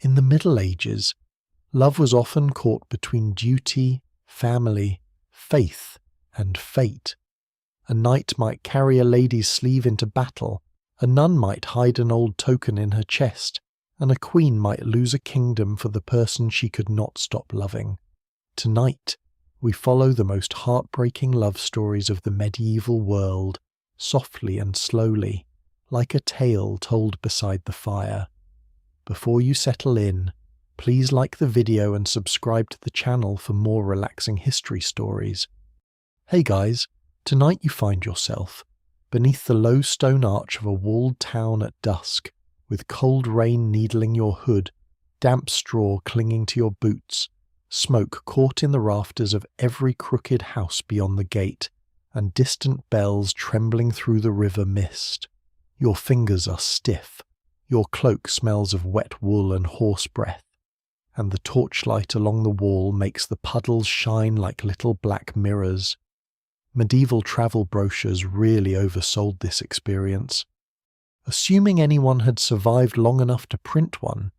In the Middle Ages, love was often caught between duty, family, faith, and fate. A knight might carry a lady's sleeve into battle, a nun might hide an old token in her chest, and a queen might lose a kingdom for the person she could not stop loving. Tonight, we follow the most heartbreaking love stories of the medieval world, softly and slowly, like a tale told beside the fire. Before you settle in, please like the video and subscribe to the channel for more relaxing history stories. Hey guys, tonight you find yourself beneath the low stone arch of a walled town at dusk, with cold rain needling your hood, damp straw clinging to your boots, smoke caught in the rafters of every crooked house beyond the gate, and distant bells trembling through the river mist. Your fingers are stiff, your cloak smells of wet wool and horse breath, and the torchlight along the wall makes the puddles shine like little black mirrors. Medieval travel brochures really oversold this experience. Assuming anyone had survived long enough to print one,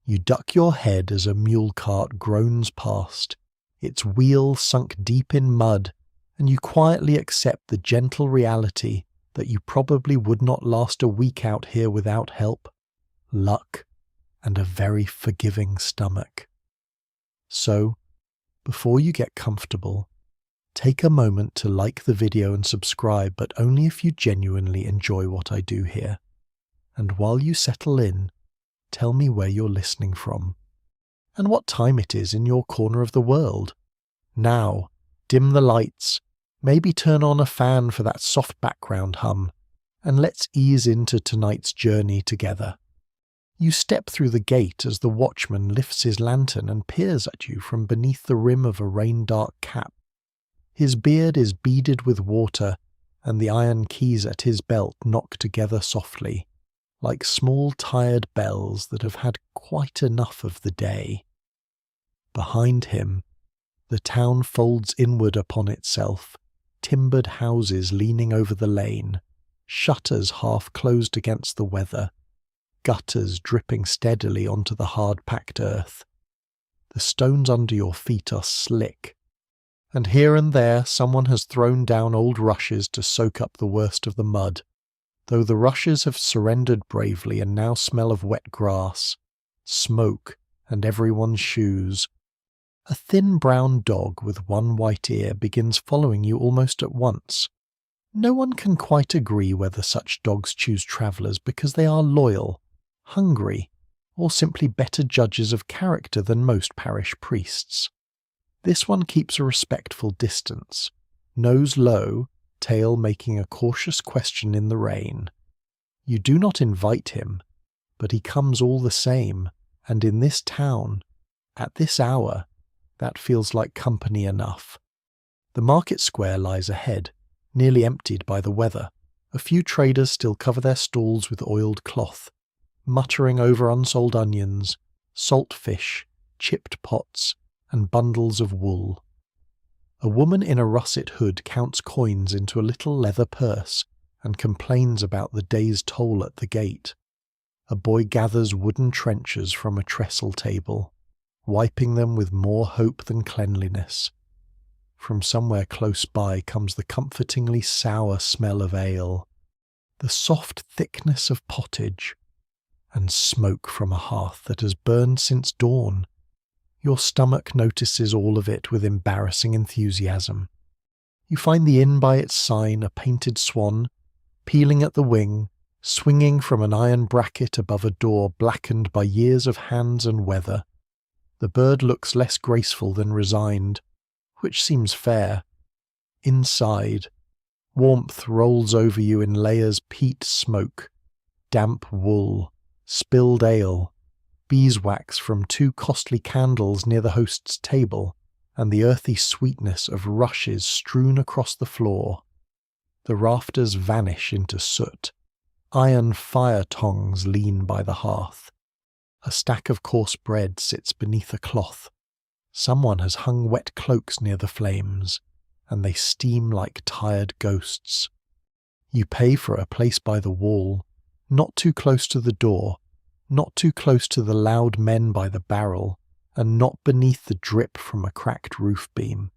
you duck your head as a mule cart groans past, its wheel sunk deep in mud, and you quietly accept the gentle reality that you probably would not last a week out here without help, luck, and a very forgiving stomach. So, before you get comfortable, take a moment to like the video and subscribe, but only if you genuinely enjoy what I do here. And while you settle in, tell me where you're listening from, and what time it is in your corner of the world. Now, dim the lights, maybe turn on a fan for that soft background hum, and let's ease into tonight's journey together. You step through the gate as the watchman lifts his lantern and peers at you from beneath the rim of a rain-dark cap. His beard is beaded with water, and the iron keys at his belt knock together softly, like small tired bells that have had quite enough of the day. Behind him, the town folds inward upon itself, timbered houses leaning over the lane, shutters half closed against the weather, gutters dripping steadily onto the hard-packed earth. The stones under your feet are slick, and here and there someone has thrown down old rushes to soak up the worst of the mud, though the rushes have surrendered bravely and now smell of wet grass, smoke, and everyone's shoes. A thin brown dog with one white ear begins following you almost at once. No one can quite agree whether such dogs choose travellers because they are loyal, hungry, or simply better judges of character than most parish priests. This one keeps a respectful distance, nose low, tail making a cautious question in the rain. You do not invite him, but he comes all the same, and in this town, at this hour, that feels like company enough. The market square lies ahead, nearly emptied by the weather. A few traders still cover their stalls with oiled cloth, muttering over unsold onions, salt fish, chipped pots, and bundles of wool. A woman in a russet hood counts coins into a little leather purse and complains about the day's toll at the gate. A boy gathers wooden trenchers from a trestle table, wiping them with more hope than cleanliness. From somewhere close by comes the comfortingly sour smell of ale, the soft thickness of pottage, and smoke from a hearth that has burned since dawn. Your stomach notices all of it with embarrassing enthusiasm. You find the inn by its sign, a painted swan, peeling at the wing, swinging from an iron bracket above a door blackened by years of hands and weather. The bird looks less graceful than resigned, which seems fair. Inside, warmth rolls over you in layers: peat smoke, damp wool, spilled ale, beeswax from 2 costly candles near the host's table, and the earthy sweetness of rushes strewn across the floor. The rafters vanish into soot. Iron fire tongs lean by the hearth. A stack of coarse bread sits beneath a cloth. Someone has hung wet cloaks near the flames, and they steam like tired ghosts. You pay for a place by the wall, not too close to the door, not too close to the loud men by the barrel, and not beneath the drip from a cracked roof beam.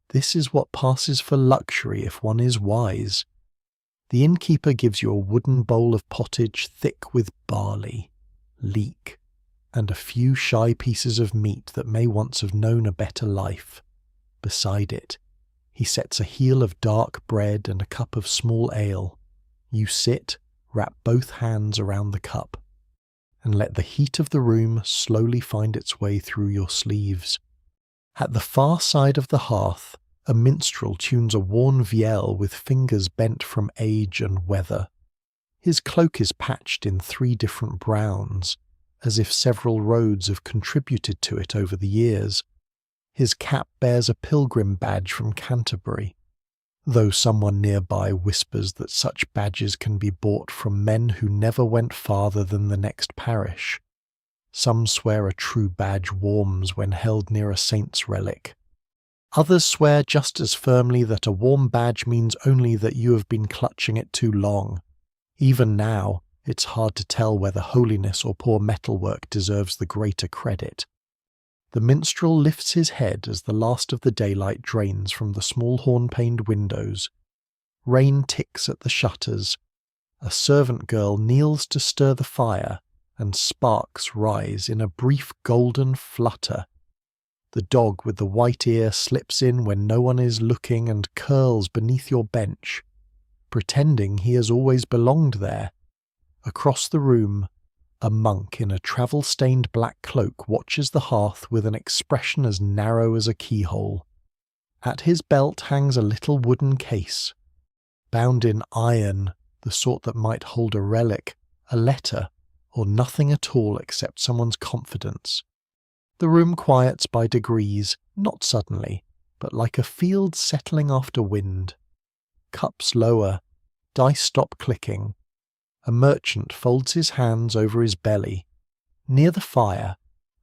This is what passes for luxury if one is wise. The innkeeper gives you a wooden bowl of pottage thick with barley, leek, and a few shy pieces of meat that may once have known a better life. Beside it, he sets a heel of dark bread and a cup of small ale. You sit, wrap both hands around the cup, and let the heat of the room slowly find its way through your sleeves. At the far side of the hearth, a minstrel tunes a worn vielle with fingers bent from age and weather. His cloak is patched in 3 different browns, as if several roads have contributed to it over the years. His cap bears a pilgrim badge from Canterbury, though someone nearby whispers that such badges can be bought from men who never went farther than the next parish. Some swear a true badge warms when held near a saint's relic. Others swear just as firmly that a warm badge means only that you have been clutching it too long. Even now, it's hard to tell whether holiness or poor metalwork deserves the greater credit. The minstrel lifts his head as the last of the daylight drains from the small horn-paned windows. Rain ticks at the shutters. A servant girl kneels to stir the fire, and sparks rise in a brief golden flutter. The dog with the white ear slips in when no one is looking and curls beneath your bench, pretending he has always belonged there. Across the room, a monk in a travel-stained black cloak watches the hearth with an expression as narrow as a keyhole. At his belt hangs a little wooden case, bound in iron, the sort that might hold a relic, a letter, or nothing at all except someone's confidence. The room quiets by degrees, not suddenly, but like a field settling after wind. Cups lower, dice stop clicking. A merchant folds his hands over his belly. Near the fire,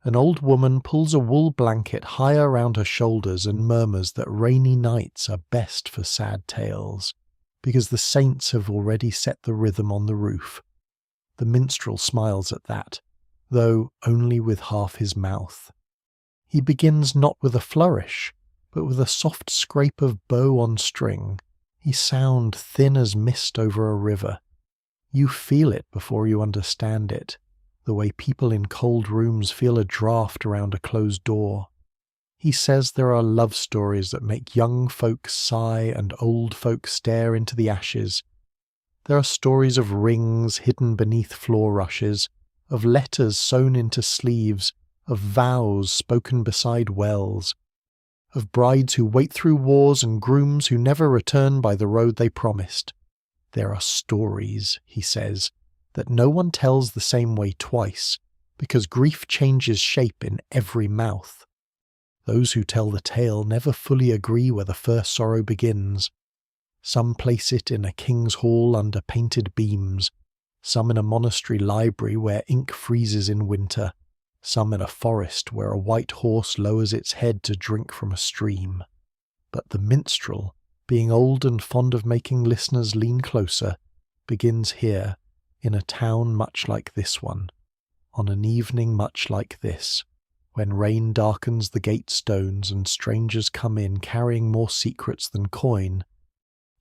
an old woman pulls a wool blanket higher round her shoulders and murmurs that rainy nights are best for sad tales, because the saints have already set the rhythm on the roof. The minstrel smiles at that, though only with half his mouth. He begins not with a flourish, but with a soft scrape of bow on string. He sound thin as mist over a river. You feel it before you understand it, the way people in cold rooms feel a draught around a closed door. He says there are love stories that make young folk sigh and old folk stare into the ashes. There are stories of rings hidden beneath floor rushes, of letters sewn into sleeves, of vows spoken beside wells, of brides who wait through wars and grooms who never return by the road they promised. There are stories, he says, that no one tells the same way twice, because grief changes shape in every mouth. Those who tell the tale never fully agree where the first sorrow begins. Some place it in a king's hall under painted beams, some in a monastery library where ink freezes in winter, some in a forest where a white horse lowers its head to drink from a stream. But the minstrel, being old and fond of making listeners lean closer, begins here, in a town much like this one, on an evening much like this, when rain darkens the gate stones and strangers come in carrying more secrets than coin.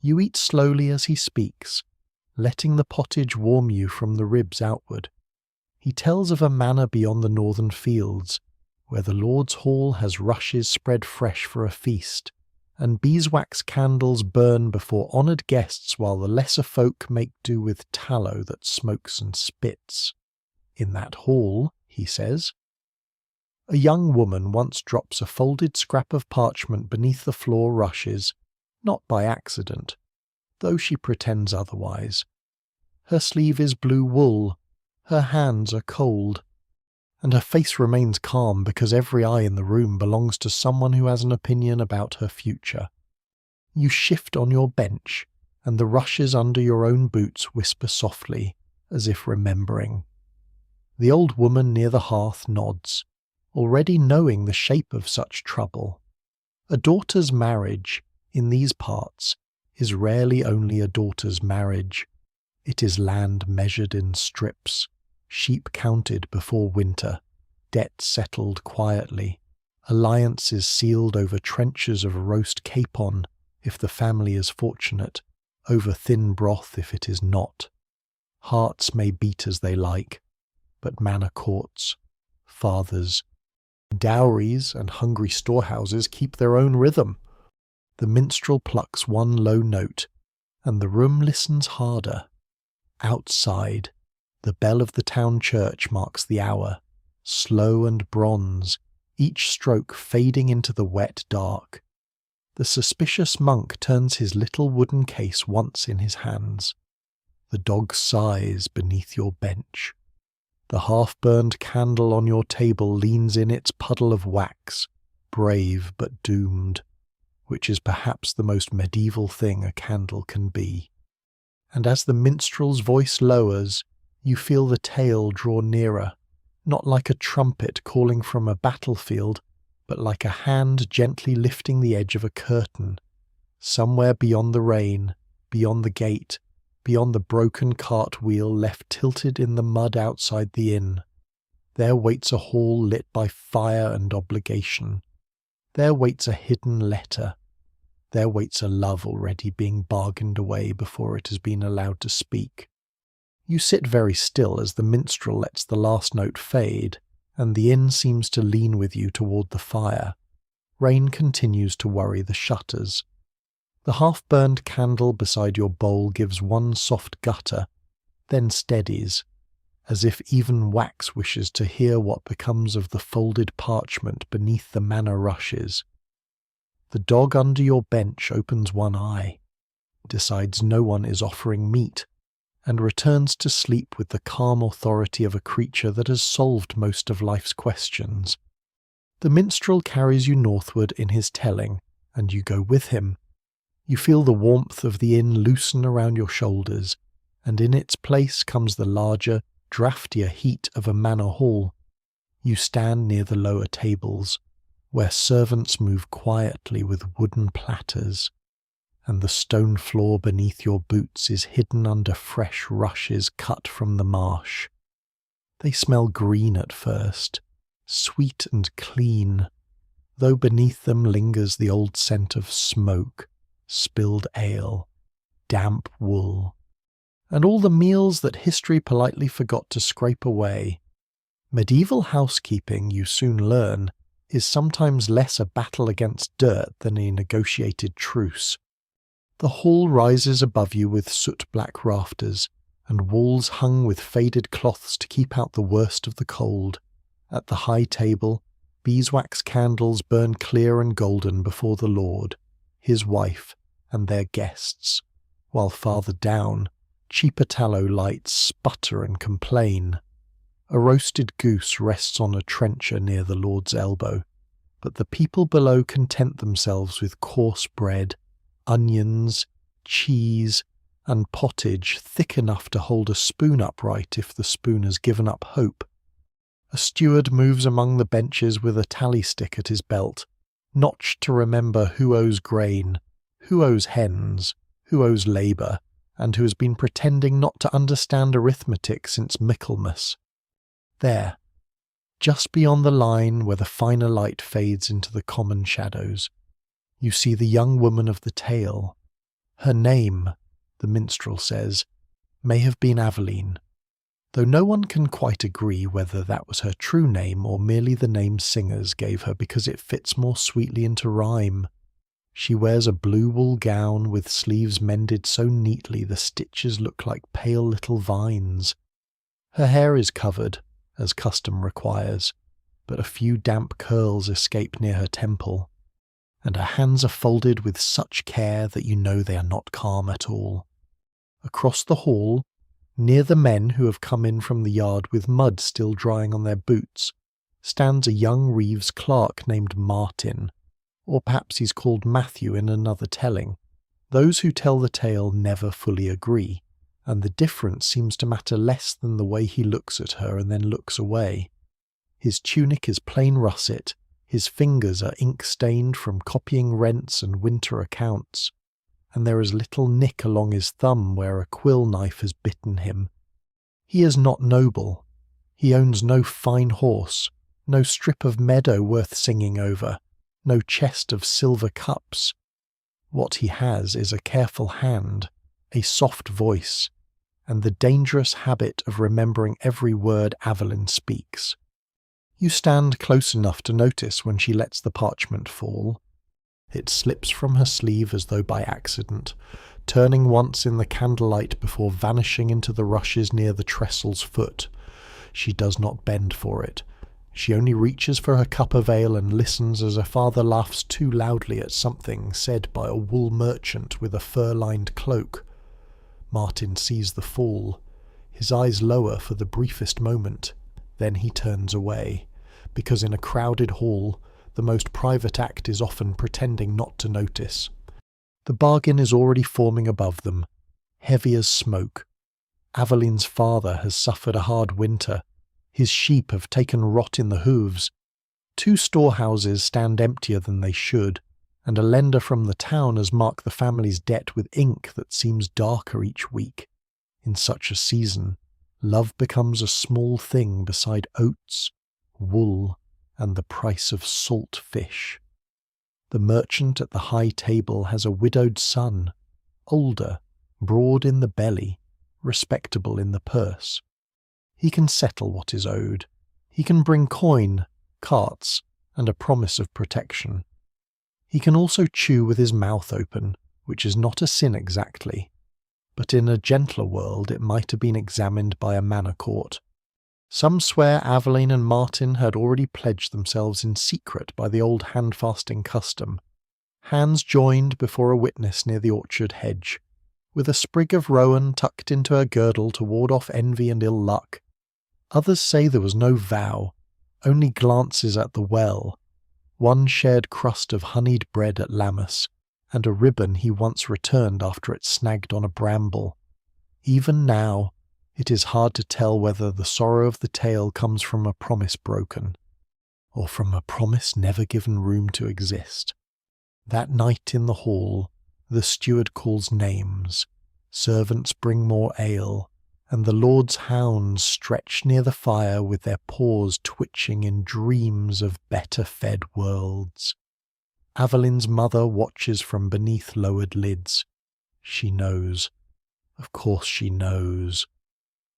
You eat slowly as he speaks, letting the pottage warm you from the ribs outward. He tells of a manor beyond the northern fields, where the Lord's hall has rushes spread fresh for a feast, and beeswax candles burn before honoured guests while the lesser folk make do with tallow that smokes and spits. In that hall, he says, a young woman once drops a folded scrap of parchment beneath the floor rushes, not by accident, though she pretends otherwise. Her sleeve is blue wool, her hands are cold, and her face remains calm because every eye in the room belongs to someone who has an opinion about her future. You shift on your bench, and the rushes under your own boots whisper softly, as if remembering. The old woman near the hearth nods, already knowing the shape of such trouble. A daughter's marriage, in these parts, is rarely only a daughter's marriage. It is land measured in strips, sheep counted before winter, debts settled quietly, alliances sealed over trenches of roast capon if the family is fortunate, over thin broth if it is not. Hearts may beat as they like, but manor courts, fathers, dowries and hungry storehouses keep their own rhythm. The minstrel plucks one low note, and the room listens harder. Outside, the bell of the town church marks the hour, slow and bronze, each stroke fading into the wet dark. The suspicious monk turns his little wooden case once in his hands. The dog sighs beneath your bench. The half-burned candle on your table leans in its puddle of wax, brave but doomed, which is perhaps the most medieval thing a candle can be. And as the minstrel's voice lowers, you feel the tale draw nearer, not like a trumpet calling from a battlefield, but like a hand gently lifting the edge of a curtain. Somewhere beyond the rain, beyond the gate, beyond the broken cartwheel left tilted in the mud outside the inn, there waits a hall lit by fire and obligation. There waits a hidden letter. There waits a love already being bargained away before it has been allowed to speak. You sit very still as the minstrel lets the last note fade, and the inn seems to lean with you toward the fire. Rain continues to worry the shutters. The half-burned candle beside your bowl gives one soft gutter, then steadies, as if even wax wishes to hear what becomes of the folded parchment beneath the manor rushes. The dog under your bench opens one eye, decides no one is offering meat, and returns to sleep with the calm authority of a creature that has solved most of life's questions. The minstrel carries you northward in his telling, and you go with him. You feel the warmth of the inn loosen around your shoulders, and in its place comes the larger, draftier heat of a manor hall. You stand near the lower tables, where servants move quietly with wooden platters, and the stone floor beneath your boots is hidden under fresh rushes cut from the marsh. They smell green at first, sweet and clean, though beneath them lingers the old scent of smoke, spilled ale, damp wool, and all the meals that history politely forgot to scrape away. Medieval housekeeping, you soon learn, is sometimes less a battle against dirt than a negotiated truce. The hall rises above you with soot-black rafters, and walls hung with faded cloths to keep out the worst of the cold. At the high table, beeswax candles burn clear and golden before the Lord, his wife, and their guests, while farther down, cheaper tallow lights sputter and complain. A roasted goose rests on a trencher near the Lord's elbow, but the people below content themselves with coarse bread, onions, cheese, and pottage thick enough to hold a spoon upright if the spoon has given up hope. A steward moves among the benches with a tally stick at his belt, notched to remember who owes grain, who owes hens, who owes labour, and who has been pretending not to understand arithmetic since Michaelmas. There, just beyond the line where the finer light fades into the common shadows, you see the young woman of the tale. Her name, the minstrel says, may have been Aveline, though no one can quite agree whether that was her true name or merely the name singers gave her because it fits more sweetly into rhyme. She wears a blue wool gown with sleeves mended so neatly the stitches look like pale little vines. Her hair is covered, as custom requires, but a few damp curls escape near her temple, and her hands are folded with such care that you know they are not calm at all. Across the hall, near the men who have come in from the yard with mud still drying on their boots, stands a young Reeves clerk named Martin, or perhaps he's called Matthew in another telling. Those who tell the tale never fully agree, and the difference seems to matter less than the way he looks at her and then looks away. His tunic is plain russet, his fingers are ink-stained from copying rents and winter accounts, and there is a little nick along his thumb where a quill knife has bitten him. He is not noble, He owns no fine horse, no strip of meadow worth singing over, no chest of silver cups. What he has is a careful hand, a soft voice, and the dangerous habit of remembering every word Evelyn speaks. You stand close enough to notice when she lets the parchment fall. It slips from her sleeve as though by accident, turning once in the candlelight before vanishing into the rushes near the trestle's foot. She does not bend for it. She only reaches for her cup of ale and listens as her father laughs too loudly at something said by a wool merchant with a fur-lined cloak. Martin sees the fall. His eyes lower for the briefest moment. Then he turns away, because in a crowded hall, the most private act is often pretending not to notice. The bargain is already forming above them, heavy as smoke. Aveline's father has suffered a hard winter. His sheep have taken rot in the hooves. 2 storehouses stand emptier than they should, and a lender from the town has marked the family's debt with ink that seems darker each week. In such a season, love becomes a small thing beside oats, wool, and the price of salt fish. The merchant at the high table has a widowed son, older, broad in the belly, respectable in the purse. He can settle what is owed. He can bring coin, carts, and a promise of protection. He can also chew with his mouth open, which is not a sin exactly, but in a gentler world it might have been examined by a manor court. Some swear Aveline and Martin had already pledged themselves in secret by the old hand-fasting custom, hands joined before a witness near the orchard hedge, with a sprig of rowan tucked into her girdle to ward off envy and ill luck. Others say there was no vow, only glances at the well, one shared crust of honeyed bread at Lammas, and a ribbon he once returned after it snagged on a bramble. Even now, it is hard to tell whether the sorrow of the tale comes from a promise broken, or from a promise never given room to exist. That night in the hall, the steward calls names, servants bring more ale, and the Lord's hounds stretch near the fire with their paws twitching in dreams of better-fed worlds. Aveline's mother watches from beneath lowered lids. She knows. Of course she knows.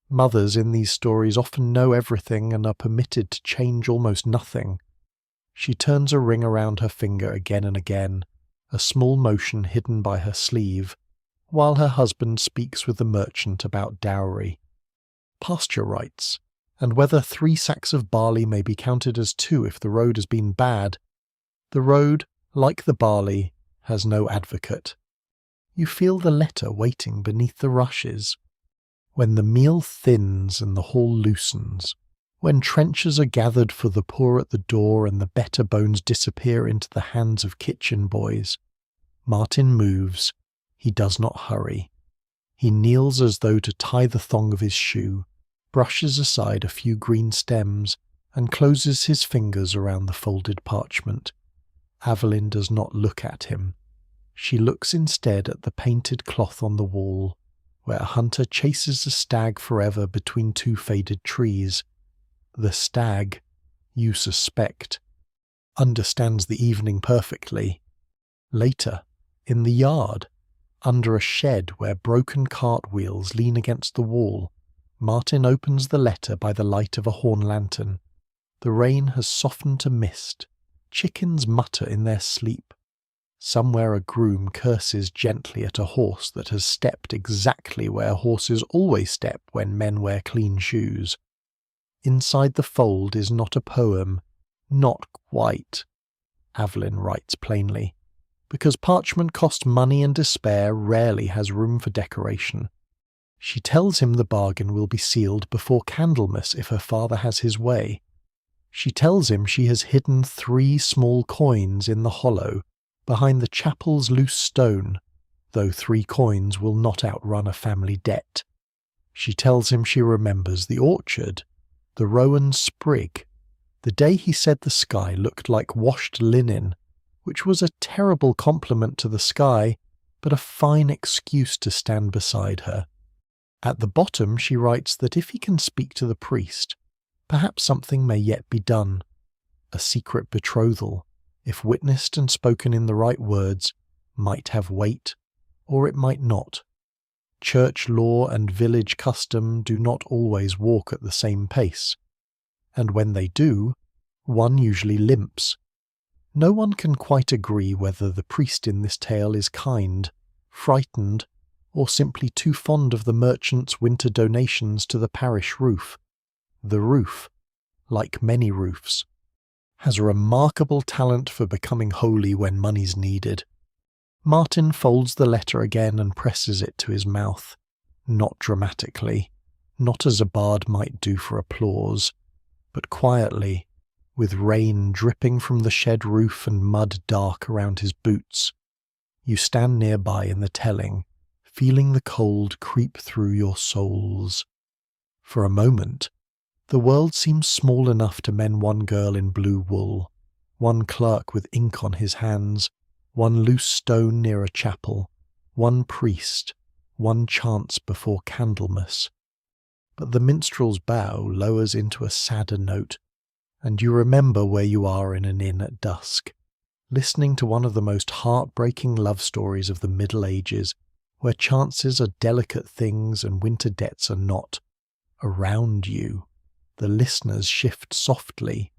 Mothers in these stories often know everything and are permitted to change almost nothing. She turns a ring around her finger again and again, a small motion hidden by her sleeve, while her husband speaks with the merchant about dowry, pasture rights, and whether 3 sacks of barley may be counted as 2 if the road has been bad. The road, like the barley, has no advocate. You feel the letter waiting beneath the rushes. When the meal thins and the hall loosens, when trenchers are gathered for the poor at the door and the better bones disappear into the hands of kitchen boys, Martin moves. He does not hurry. He kneels as though to tie the thong of his shoe, brushes aside a few green stems, and closes his fingers around the folded parchment. Aveline does not look at him. She looks instead at the painted cloth on the wall, where a hunter chases a stag forever between 2 faded trees. The stag, you suspect, understands the evening perfectly. Later, in the yard, under a shed where broken cartwheels lean against the wall, Martin opens the letter by the light of a horn lantern. The rain has softened to mist. Chickens mutter in their sleep. Somewhere a groom curses gently at a horse that has stepped exactly where horses always step when men wear clean shoes. Inside the fold is not a poem, not quite, Aveline writes plainly, because parchment costs money and despair rarely has room for decoration. She tells him the bargain will be sealed before Candlemas if her father has his way. She tells him she has hidden 3 small coins in the hollow behind the chapel's loose stone, though 3 coins will not outrun a family debt. She tells him she remembers the orchard, the rowan sprig, the day he said the sky looked like washed linen, which was a terrible compliment to the sky, but a fine excuse to stand beside her. At the bottom she writes that if he can speak to the priest, Perhaps something may yet be done. A secret betrothal, if witnessed and spoken in the right words, might have weight, or it might not. Church law and village custom do not always walk at the same pace, and when they do, one usually limps. No one can quite agree whether the priest in this tale is kind, frightened, or simply too fond of the merchant's winter donations to the parish roof. The roof, like many roofs, has a remarkable talent for becoming holy when money's needed. Martin folds the letter again and presses it to his mouth, not dramatically, not as a bard might do for applause, but quietly, with rain dripping from the shed roof and mud dark around his boots. You stand nearby in the telling, feeling the cold creep through your soles. For a moment, the world seems small enough to mend one girl in blue wool, one clerk with ink on his hands, one loose stone near a chapel, one priest, one chance before Candlemas. But the minstrel's bow lowers into a sadder note, and you remember where you are in an inn at dusk, listening to one of the most heartbreaking love stories of the Middle Ages, where chances are delicate things and winter debts are not. Around you, the listeners shift softly.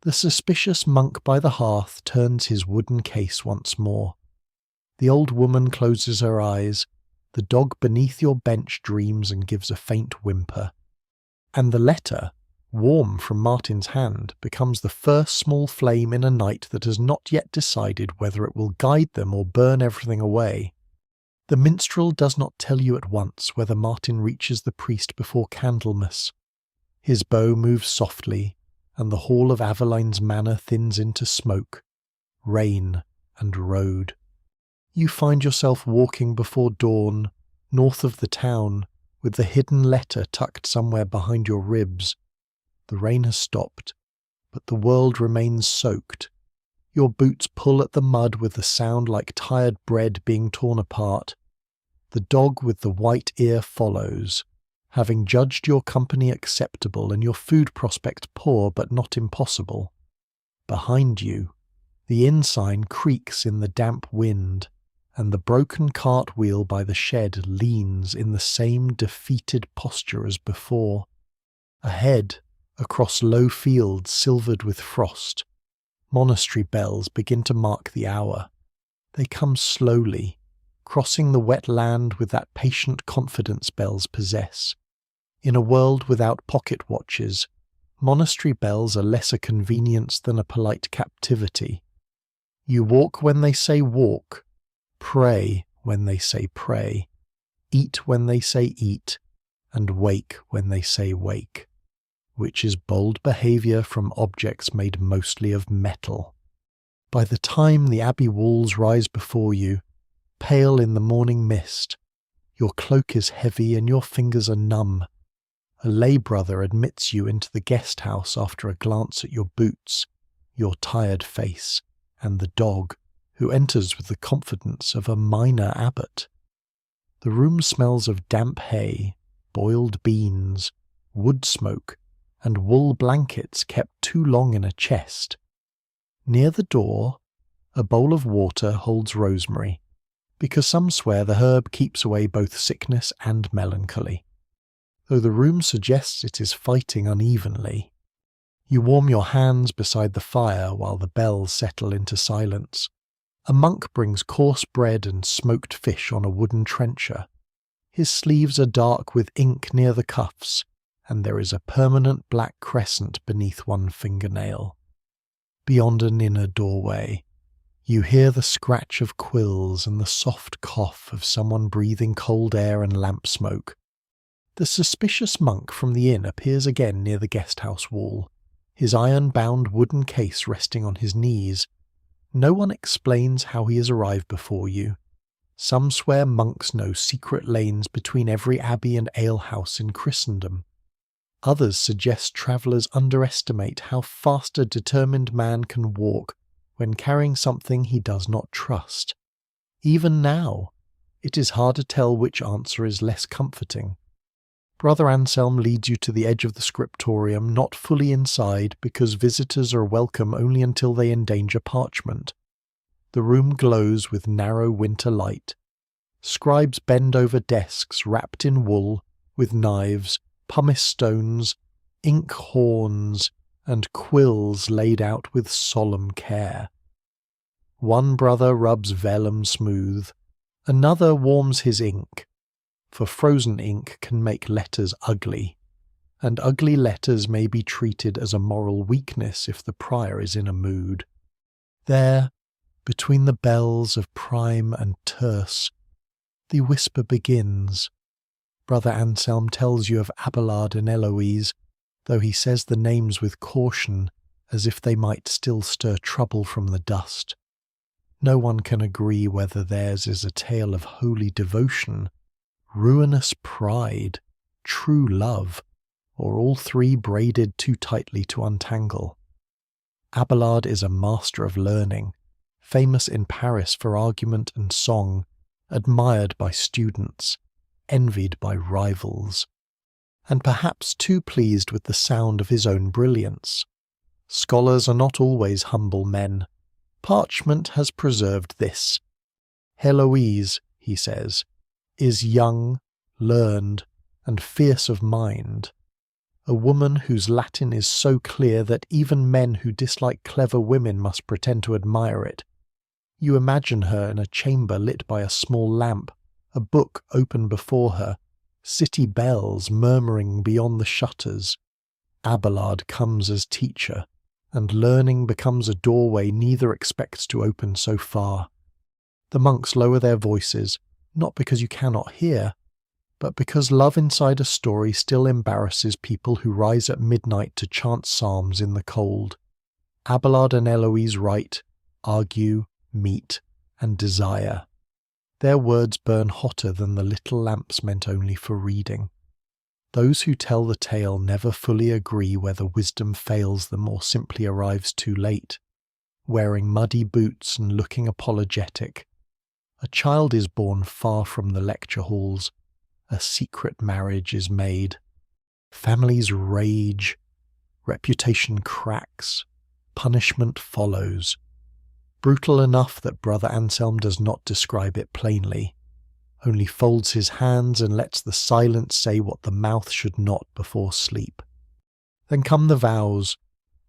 The suspicious monk by the hearth turns his wooden case once more. The old woman closes her eyes. The dog beneath your bench dreams and gives a faint whimper. And the letter, warm from Martin's hand, becomes the first small flame in a night that has not yet decided whether it will guide them or burn everything away. The minstrel does not tell you at once whether Martin reaches the priest before Candlemas. His bow moves softly, and the hall of Aveline's manor thins into smoke, rain, and road. You find yourself walking before dawn, north of the town, with the hidden letter tucked somewhere behind your ribs. The rain has stopped, but the world remains soaked. Your boots pull at the mud with a sound like tired bread being torn apart. The dog with the white ear follows, having judged your company acceptable and your food prospect poor but not impossible. Behind you, the inn sign creaks in the damp wind, and the broken cartwheel by the shed leans in the same defeated posture as before. Ahead, across low fields silvered with frost, monastery bells begin to mark the hour. They come slowly, crossing the wet land with that patient confidence bells possess. In a world without pocket watches, monastery bells are less a convenience than a polite captivity. You walk when they say walk, pray when they say pray, eat when they say eat, and wake when they say wake, which is bold behaviour from objects made mostly of metal. By the time the abbey walls rise before you, pale in the morning mist, your cloak is heavy and your fingers are numb. A lay brother admits you into the guest house after a glance at your boots, your tired face, and the dog, who enters with the confidence of a minor abbot. The room smells of damp hay, boiled beans, wood smoke, and wool blankets kept too long in a chest. Near the door, a bowl of water holds rosemary, because some swear the herb keeps away both sickness and melancholy, though the room suggests it is fighting unevenly. You warm your hands beside the fire while the bells settle into silence. A monk brings coarse bread and smoked fish on a wooden trencher. His sleeves are dark with ink near the cuffs, and there is a permanent black crescent beneath one fingernail. Beyond an inner doorway, you hear the scratch of quills and the soft cough of someone breathing cold air and lamp smoke. The suspicious monk from the inn appears again near the guest-house wall, his iron-bound wooden case resting on his knees. No one explains how he has arrived before you. Some swear monks know secret lanes between every abbey and alehouse in Christendom. Others suggest travellers underestimate how fast a determined man can walk when carrying something he does not trust. Even now, it is hard to tell which answer is less comforting. Brother Anselm leads you to the edge of the scriptorium, not fully inside, because visitors are welcome only until they endanger parchment. The room glows with narrow winter light. Scribes bend over desks wrapped in wool, with knives, pumice stones, ink horns, and quills laid out with solemn care. One brother rubs vellum smooth, another warms his ink, for frozen ink can make letters ugly, and ugly letters may be treated as a moral weakness if the prior is in a mood. There, between the bells of prime and terce, the whisper begins. Brother Anselm tells you of Abelard and Eloise, though he says the names with caution, as if they might still stir trouble from the dust. No one can agree whether theirs is a tale of holy devotion, ruinous pride, true love, or all three braided too tightly to untangle. Abelard is a master of learning, famous in Paris for argument and song, admired by students, envied by rivals, and perhaps too pleased with the sound of his own brilliance. Scholars are not always humble men. Parchment has preserved this. Heloise, he says, is young, learned, and fierce of mind, a woman whose Latin is so clear that even men who dislike clever women must pretend to admire it. You imagine her in a chamber lit by a small lamp, a book open before her, city bells murmuring beyond the shutters. Abelard comes as teacher, and learning becomes a doorway neither expects to open so far. The monks lower their voices, not because you cannot hear, but because love inside a story still embarrasses people who rise at midnight to chant psalms in the cold. Abelard and Eloise write, argue, meet, and desire. Their words burn hotter than the little lamps meant only for reading. Those who tell the tale never fully agree whether wisdom fails them or simply arrives too late, wearing muddy boots and looking apologetic. A child is born far from the lecture halls. A secret marriage is made. Families rage. Reputation cracks. Punishment follows. Brutal enough that Brother Anselm does not describe it plainly, only folds his hands and lets the silence say what the mouth should not before sleep. Then come the vows.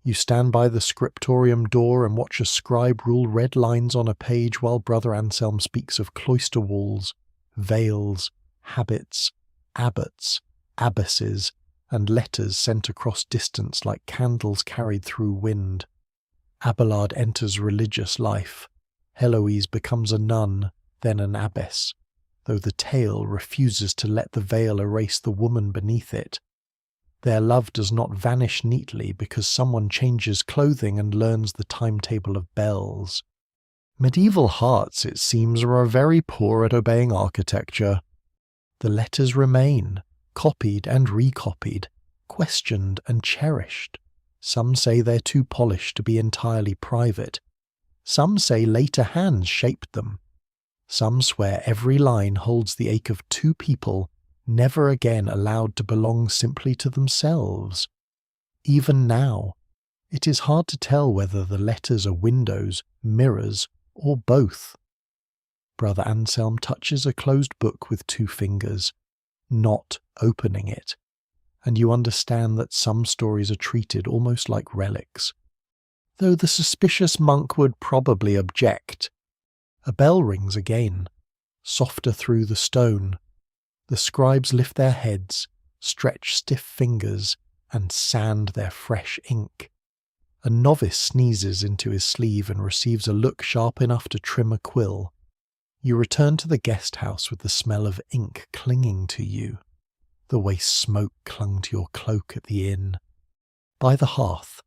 You stand by the scriptorium door and watch a scribe rule red lines on a page while Brother Anselm speaks of cloister walls, veils, habits, abbots, abbesses, and letters sent across distance like candles carried through wind. Abelard enters religious life. Heloise becomes a nun, then an abbess, though the tale refuses to let the veil erase the woman beneath it. Their love does not vanish neatly because someone changes clothing and learns the timetable of bells. Medieval hearts, it seems, are very poor at obeying architecture. The letters remain, copied and recopied, questioned and cherished. Some say they're too polished to be entirely private. Some say later hands shaped them. Some swear every line holds the ache of two people never again allowed to belong simply to themselves. Even now, it is hard to tell whether the letters are windows, mirrors, or both. Brother Anselm touches a closed book with 2 fingers, not opening it, and you understand that some stories are treated almost like relics, though the suspicious monk would probably object. A bell rings again, softer through the stone. The scribes lift their heads, stretch stiff fingers, and sand their fresh ink. A novice sneezes into his sleeve and receives a look sharp enough to trim a quill. You return to the guest house with the smell of ink clinging to you, the way smoke clung to your cloak at the inn. By the hearth,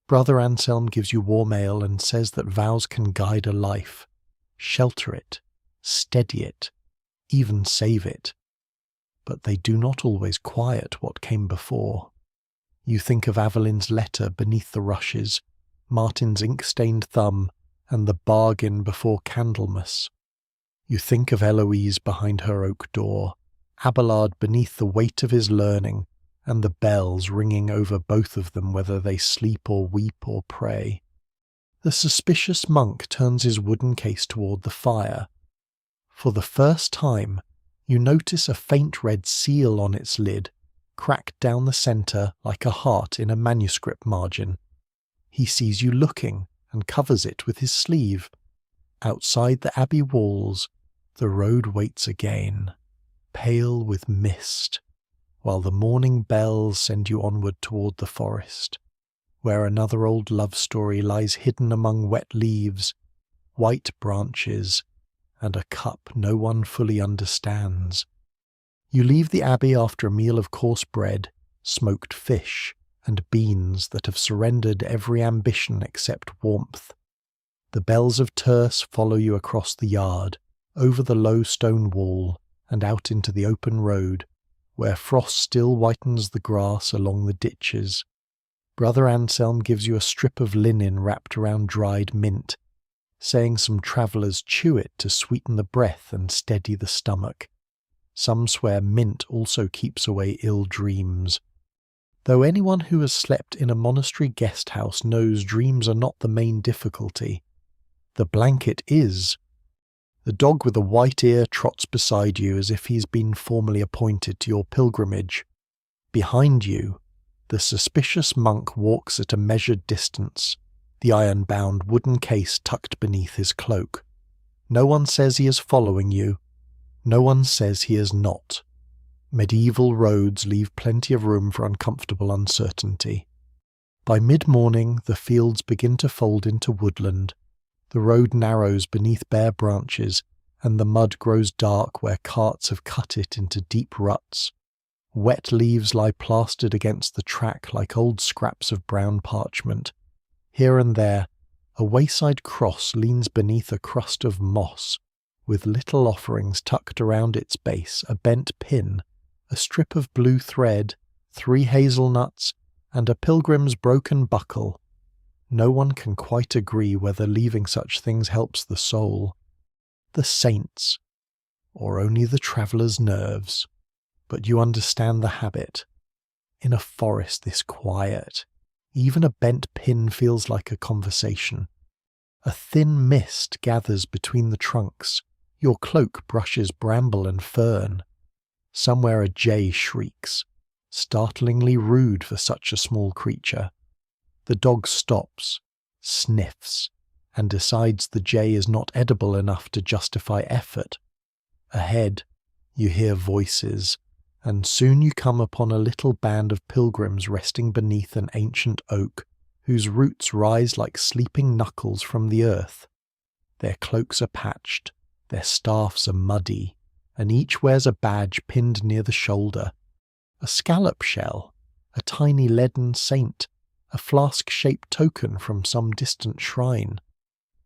Brother Anselm gives you warm ale and says that vows can guide a life, shelter it, steady it, even save it. But they do not always quiet what came before. You think of Avelin's letter beneath the rushes, Martin's ink-stained thumb, and the bargain before Candlemas. You think of Eloise behind her oak door, Abelard beneath the weight of his learning, and the bells ringing over both of them whether they sleep or weep or pray. The suspicious monk turns his wooden case toward the fire. For the first time, you notice a faint red seal on its lid, cracked down the centre like a heart in a manuscript margin. He sees you looking and covers it with his sleeve. Outside the abbey walls, the road waits again, pale with mist, while the morning bells send you onward toward the forest, where another old love story lies hidden among wet leaves, white branches, and a cup no one fully understands. You leave the abbey after a meal of coarse bread, smoked fish, and beans that have surrendered every ambition except warmth. The bells of Terce follow you across the yard, over the low stone wall, and out into the open road, where frost still whitens the grass along the ditches. Brother Anselm gives you a strip of linen wrapped around dried mint, saying some travellers chew it to sweeten the breath and steady the stomach. Some swear mint also keeps away ill dreams. Though anyone who has slept in a monastery guest house knows dreams are not the main difficulty. The blanket is. The dog with a white ear trots beside you as if he's been formally appointed to your pilgrimage. Behind you, the suspicious monk walks at a measured distance, the iron-bound wooden case tucked beneath his cloak. No one says he is following you. No one says he is not. Medieval roads leave plenty of room for uncomfortable uncertainty. By mid-morning, the fields begin to fold into woodland. The road narrows beneath bare branches, and the mud grows dark where carts have cut it into deep ruts. Wet leaves lie plastered against the track like old scraps of brown parchment. Here and there, a wayside cross leans beneath a crust of moss, with little offerings tucked around its base, a bent pin, a strip of blue thread, 3 hazelnuts, and a pilgrim's broken buckle. No one can quite agree whether leaving such things helps the soul, the saints, or only the traveller's nerves. But you understand the habit. In a forest this quiet, even a bent pin feels like a conversation. A thin mist gathers between the trunks. Your cloak brushes bramble and fern. Somewhere a jay shrieks, startlingly rude for such a small creature. The dog stops, sniffs, and decides the jay is not edible enough to justify effort. Ahead, you hear voices, and soon you come upon a little band of pilgrims resting beneath an ancient oak, whose roots rise like sleeping knuckles from the earth. Their cloaks are patched, their staffs are muddy, and each wears a badge pinned near the shoulder. A scallop shell, a tiny leaden saint, a flask-shaped token from some distant shrine.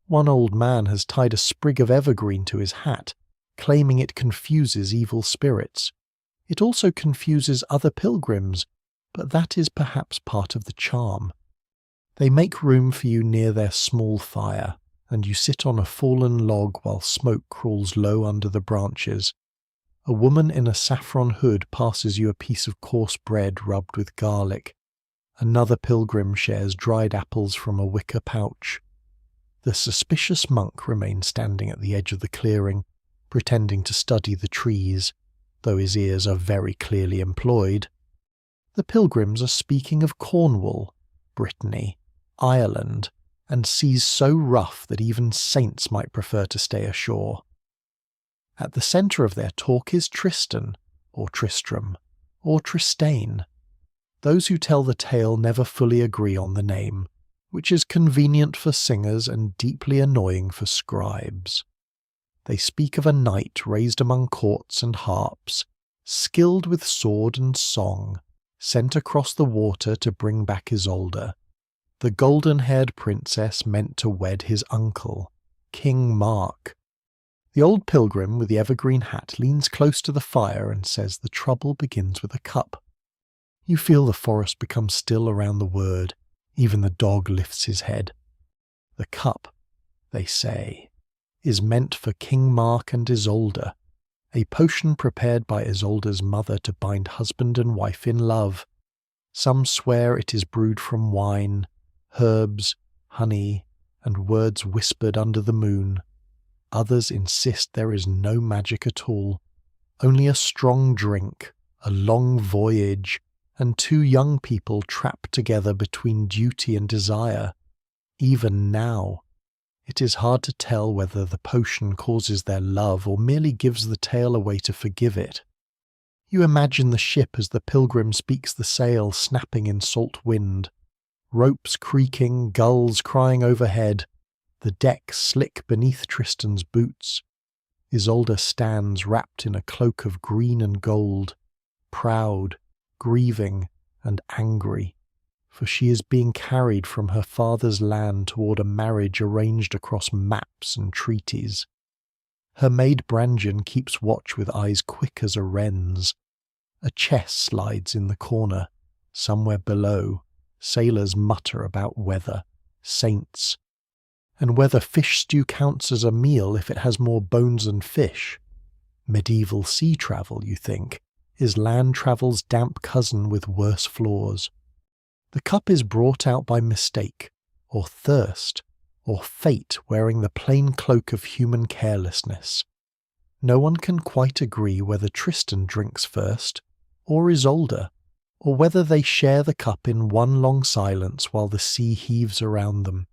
One old man has tied a sprig of evergreen to his hat, claiming it confuses evil spirits. It also confuses other pilgrims, but that is perhaps part of the charm. They make room for you near their small fire, and you sit on a fallen log while smoke crawls low under the branches. A woman in a saffron hood passes you a piece of coarse bread rubbed with garlic. Another pilgrim shares dried apples from a wicker pouch. The suspicious monk remains standing at the edge of the clearing, pretending to study the trees, though his ears are very clearly employed. The pilgrims are speaking of Cornwall, Brittany, Ireland, and seas so rough that even saints might prefer to stay ashore. At the centre of their talk is Tristan, or Tristram, or Tristane. Those who tell the tale never fully agree on the name, which is convenient for singers and deeply annoying for scribes. They speak of a knight raised among courts and harps, skilled with sword and song, sent across the water to bring back Isolde, the golden-haired princess meant to wed his uncle, King Mark. The old pilgrim with the evergreen hat leans close to the fire and says the trouble begins with a cup. You feel the forest become still around the word. Even the dog lifts his head. The cup, they say, is meant for King Mark and Isolde, a potion prepared by Isolde's mother to bind husband and wife in love. Some swear it is brewed from wine, herbs, honey, and words whispered under the moon. Others insist there is no magic at all, only a strong drink, a long voyage, and two young people trapped together between duty and desire. Even now, it is hard to tell whether the potion causes their love or merely gives the tale a way to forgive it. You imagine the ship as the pilgrim speaks the sail snapping in salt wind, ropes creaking, gulls crying overhead, the deck slick beneath Tristan's boots. Isolde stands wrapped in a cloak of green and gold, proud, grieving, and angry, for she is being carried from her father's land toward a marriage arranged across maps and treaties. Her maid Brangien keeps watch with eyes quick as a wren's. A chess slides in the corner. Somewhere below, sailors mutter about weather, saints, and whether fish stew counts as a meal if it has more bones than fish. Medieval sea travel, you think, is land travel's damp cousin with worse flaws. The cup is brought out by mistake, or thirst, or fate wearing the plain cloak of human carelessness. No one can quite agree whether Tristan drinks first, or Isolde, or whether they share the cup in one long silence while the sea heaves around them.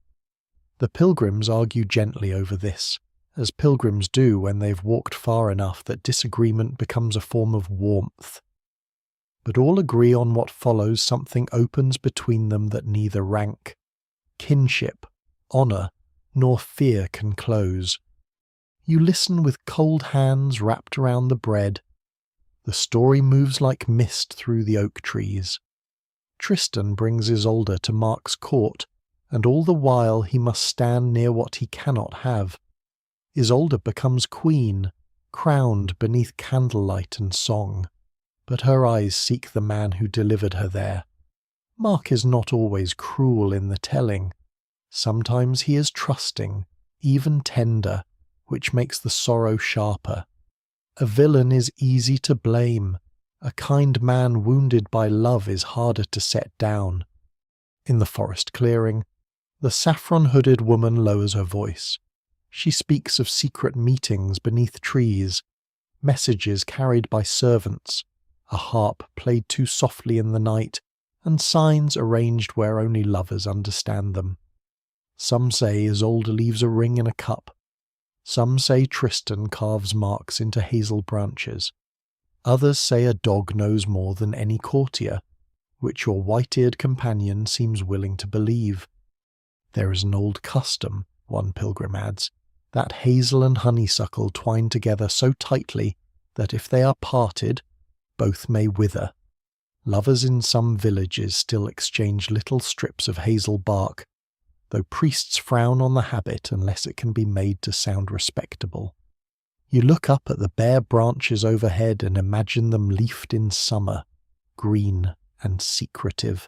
The pilgrims argue gently over this, as pilgrims do when they've walked far enough that disagreement becomes a form of warmth. But all agree on what follows. Something opens between them that neither rank, kinship, honour, nor fear can close. You listen with cold hands wrapped around the bread. The story moves like mist through the oak trees. Tristan brings Isolde to Mark's court, and all the while he must stand near what he cannot have. Isolde becomes queen, crowned beneath candlelight and song, but her eyes seek the man who delivered her there. Mark is not always cruel in the telling. Sometimes he is trusting, even tender, which makes the sorrow sharper. A villain is easy to blame. A kind man wounded by love is harder to set down. In the forest clearing, the saffron-hooded woman lowers her voice. She speaks of secret meetings beneath trees, messages carried by servants, a harp played too softly in the night, and signs arranged where only lovers understand them. Some say Isolde leaves a ring in a cup. Some say Tristan carves marks into hazel branches. Others say a dog knows more than any courtier, which your white-eared companion seems willing to believe. There is an old custom, one pilgrim adds, that hazel and honeysuckle twine together so tightly that if they are parted, both may wither. Lovers in some villages still exchange little strips of hazel bark, though priests frown on the habit unless it can be made to sound respectable. You look up at the bare branches overhead and imagine them leafed in summer, green and secretive,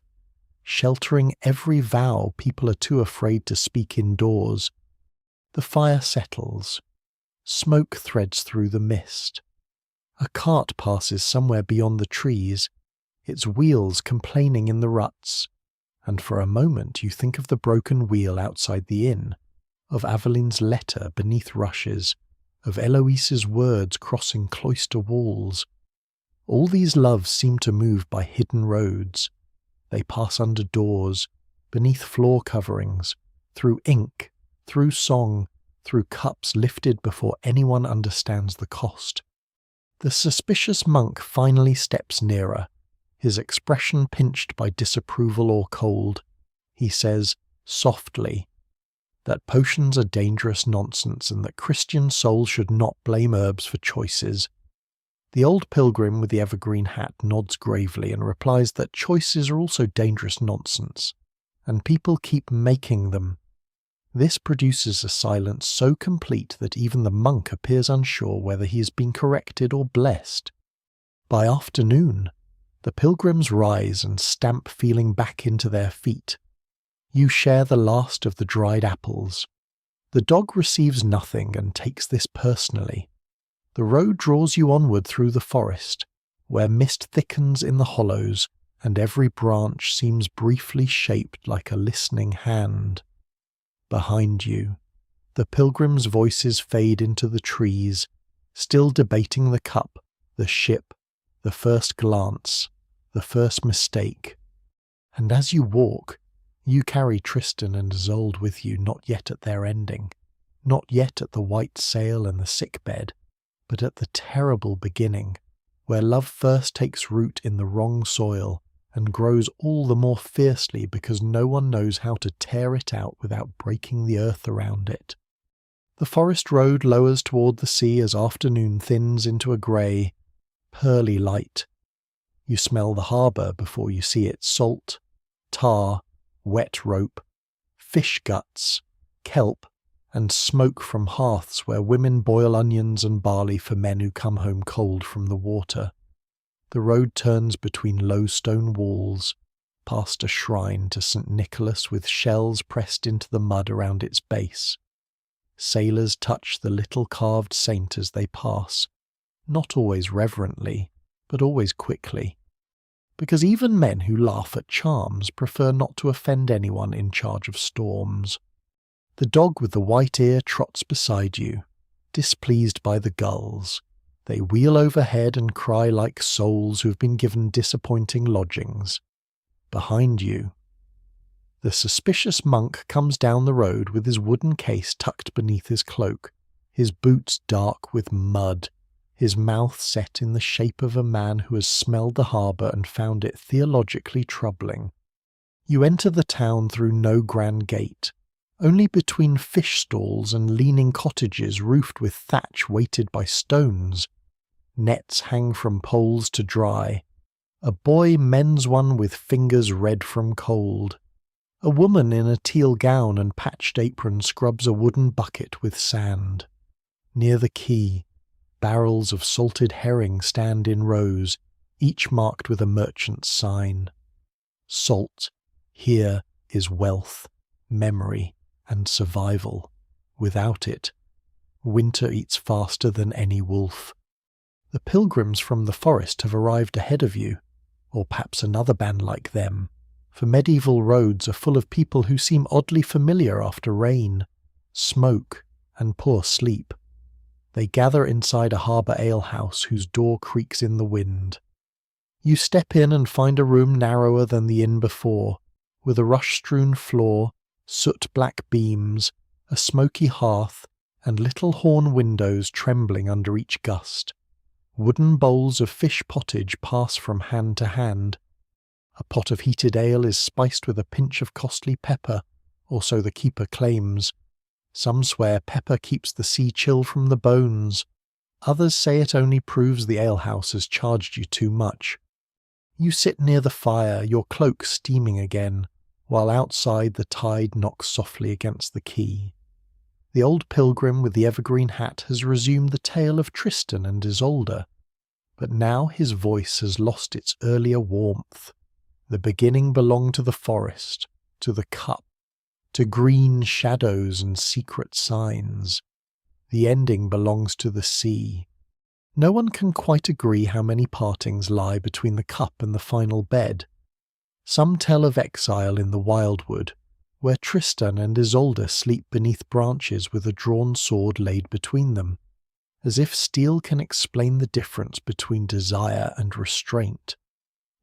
sheltering every vow people are too afraid to speak indoors. The fire settles. Smoke threads through the mist. A cart passes somewhere beyond the trees, its wheels complaining in the ruts, and for a moment you think of the broken wheel outside the inn, of Aveline's letter beneath rushes, of Eloise's words crossing cloister walls. All these loves seem to move by hidden roads. They pass under doors, beneath floor coverings, through ink, through song, through cups lifted before anyone understands the cost. The suspicious monk finally steps nearer, his expression pinched by disapproval or cold. He says, softly, that potions are dangerous nonsense and that Christian souls should not blame herbs for choices. The old pilgrim with the evergreen hat nods gravely and replies that choices are also dangerous nonsense, and people keep making them. This produces a silence so complete that even the monk appears unsure whether he has been corrected or blessed. By afternoon, the pilgrims rise and stamp feeling back into their feet. You share the last of the dried apples. The dog receives nothing and takes this personally. The road draws you onward through the forest, where mist thickens in the hollows, and every branch seems briefly shaped like a listening hand. Behind you, the pilgrims' voices fade into the trees, still debating the cup, the ship, the first glance, the first mistake. And as you walk, you carry Tristan and Isolde with you, not yet at their ending, not yet at the white sail and the sick bed, but at the terrible beginning, where love first takes root in the wrong soil and grows all the more fiercely because no one knows how to tear it out without breaking the earth around it. The forest road lowers toward the sea as afternoon thins into a grey, pearly light. You smell the harbour before you see it: salt, tar, wet rope, fish guts, kelp, and smoke from hearths where women boil onions and barley for men who come home cold from the water. The road turns between low stone walls, past a shrine to St. Nicholas with shells pressed into the mud around its base. Sailors touch the little carved saint as they pass, not always reverently, but always quickly, because even men who laugh at charms prefer not to offend anyone in charge of storms. The dog with the white ear trots beside you, displeased by the gulls. They wheel overhead and cry like souls who have been given disappointing lodgings. Behind you, the suspicious monk comes down the road with his wooden case tucked beneath his cloak, his boots dark with mud, his mouth set in the shape of a man who has smelled the harbour and found it theologically troubling. You enter the town through no grand gate, only between fish stalls and leaning cottages roofed with thatch weighted by stones. Nets hang from poles to dry. A boy mends one with fingers red from cold. A woman in a teal gown and patched apron scrubs a wooden bucket with sand. Near the quay, barrels of salted herring stand in rows, each marked with a merchant's sign. Salt, here, is wealth, memory, and survival. Without it, winter eats faster than any wolf. The pilgrims from the forest have arrived ahead of you, or perhaps another band like them, for medieval roads are full of people who seem oddly familiar after rain, smoke, and poor sleep. They gather inside a harbour alehouse whose door creaks in the wind. You step in and find a room narrower than the inn before, with a rush-strewn floor, soot-black beams, a smoky hearth, and little horn windows trembling under each gust. Wooden bowls of fish pottage pass from hand to hand. A pot of heated ale is spiced with a pinch of costly pepper, or so the keeper claims. Some swear pepper keeps the sea chill from the bones. Others say it only proves the alehouse has charged you too much. You sit near the fire, your cloak steaming again, while outside the tide knocks softly against the quay. The old pilgrim with the evergreen hat has resumed the tale of Tristan and Isolde, but now his voice has lost its earlier warmth. The beginning belonged to the forest, to the cup, to green shadows and secret signs. The ending belongs to the sea. No one can quite agree how many partings lie between the cup and the final bed. Some tell of exile in the wildwood, where Tristan and Isolde sleep beneath branches with a drawn sword laid between them, as if steel can explain the difference between desire and restraint.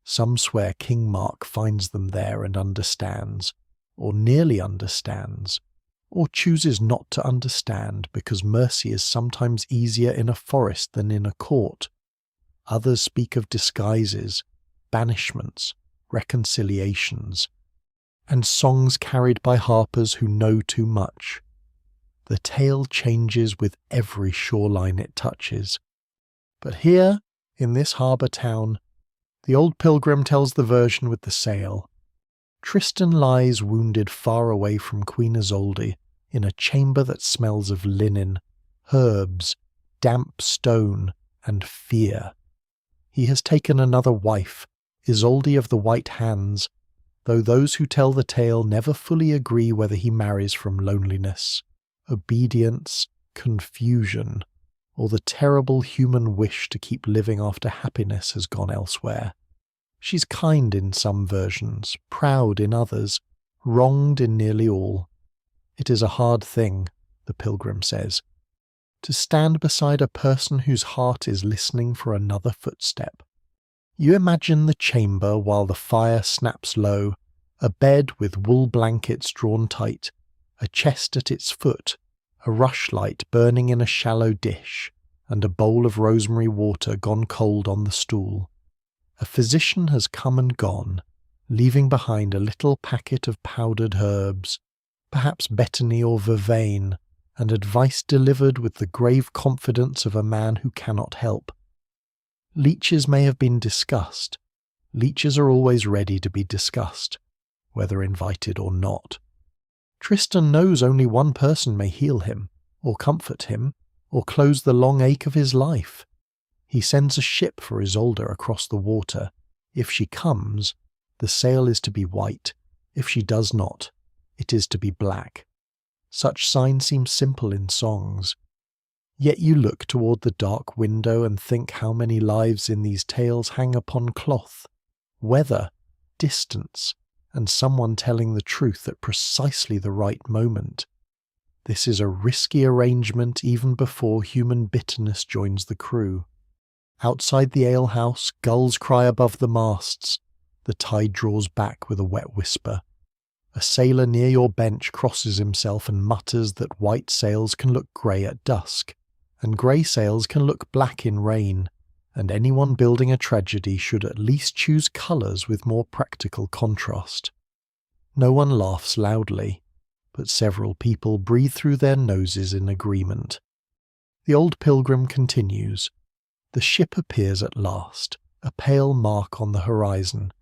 Some swear King Mark finds them there and understands, or nearly understands, or chooses not to understand because mercy is sometimes easier in a forest than in a court. Others speak of disguises, banishments, reconciliations, and songs carried by harpers who know too much. The tale changes with every shoreline it touches. But here, in this harbour town, the old pilgrim tells the version with the sail. Tristan lies wounded far away from Queen Isolde, in a chamber that smells of linen, herbs, damp stone, and fear. He has taken another wife, Isolde of the White Hands, though those who tell the tale never fully agree whether he marries from loneliness, obedience, confusion, or the terrible human wish to keep living after happiness has gone elsewhere. She's kind in some versions, proud in others, wronged in nearly all. It is a hard thing, the pilgrim says, to stand beside a person whose heart is listening for another footstep. You imagine the chamber while the fire snaps low, a bed with wool blankets drawn tight, a chest at its foot, a rushlight burning in a shallow dish, and a bowl of rosemary water gone cold on the stool. A physician has come and gone, leaving behind a little packet of powdered herbs, perhaps betony or vervain, and advice delivered with the grave confidence of a man who cannot help. Leeches may have been discussed. Leeches are always ready to be discussed, whether invited or not. Tristan knows only one person may heal him, or comfort him, or close the long ache of his life. He sends a ship for Isolde across the water. If she comes, the sail is to be white. If she does not, it is to be black. Such signs seem simple in songs. Yet you look toward the dark window and think how many lives in these tales hang upon cloth, weather, distance, and someone telling the truth at precisely the right moment. This is a risky arrangement even before human bitterness joins the crew. Outside the alehouse, gulls cry above the masts. The tide draws back with a wet whisper. A sailor near your bench crosses himself and mutters that white sails can look grey at dusk, and grey sails can look black in rain, and anyone building a tragedy should at least choose colours with more practical contrast. No one laughs loudly, but several people breathe through their noses in agreement. The old pilgrim continues. The ship appears at last, a pale mark on the horizon.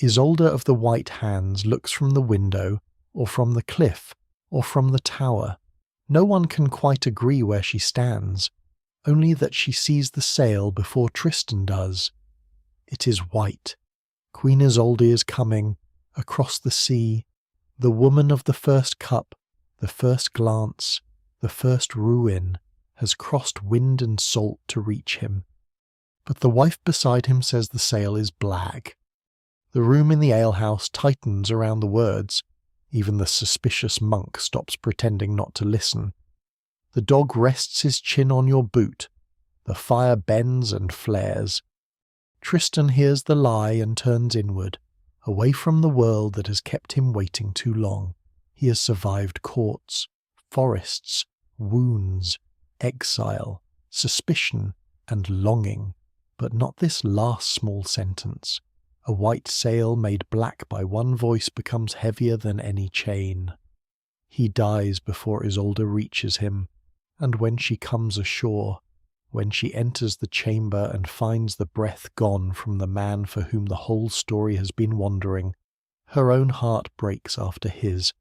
Isolde of the white hands looks from the window, or from the cliff, or from the tower. No one can quite agree where she stands, only that she sees the sail before Tristan does. It is white. Queen Isolde is coming, across the sea, the woman of the first cup, the first glance, the first ruin, has crossed wind and salt to reach him. But the wife beside him says the sail is black. The room in the alehouse tightens around the words. Even the suspicious monk stops pretending not to listen. The dog rests his chin on your boot. The fire bends and flares. Tristan hears the lie and turns inward, away from the world that has kept him waiting too long. He has survived courts, forests, wounds, exile, suspicion, and longing, but not this last small sentence. A white sail made black by one voice becomes heavier than any chain. He dies before Isolde reaches him, and when she comes ashore, when she enters the chamber and finds the breath gone from the man for whom the whole story has been wandering, her own heart breaks after his.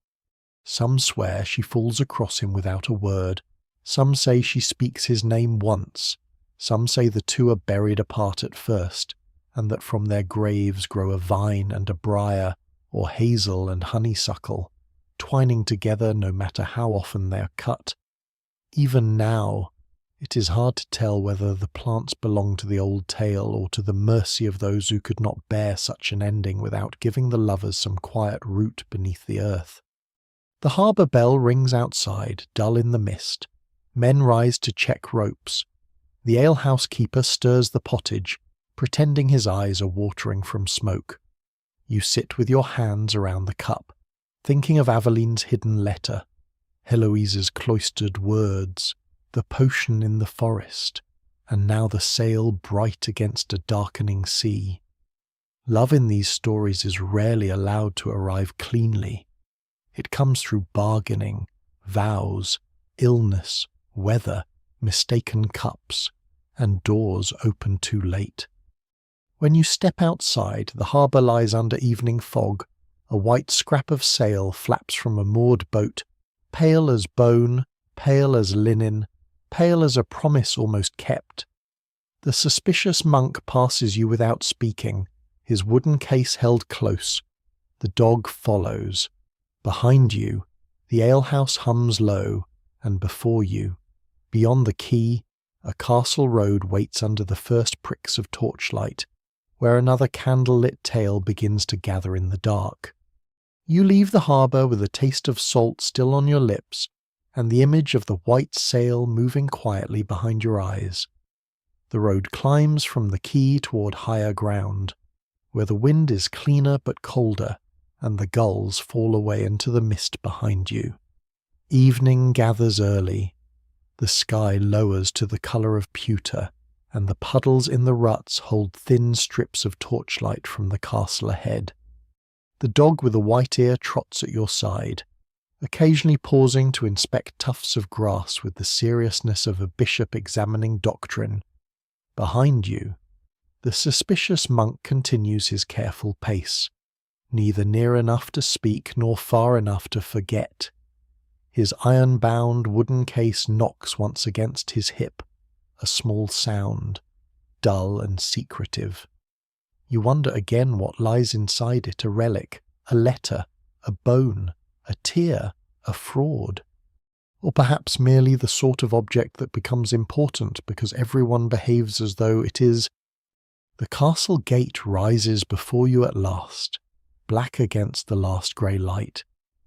Some swear she falls across him without a word. Some say she speaks his name once. Some say the two are buried apart at first, and that from their graves grow a vine and a briar, or hazel and honeysuckle, twining together no matter how often they are cut. Even now, it is hard to tell whether the plants belong to the old tale or to the mercy of those who could not bear such an ending without giving the lovers some quiet root beneath the earth. The harbour bell rings outside, dull in the mist. Men rise to check ropes. The alehouse keeper stirs the pottage, pretending his eyes are watering from smoke. You sit with your hands around the cup, thinking of Aveline's hidden letter, Heloise's cloistered words, the potion in the forest, and now the sail bright against a darkening sea. Love in these stories is rarely allowed to arrive cleanly. It comes through bargaining, vows, illness, weather, mistaken cups, and doors open too late. When you step outside, the harbour lies under evening fog. A white scrap of sail flaps from a moored boat, pale as bone, pale as linen, pale as a promise almost kept. The suspicious monk passes you without speaking, his wooden case held close. The dog follows. Behind you, the alehouse hums low, and before you, beyond the quay, A castle road waits under the first pricks of torchlight, where another candlelit tale begins to gather in the dark. You leave the harbour with a taste of salt still on your lips, and the image of the white sail moving quietly behind your eyes. The road climbs from the quay toward higher ground, where the wind is cleaner but colder, and the gulls fall away into the mist behind you. Evening gathers early. The sky lowers to the colour of pewter, and the puddles in the ruts hold thin strips of torchlight from the castle ahead. The dog with a white ear trots at your side, occasionally pausing to inspect tufts of grass with the seriousness of a bishop examining doctrine. Behind you, the suspicious monk continues his careful pace, neither near enough to speak nor far enough to forget. His iron-bound wooden case knocks once against his hip, a small sound, dull and secretive. You wonder again what lies inside it, a relic, a letter, a bone, a tear, a fraud, or perhaps merely the sort of object that becomes important because everyone behaves as though it is. The castle gate rises before you at last, black against the last grey light.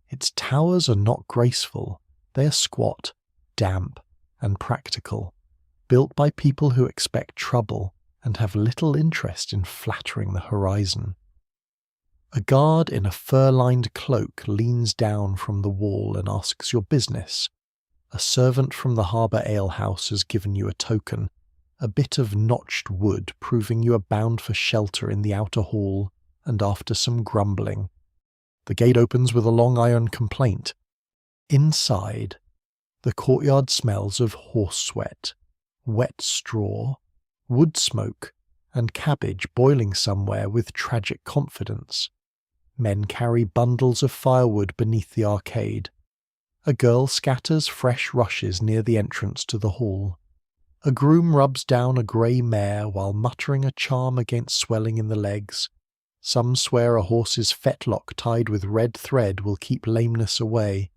Its towers are not graceful, they are squat, damp, and practical, built by people who expect trouble and have little interest in flattering the horizon. A guard in a fur-lined cloak leans down from the wall and asks your business. A servant from the harbour alehouse has given you a token, a bit of notched wood proving you are bound for shelter in the outer hall, and after some grumbling, the gate opens with a long iron complaint. Inside, the courtyard smells of horse sweat, wet straw, wood smoke, and cabbage boiling somewhere with tragic confidence. Men carry bundles of firewood beneath the arcade. A girl scatters fresh rushes near the entrance to the hall. A groom rubs down a grey mare while muttering a charm against swelling in the legs. Some swear a horse's fetlock tied with red thread will keep lameness away,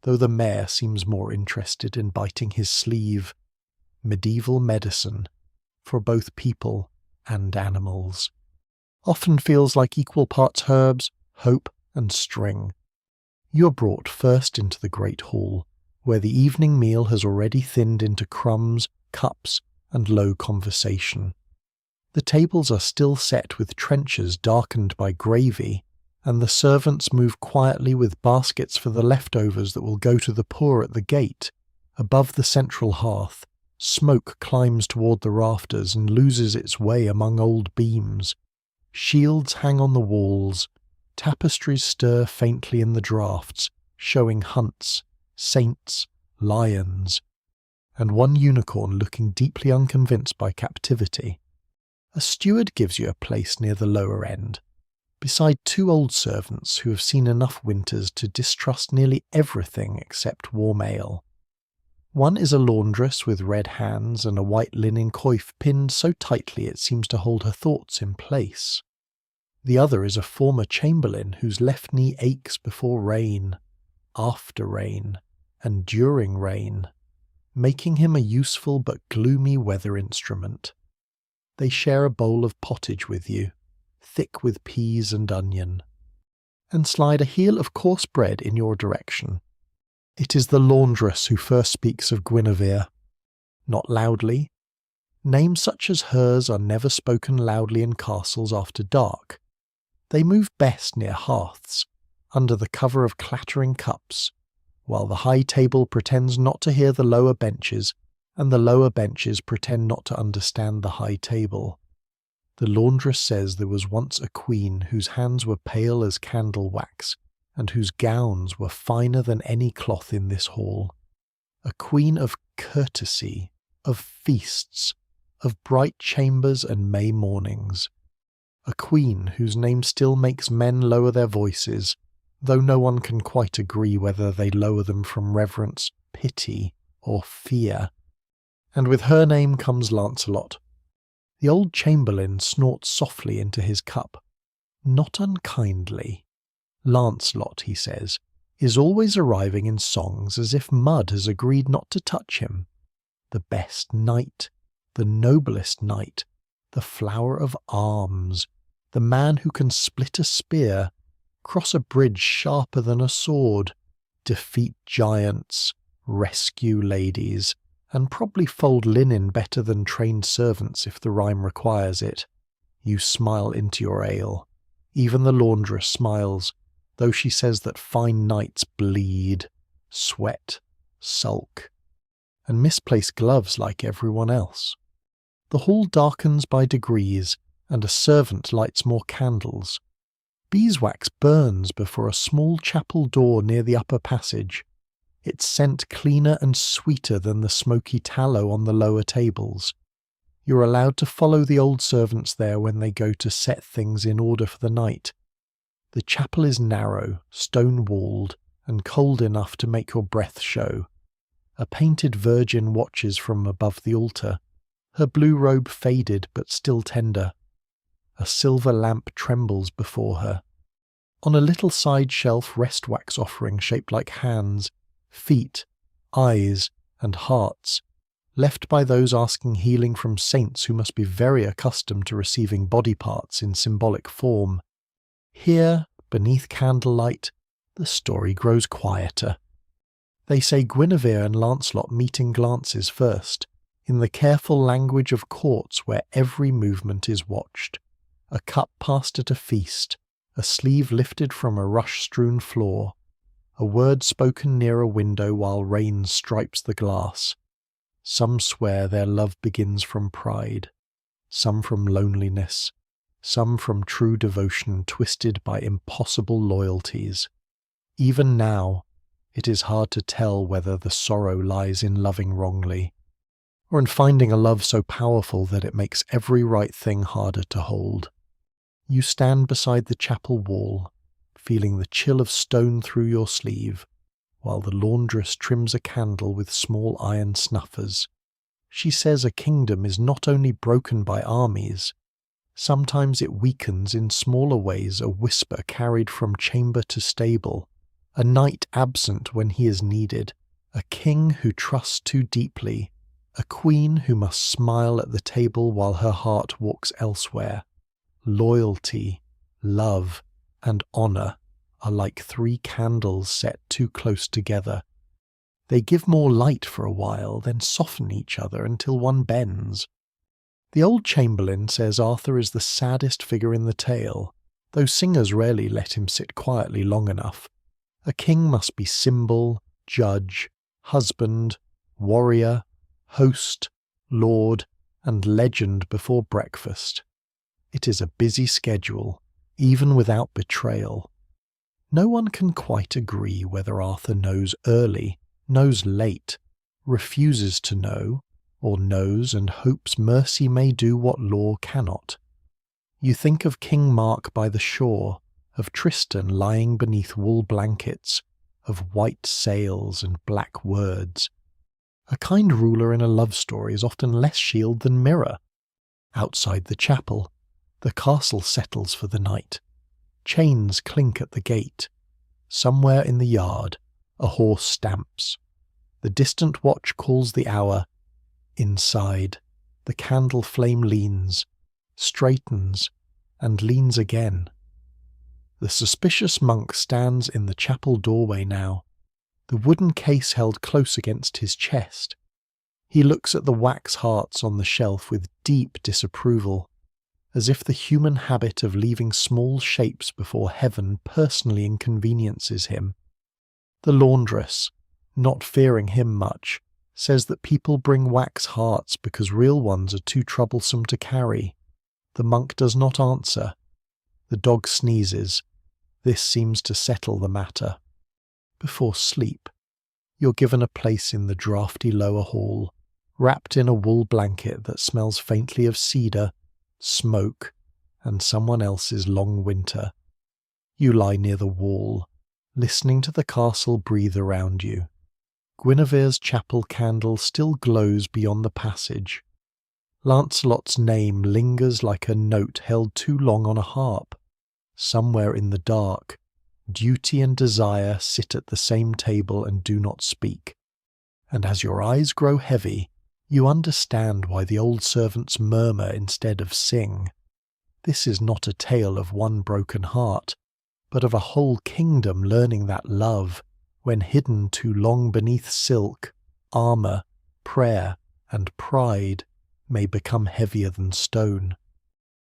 though the mare seems more interested in biting his sleeve. Medieval medicine, for both people and animals. Often feels like equal parts herbs, hope, and string. You are brought first into the great hall, where the evening meal has already thinned into crumbs, cups, and low conversation. The tables are still set with trenchers darkened by gravy, and the servants move quietly with baskets for the leftovers that will go to the poor at the gate. Above the central hearth, smoke climbs toward the rafters and loses its way among old beams. Shields hang on the walls, tapestries stir faintly in the draughts, showing hunts, saints, lions, and one unicorn looking deeply unconvinced by captivity. A steward gives you a place near the lower end, beside two old servants who have seen enough winters to distrust nearly everything except warm ale. One is a laundress with red hands and a white linen coif pinned so tightly it seems to hold her thoughts in place. The other is a former chamberlain whose left knee aches before rain, after rain, and during rain, making him a useful but gloomy weather instrument. They share a bowl of pottage with you, thick with peas and onion, and slide a heel of coarse bread in your direction. It is the laundress who first speaks of Guinevere. Not loudly. Names such as hers are never spoken loudly in castles after dark. They move best near hearths, under the cover of clattering cups, while the high table pretends not to hear the lower benches, and the lower benches pretend not to understand the high table. The laundress says there was once a queen whose hands were pale as candle wax, and whose gowns were finer than any cloth in this hall. A queen of courtesy, of feasts, of bright chambers and May mornings. A queen whose name still makes men lower their voices, though no one can quite agree whether they lower them from reverence, pity, or fear. And with her name comes Lancelot. The old chamberlain snorts softly into his cup, not unkindly. Lancelot, he says, is always arriving in songs as if mud has agreed not to touch him. the best knight, the noblest knight, the flower of arms, the man who can split a spear, cross a bridge sharper than a sword, defeat giants, rescue ladies, and probably fold linen better than trained servants if the rhyme requires it. You smile into your ale. Even the laundress smiles, though she says that fine knights bleed, sweat, sulk, and misplace gloves like everyone else. The hall darkens by degrees, and a servant lights more candles. Beeswax burns before a small chapel door near the upper passage, its scent cleaner and sweeter than the smoky tallow on the lower tables. You're allowed to follow the old servants there when they go to set things in order for the night. The chapel is narrow, stone-walled, and cold enough to make your breath show. A painted Virgin watches from above the altar, her blue robe faded but still tender. A silver lamp trembles before her. On a little side shelf rest wax offering shaped like hands, feet, eyes, and hearts, left by those asking healing from saints who must be very accustomed to receiving body parts in symbolic form. Here, beneath candlelight, the story grows quieter. They say Guinevere and Lancelot meet in glances first, in the careful language of courts where every movement is watched. A cup passed at a feast, a sleeve lifted from a rush-strewn floor, a word spoken near a window while rain stripes the glass. Some swear their love begins from pride, some from loneliness, some from true devotion twisted by impossible loyalties. Even now, it is hard to tell whether the sorrow lies in loving wrongly, or in finding a love so powerful that it makes every right thing harder to hold. You stand beside the chapel wall, feeling the chill of stone through your sleeve, while the laundress trims a candle with small iron snuffers. She says a kingdom is not only broken by armies, sometimes it weakens in smaller ways, a whisper carried from chamber to stable, a knight absent when he is needed, a king who trusts too deeply, a queen who must smile at the table while her heart walks elsewhere. Loyalty, love, and honour are like three candles set too close together. They give more light for a while, then soften each other until one bends. The old chamberlain says Arthur is the saddest figure in the tale, though singers rarely let him sit quietly long enough. A king must be symbol, judge, husband, warrior, host, lord, and legend before breakfast. It is a busy schedule, even without betrayal. No one can quite agree whether Arthur knows early, knows late, refuses to know, or knows and hopes mercy may do what law cannot. You think of King Mark by the shore, of Tristan lying beneath wool blankets, of white sails and black words. A kind ruler in a love story is often less shield than mirror. Outside the chapel, the castle settles for the night. Chains clink at the gate. Somewhere in the yard, a horse stamps. The distant watch calls the hour. Inside, the candle flame leans, straightens, and leans again. The suspicious monk stands in the chapel doorway now, the wooden case held close against his chest. He looks at the wax hearts on the shelf with deep disapproval, as if the human habit of leaving small shapes before heaven personally inconveniences him. The laundress, not fearing him much, says that people bring wax hearts because real ones are too troublesome to carry. The monk does not answer. The dog sneezes. This seems to settle the matter. Before sleep, you're given a place in the draughty lower hall, wrapped in a wool blanket that smells faintly of cedar, smoke, and someone else's long winter. You lie near the wall, listening to the castle breathe around you. Guinevere's chapel candle still glows beyond the passage. Lancelot's name lingers like a note held too long on a harp. Somewhere in the dark, duty and desire sit at the same table and do not speak. And as your eyes grow heavy, You understand why the old servants murmur instead of sing. This is not a tale of one broken heart, but of a whole kingdom learning that love, when hidden too long beneath silk, armour, prayer, and pride, may become heavier than stone.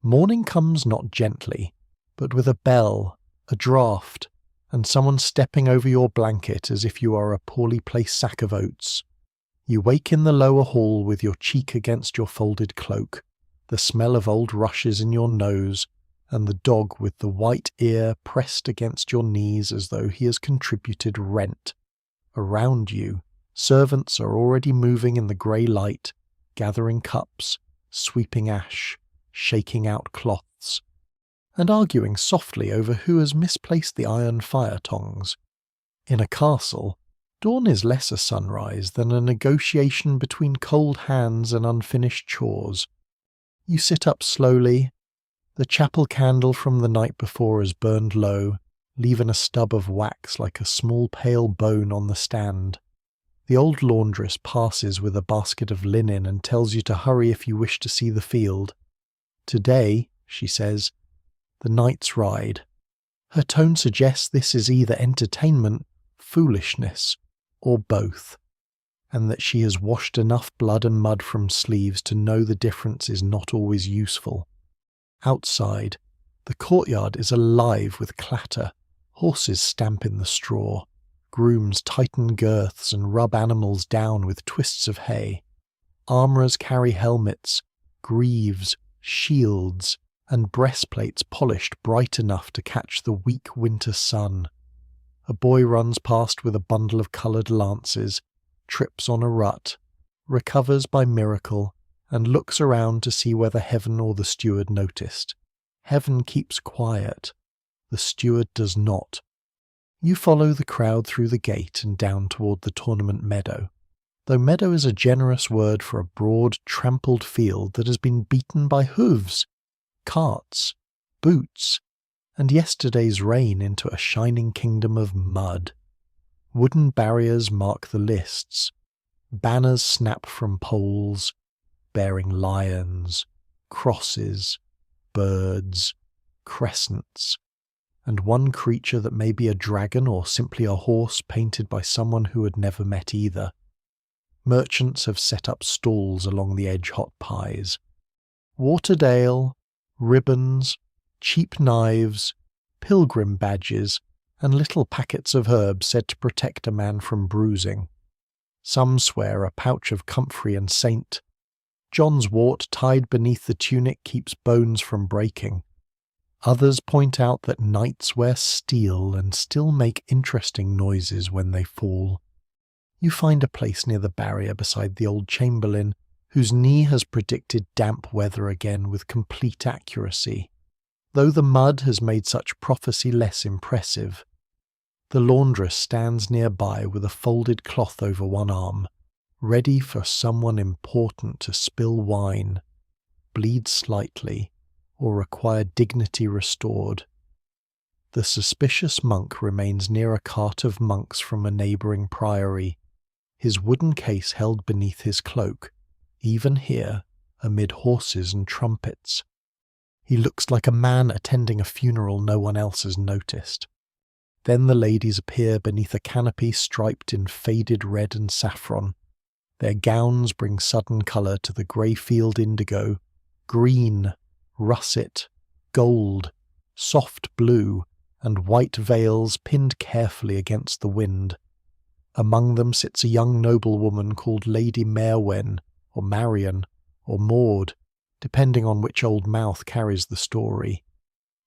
Morning comes not gently, but with a bell, a draught, and someone stepping over your blanket as if you are a poorly placed sack of oats. You wake in the lower hall with your cheek against your folded cloak, the smell of old rushes in your nose, and the dog with the white ear pressed against your knees as though he has contributed rent. Around you, servants are already moving in the grey light, gathering cups, sweeping ash, shaking out cloths, and arguing softly over who has misplaced the iron fire tongs. In a castle, dawn is less a sunrise than a negotiation between cold hands and unfinished chores. You sit up slowly. The chapel candle from the night before is burned low, leaving a stub of wax like a small pale bone on the stand. The old laundress passes with a basket of linen and tells you to hurry if you wish to see the field. Today, she says, the knight's ride. Her tone suggests this is either entertainment, foolishness, or both, and that she has washed enough blood and mud from sleeves to know the difference is not always useful. Outside, the courtyard is alive with clatter. Horses stamp in the straw. Grooms tighten girths and rub animals down with twists of hay. Armourers carry helmets, greaves, shields, and breastplates polished bright enough to catch the weak winter sun. A boy runs past with a bundle of coloured lances, trips on a rut, recovers by miracle, and looks around to see whether Heaven or the steward noticed. Heaven keeps quiet. The steward does not. You follow the crowd through the gate and down toward the tournament meadow, though meadow is a generous word for a broad, trampled field that has been beaten by hooves, carts, boots, and yesterday's rain into a shining kingdom of mud. Wooden barriers mark the lists. Banners snap from poles, bearing lions, crosses, birds, crescents, and one creature that may be a dragon or simply a horse painted by someone who had never met either. Merchants have set up stalls along the edge hot pies. Waterdale, ribbons, cheap knives, pilgrim badges, and little packets of herbs said to protect a man from bruising. Some swear a pouch of comfrey and saint. John's wort tied beneath the tunic keeps bones from breaking. Others point out that knights wear steel and still make interesting noises when they fall. You find a place near the barrier beside the old chamberlain, whose knee has predicted damp weather again with complete accuracy, though the mud has made such prophecy less impressive. The laundress stands nearby with a folded cloth over one arm, ready for someone important to spill wine, bleed slightly, or require dignity restored. The suspicious monk remains near a cart of monks from a neighbouring priory, his wooden case held beneath his cloak, even here, amid horses and trumpets. He looks like a man attending a funeral no one else has noticed. Then the ladies appear beneath a canopy striped in faded red and saffron. Their gowns bring sudden colour to the grey field indigo, green, russet, gold, soft blue, and white veils pinned carefully against the wind. Among them sits a young noblewoman called Lady Marewen, or Marion, or Maud, depending on which old mouth carries the story.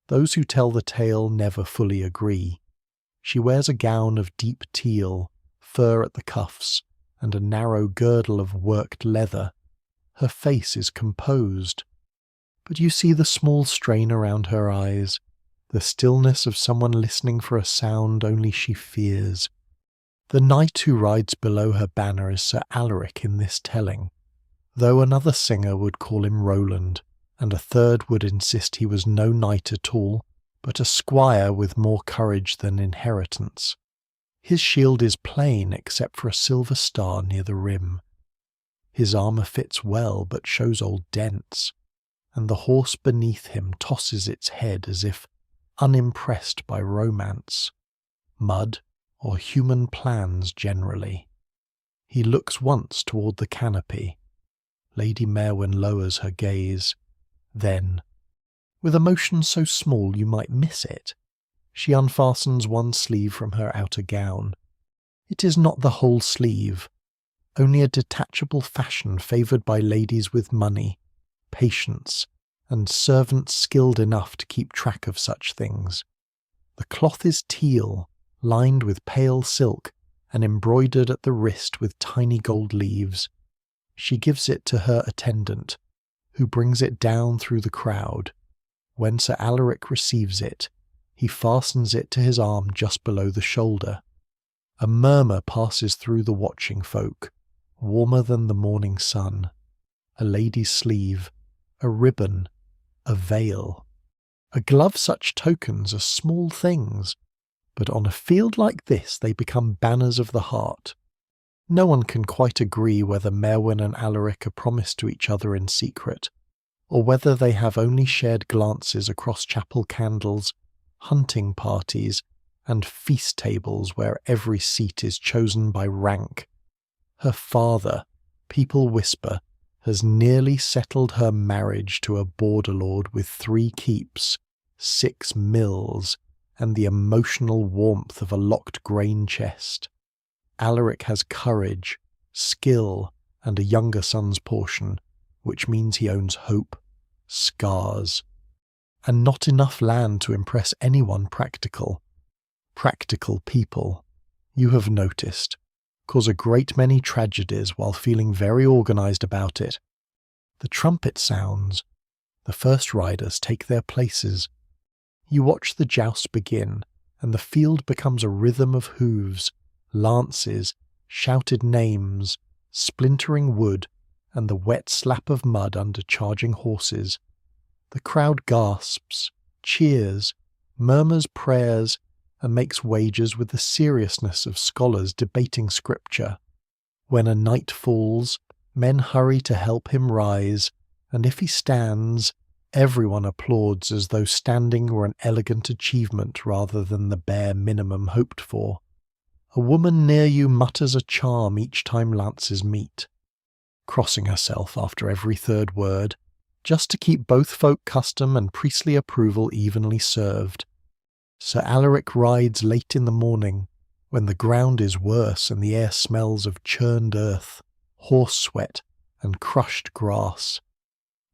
Those who tell the tale never fully agree. She wears a gown of deep teal, fur at the cuffs, and a narrow girdle of worked leather. Her face is composed, but you see the small strain around her eyes, the stillness of someone listening for a sound only she fears. The knight who rides below her banner is Sir Alaric in this telling, though another singer would call him Roland, and a third would insist he was no knight at all, but a squire with more courage than inheritance. His shield is plain except for a silver star near the rim. His armour fits well but shows old dents, and the horse beneath him tosses its head as if unimpressed by romance, mud, or human plans generally. He looks once toward the canopy. Lady Merwin lowers her gaze. Then, with a motion so small you might miss it, she unfastens one sleeve from her outer gown. It is not the whole sleeve, only a detachable fashion favoured by ladies with money, patience, and servants skilled enough to keep track of such things. The cloth is teal, lined with pale silk, and embroidered at the wrist with tiny gold leaves. She gives it to her attendant, who brings it down through the crowd. When Sir Alaric receives it, he fastens it to his arm just below the shoulder. A murmur passes through the watching folk, warmer than the morning sun. A lady's sleeve, a ribbon, a veil. A glove. Such tokens are small things, but on a field like this they become banners of the heart. No one can quite agree whether Merwin and Alaric are promised to each other in secret, or whether they have only shared glances across chapel candles, hunting parties, and feast tables where every seat is chosen by rank. Her father, people whisper, has nearly settled her marriage to a border lord with 3 keeps, 6 mills, and the emotional warmth of a locked grain chest. Alaric has courage, skill, and a younger son's portion, which means he owns hope, scars, and not enough land to impress anyone practical. Practical people, you have noticed, cause a great many tragedies while feeling very organised about it. The trumpet sounds. The first riders take their places. You watch the joust begin, and the field becomes a rhythm of hooves, lances, shouted names, splintering wood, and the wet slap of mud under charging horses. The crowd gasps, cheers, murmurs prayers, and makes wagers with the seriousness of scholars debating scripture. When a knight falls, men hurry to help him rise, and if he stands, everyone applauds as though standing were an elegant achievement rather than the bare minimum hoped for. A woman near you mutters a charm each time lances meet, crossing herself after every third word, just to keep both folk custom and priestly approval evenly served. Sir Alaric rides late in the morning, when the ground is worse and the air smells of churned earth, horse sweat, and crushed grass.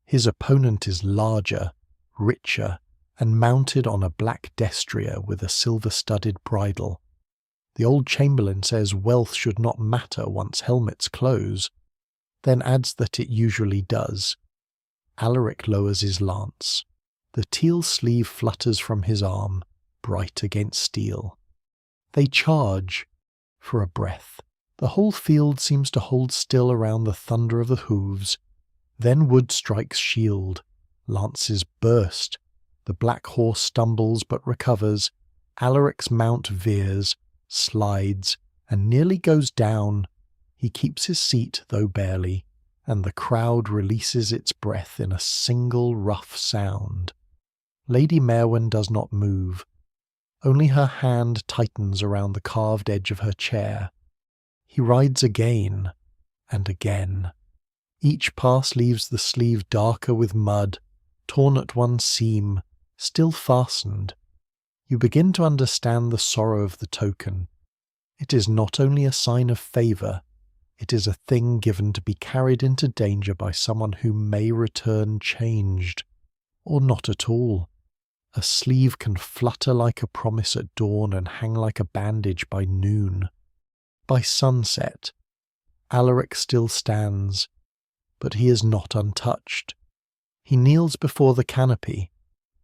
His opponent is larger, richer, and mounted on a black destrier with a silver-studded bridle. The old chamberlain says wealth should not matter once helmets close, then adds that it usually does. Alaric lowers his lance. The teal sleeve flutters from his arm, bright against steel. They charge. For a breath, the whole field seems to hold still around the thunder of the hooves. Then wood strikes shield. Lances burst. The black horse stumbles but recovers. Alaric's mount veers, slides, and nearly goes down. He keeps his seat, though barely, and the crowd releases its breath in a single rough sound. Lady Merwin does not move. Only her hand tightens around the carved edge of her chair. He rides again, and again. Each pass leaves the sleeve darker with mud, torn at one seam, still fastened. You begin to understand the sorrow of the token. It is not only a sign of favour, it is a thing given to be carried into danger by someone who may return changed, or not at all. A sleeve can flutter like a promise at dawn and hang like a bandage by noon. By sunset, Alaric still stands, but he is not untouched. He kneels before the canopy,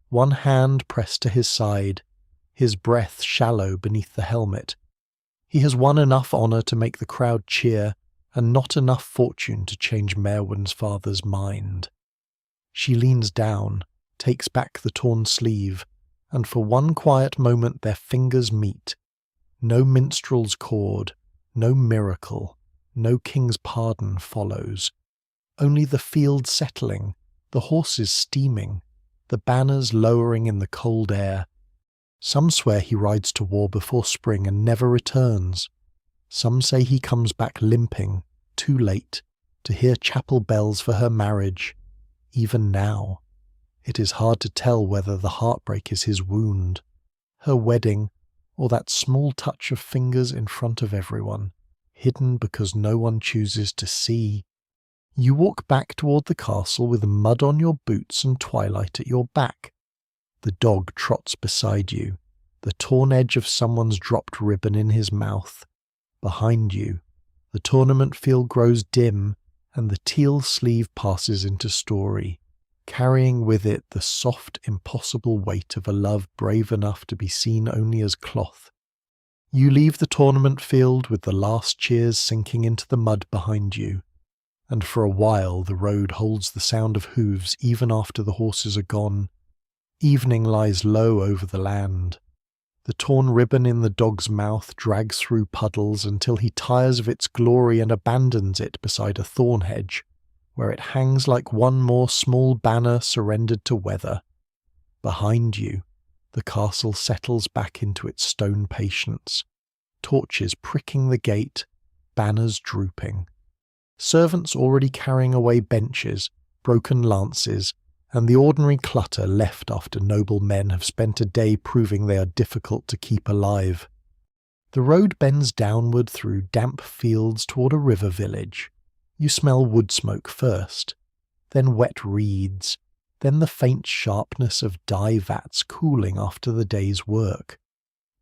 one hand pressed to his side, his breath shallow beneath the helmet. He has won enough honour to make the crowd cheer, and not enough fortune to change Merwin's father's mind. She leans down, takes back the torn sleeve, and for one quiet moment their fingers meet. No minstrel's chord, no miracle, No king's pardon follows. Only the field settling, the horses steaming, the banners lowering in the cold air. Some swear he rides to war before spring and never returns. Some say he comes back limping, too late, to hear chapel bells for her marriage. Even now, it is hard to tell whether the heartbreak is his wound, her wedding, or that small touch of fingers in front of everyone, hidden because no one chooses to see. You walk back toward the castle with mud on your boots and twilight at your back. The dog trots beside you, the torn edge of someone's dropped ribbon in his mouth. Behind you, the tournament field grows dim, and the teal sleeve passes into story, carrying with it the soft, impossible weight of a love brave enough to be seen only as cloth. You leave the tournament field with the last cheers sinking into the mud behind you, and for a while the road holds the sound of hooves even after the horses are gone. Evening lies low over the land. The torn ribbon in the dog's mouth drags through puddles until he tires of its glory and abandons it beside a thorn hedge, where it hangs like one more small banner surrendered to weather. Behind you, the castle settles back into its stone patience, torches pricking the gate, banners drooping. Servants already carrying away benches, broken lances, and the ordinary clutter left after noble men have spent a day proving they are difficult to keep alive. The road bends downward through damp fields toward a river village. You smell wood smoke first, then wet reeds, then the faint sharpness of dye vats cooling after the day's work.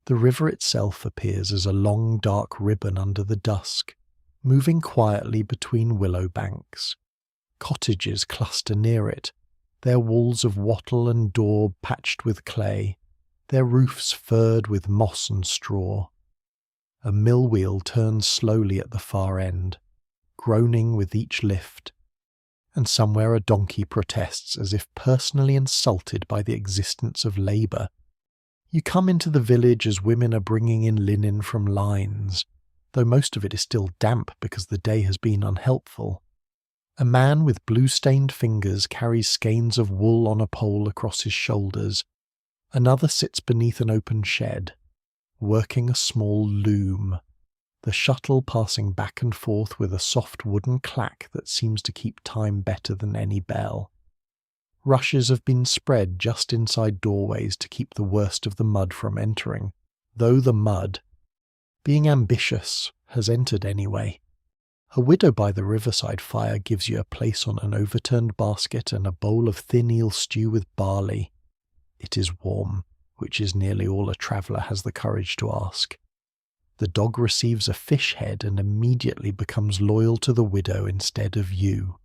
The river itself appears as a long dark ribbon under the dusk, moving quietly between willow banks. Cottages cluster near it, their walls of wattle and daub patched with clay, their roofs furred with moss and straw. A mill wheel turns slowly at the far end, groaning with each lift, and somewhere a donkey protests as if personally insulted by the existence of labour. You come into the village as women are bringing in linen from lines, though most of it is still damp because the day has been unhelpful. A man with blue-stained fingers carries skeins of wool on a pole across his shoulders. Another sits beneath an open shed, working a small loom, the shuttle passing back and forth with a soft wooden clack that seems to keep time better than any bell. Rushes have been spread just inside doorways to keep the worst of the mud from entering, though the mud, being ambitious, has entered anyway. A widow by the riverside fire gives you a place on an overturned basket and a bowl of thin eel stew with barley. It is warm, which is nearly all a traveller has the courage to ask. The dog receives a fish head and immediately becomes loyal to the widow instead of you,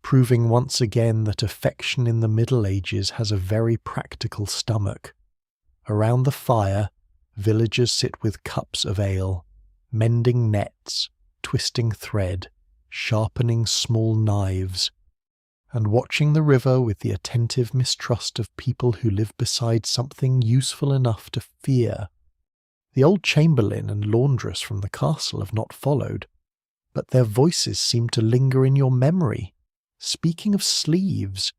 proving once again that affection in the Middle Ages has a very practical stomach. Around the fire, villagers sit with cups of ale, mending nets, twisting thread, sharpening small knives, and watching the river with the attentive mistrust of people who live beside something useful enough to fear. The old chamberlain and laundress from the castle have not followed, but their voices seem to linger in your memory, speaking of sleeves,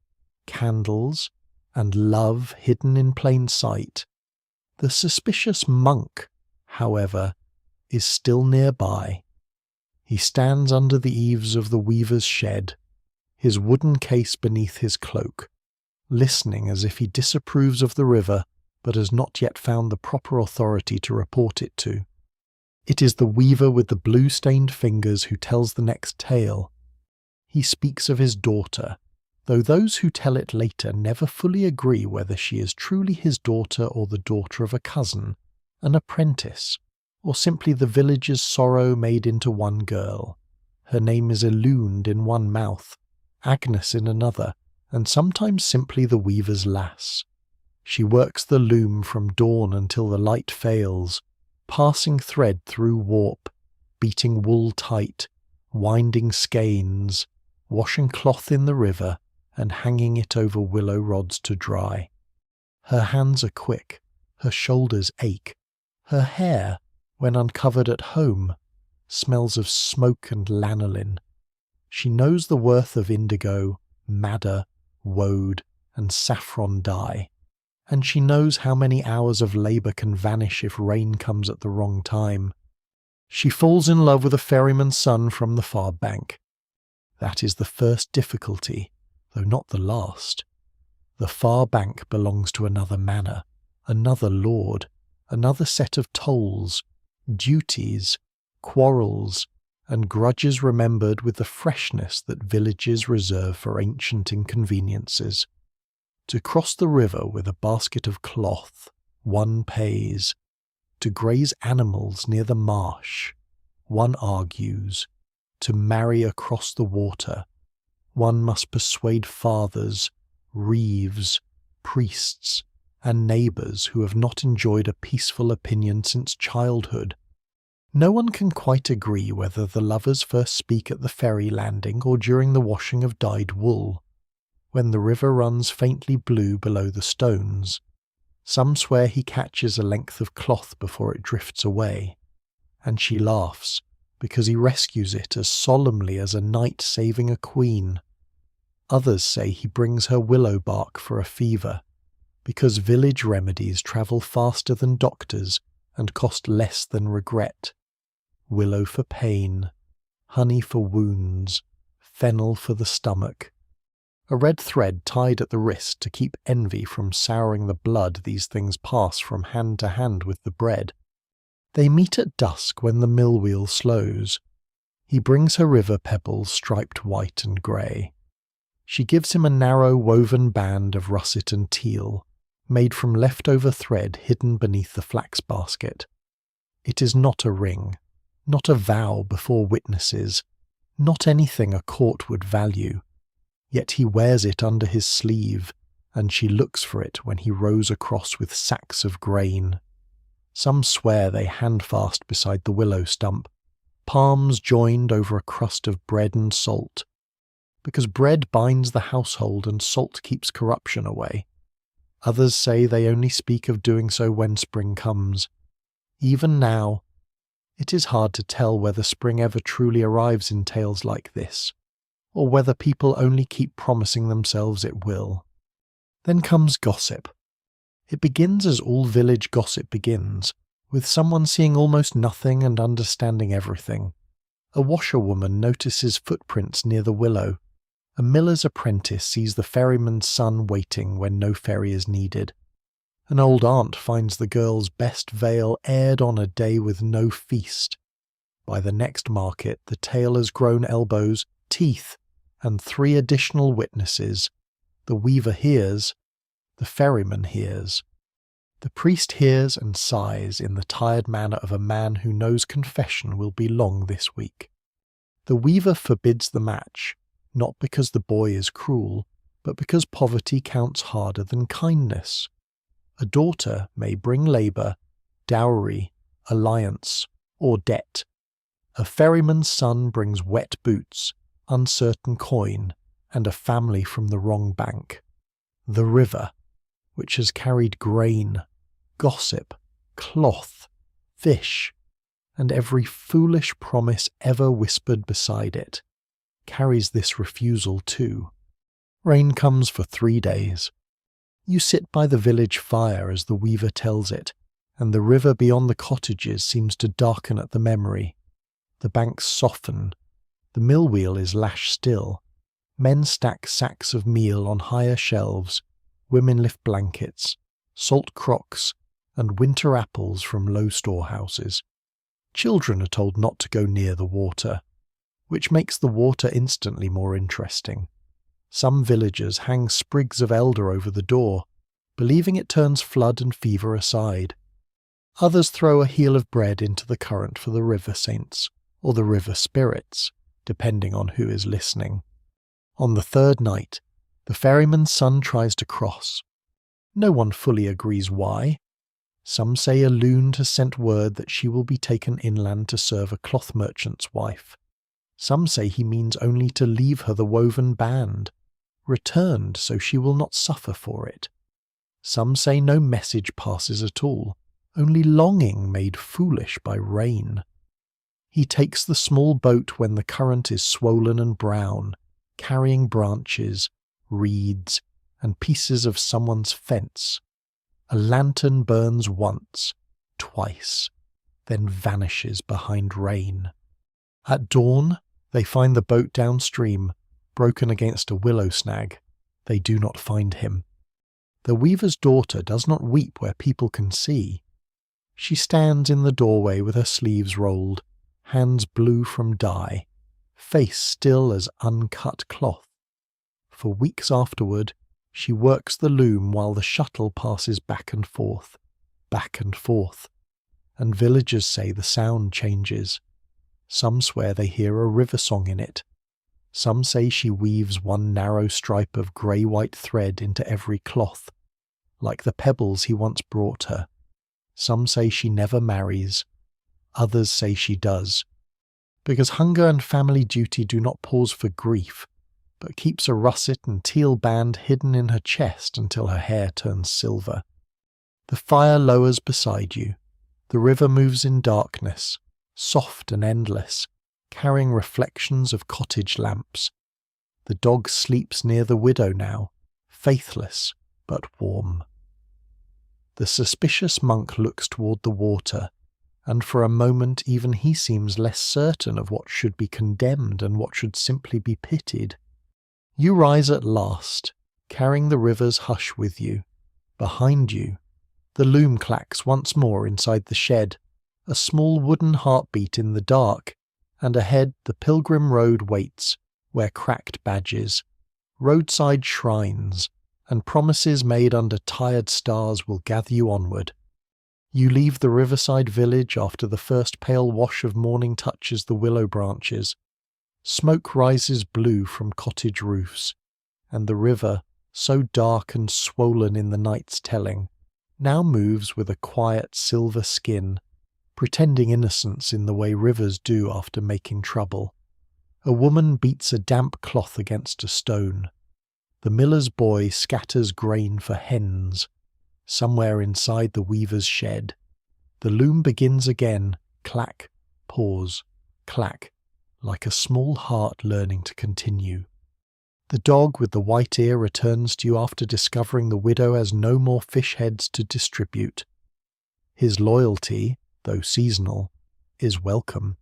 candles, and love hidden in plain sight. The suspicious monk, however, is still nearby. He stands under the eaves of the weaver's shed, his wooden case beneath his cloak, listening as if he disapproves of the river but has not yet found the proper authority to report it to. It is the weaver with the blue-stained fingers who tells the next tale. He speaks of his daughter, though those who tell it later never fully agree whether she is truly his daughter or the daughter of a cousin, an apprentice, or simply the village's sorrow made into one girl. Her name is Eluned in one mouth, Agnes in another, and sometimes simply the weaver's lass. She works the loom from dawn until the light fails, passing thread through warp, beating wool tight, winding skeins, washing cloth in the river, and hanging it over willow rods to dry. Her hands are quick, her shoulders ache, her hair, when uncovered at home, smells of smoke and lanolin. She knows the worth of indigo, madder, woad, and saffron dye, and she knows how many hours of labour can vanish if rain comes at the wrong time. She falls in love with a ferryman's son from the far bank. That is the first difficulty, though not the last. The far bank belongs to another manor, another lord, another set of tolls, duties, quarrels, and grudges remembered with the freshness that villages reserve for ancient inconveniences. To cross the river with a basket of cloth, one pays. To graze animals near the marsh, one argues. To marry across the water, one must persuade fathers, reeves, priests, and neighbours who have not enjoyed a peaceful opinion since childhood. No one can quite agree whether the lovers first speak at the ferry landing or during the washing of dyed wool, when the river runs faintly blue below the stones. Some swear he catches a length of cloth before it drifts away, and she laughs, because he rescues it as solemnly as a knight saving a queen. Others say he brings her willow bark for a fever, because village remedies travel faster than doctors and cost less than regret. Willow for pain, honey for wounds, fennel for the stomach. A red thread tied at the wrist to keep envy from souring the blood these things pass from hand to hand with the bread. They meet at dusk when the mill wheel slows. He brings her river pebbles striped white and grey. She gives him a narrow woven band of russet and teal, made from leftover thread hidden beneath the flax basket. It is not a ring, not a vow before witnesses, not anything a court would value. Yet he wears it under his sleeve, and she looks for it when he rows across with sacks of grain. Some swear they hand fast beside the willow stump, palms joined over a crust of bread and salt, because bread binds the household and salt keeps corruption away. Others say they only speak of doing so when spring comes. Even now, it is hard to tell whether spring ever truly arrives in tales like this, or whether people only keep promising themselves it will. Then comes gossip. It begins as all village gossip begins, with someone seeing almost nothing and understanding everything. A washerwoman notices footprints near the willow. A miller's apprentice sees the ferryman's son waiting when no ferry is needed. An old aunt finds the girl's best veil aired on a day with no feast. By the next market the tailor's grown elbows, teeth, and 3 additional witnesses. The weaver hears, the ferryman hears. The priest hears and sighs in the tired manner of a man who knows confession will be long this week. The weaver forbids the match, not because the boy is cruel, but because poverty counts harder than kindness. A daughter may bring labour, dowry, alliance, or debt. A ferryman's son brings wet boots, uncertain coin, and a family from the wrong bank. The river, which has carried grain, gossip, cloth, fish, and every foolish promise ever whispered beside it, carries this refusal too. Rain comes for 3 days. You sit by the village fire as the weaver tells it, and the river beyond the cottages seems to darken at the memory. The banks soften. The mill wheel is lashed still. Men stack sacks of meal on higher shelves. Women lift blankets, salt crocks, and winter apples from low storehouses. Children are told not to go near the water, which makes the water instantly more interesting. Some villagers hang sprigs of elder over the door, believing it turns flood and fever aside. Others throw a heel of bread into the current for the river saints, or the river spirits, depending on who is listening. On the 3rd night, the ferryman's son tries to cross. No one fully agrees why. Some say a loon has sent word that she will be taken inland to serve a cloth merchant's wife. Some say he means only to leave her the woven band, returned so she will not suffer for it. Some say no message passes at all, only longing made foolish by rain. He takes the small boat when the current is swollen and brown, carrying branches, reeds, and pieces of someone's fence. A lantern burns once, twice, then vanishes behind rain. At dawn, they find the boat downstream, broken against a willow snag. They do not find him. The weaver's daughter does not weep where people can see. She stands in the doorway with her sleeves rolled, hands blue from dye, face still as uncut cloth. For weeks afterward, she works the loom while the shuttle passes back and forth, and villagers say the sound changes. Some swear they hear a river song in it. Some say she weaves one narrow stripe of grey-white thread into every cloth, like the pebbles he once brought her. Some say she never marries. Others say she does, because hunger and family duty do not pause for grief, but keeps a russet and teal band hidden in her chest until her hair turns silver. The fire lowers beside you. The river moves in darkness, soft and endless, carrying reflections of cottage lamps. The dog sleeps near the widow now, faithless but warm. The suspicious monk looks toward the water, and for a moment even he seems less certain of what should be condemned and what should simply be pitied. You rise at last, carrying the river's hush with you. Behind you, the loom clacks once more inside the shed, a small wooden heartbeat in the dark, and ahead the pilgrim road waits, where cracked badges, roadside shrines, and promises made under tired stars will gather you onward. You leave the riverside village after the first pale wash of morning touches the willow branches. Smoke rises blue from cottage roofs, and the river, so dark and swollen in the night's telling, now moves with a quiet silver skin, pretending innocence in the way rivers do after making trouble. A woman beats a damp cloth against a stone. The miller's boy scatters grain for hens. Somewhere inside the weaver's shed, the loom begins again, clack, pause, clack, like a small heart learning to continue. The dog with the white ear returns to you after discovering the widow has no more fish heads to distribute. His loyalty, though seasonal, is welcome.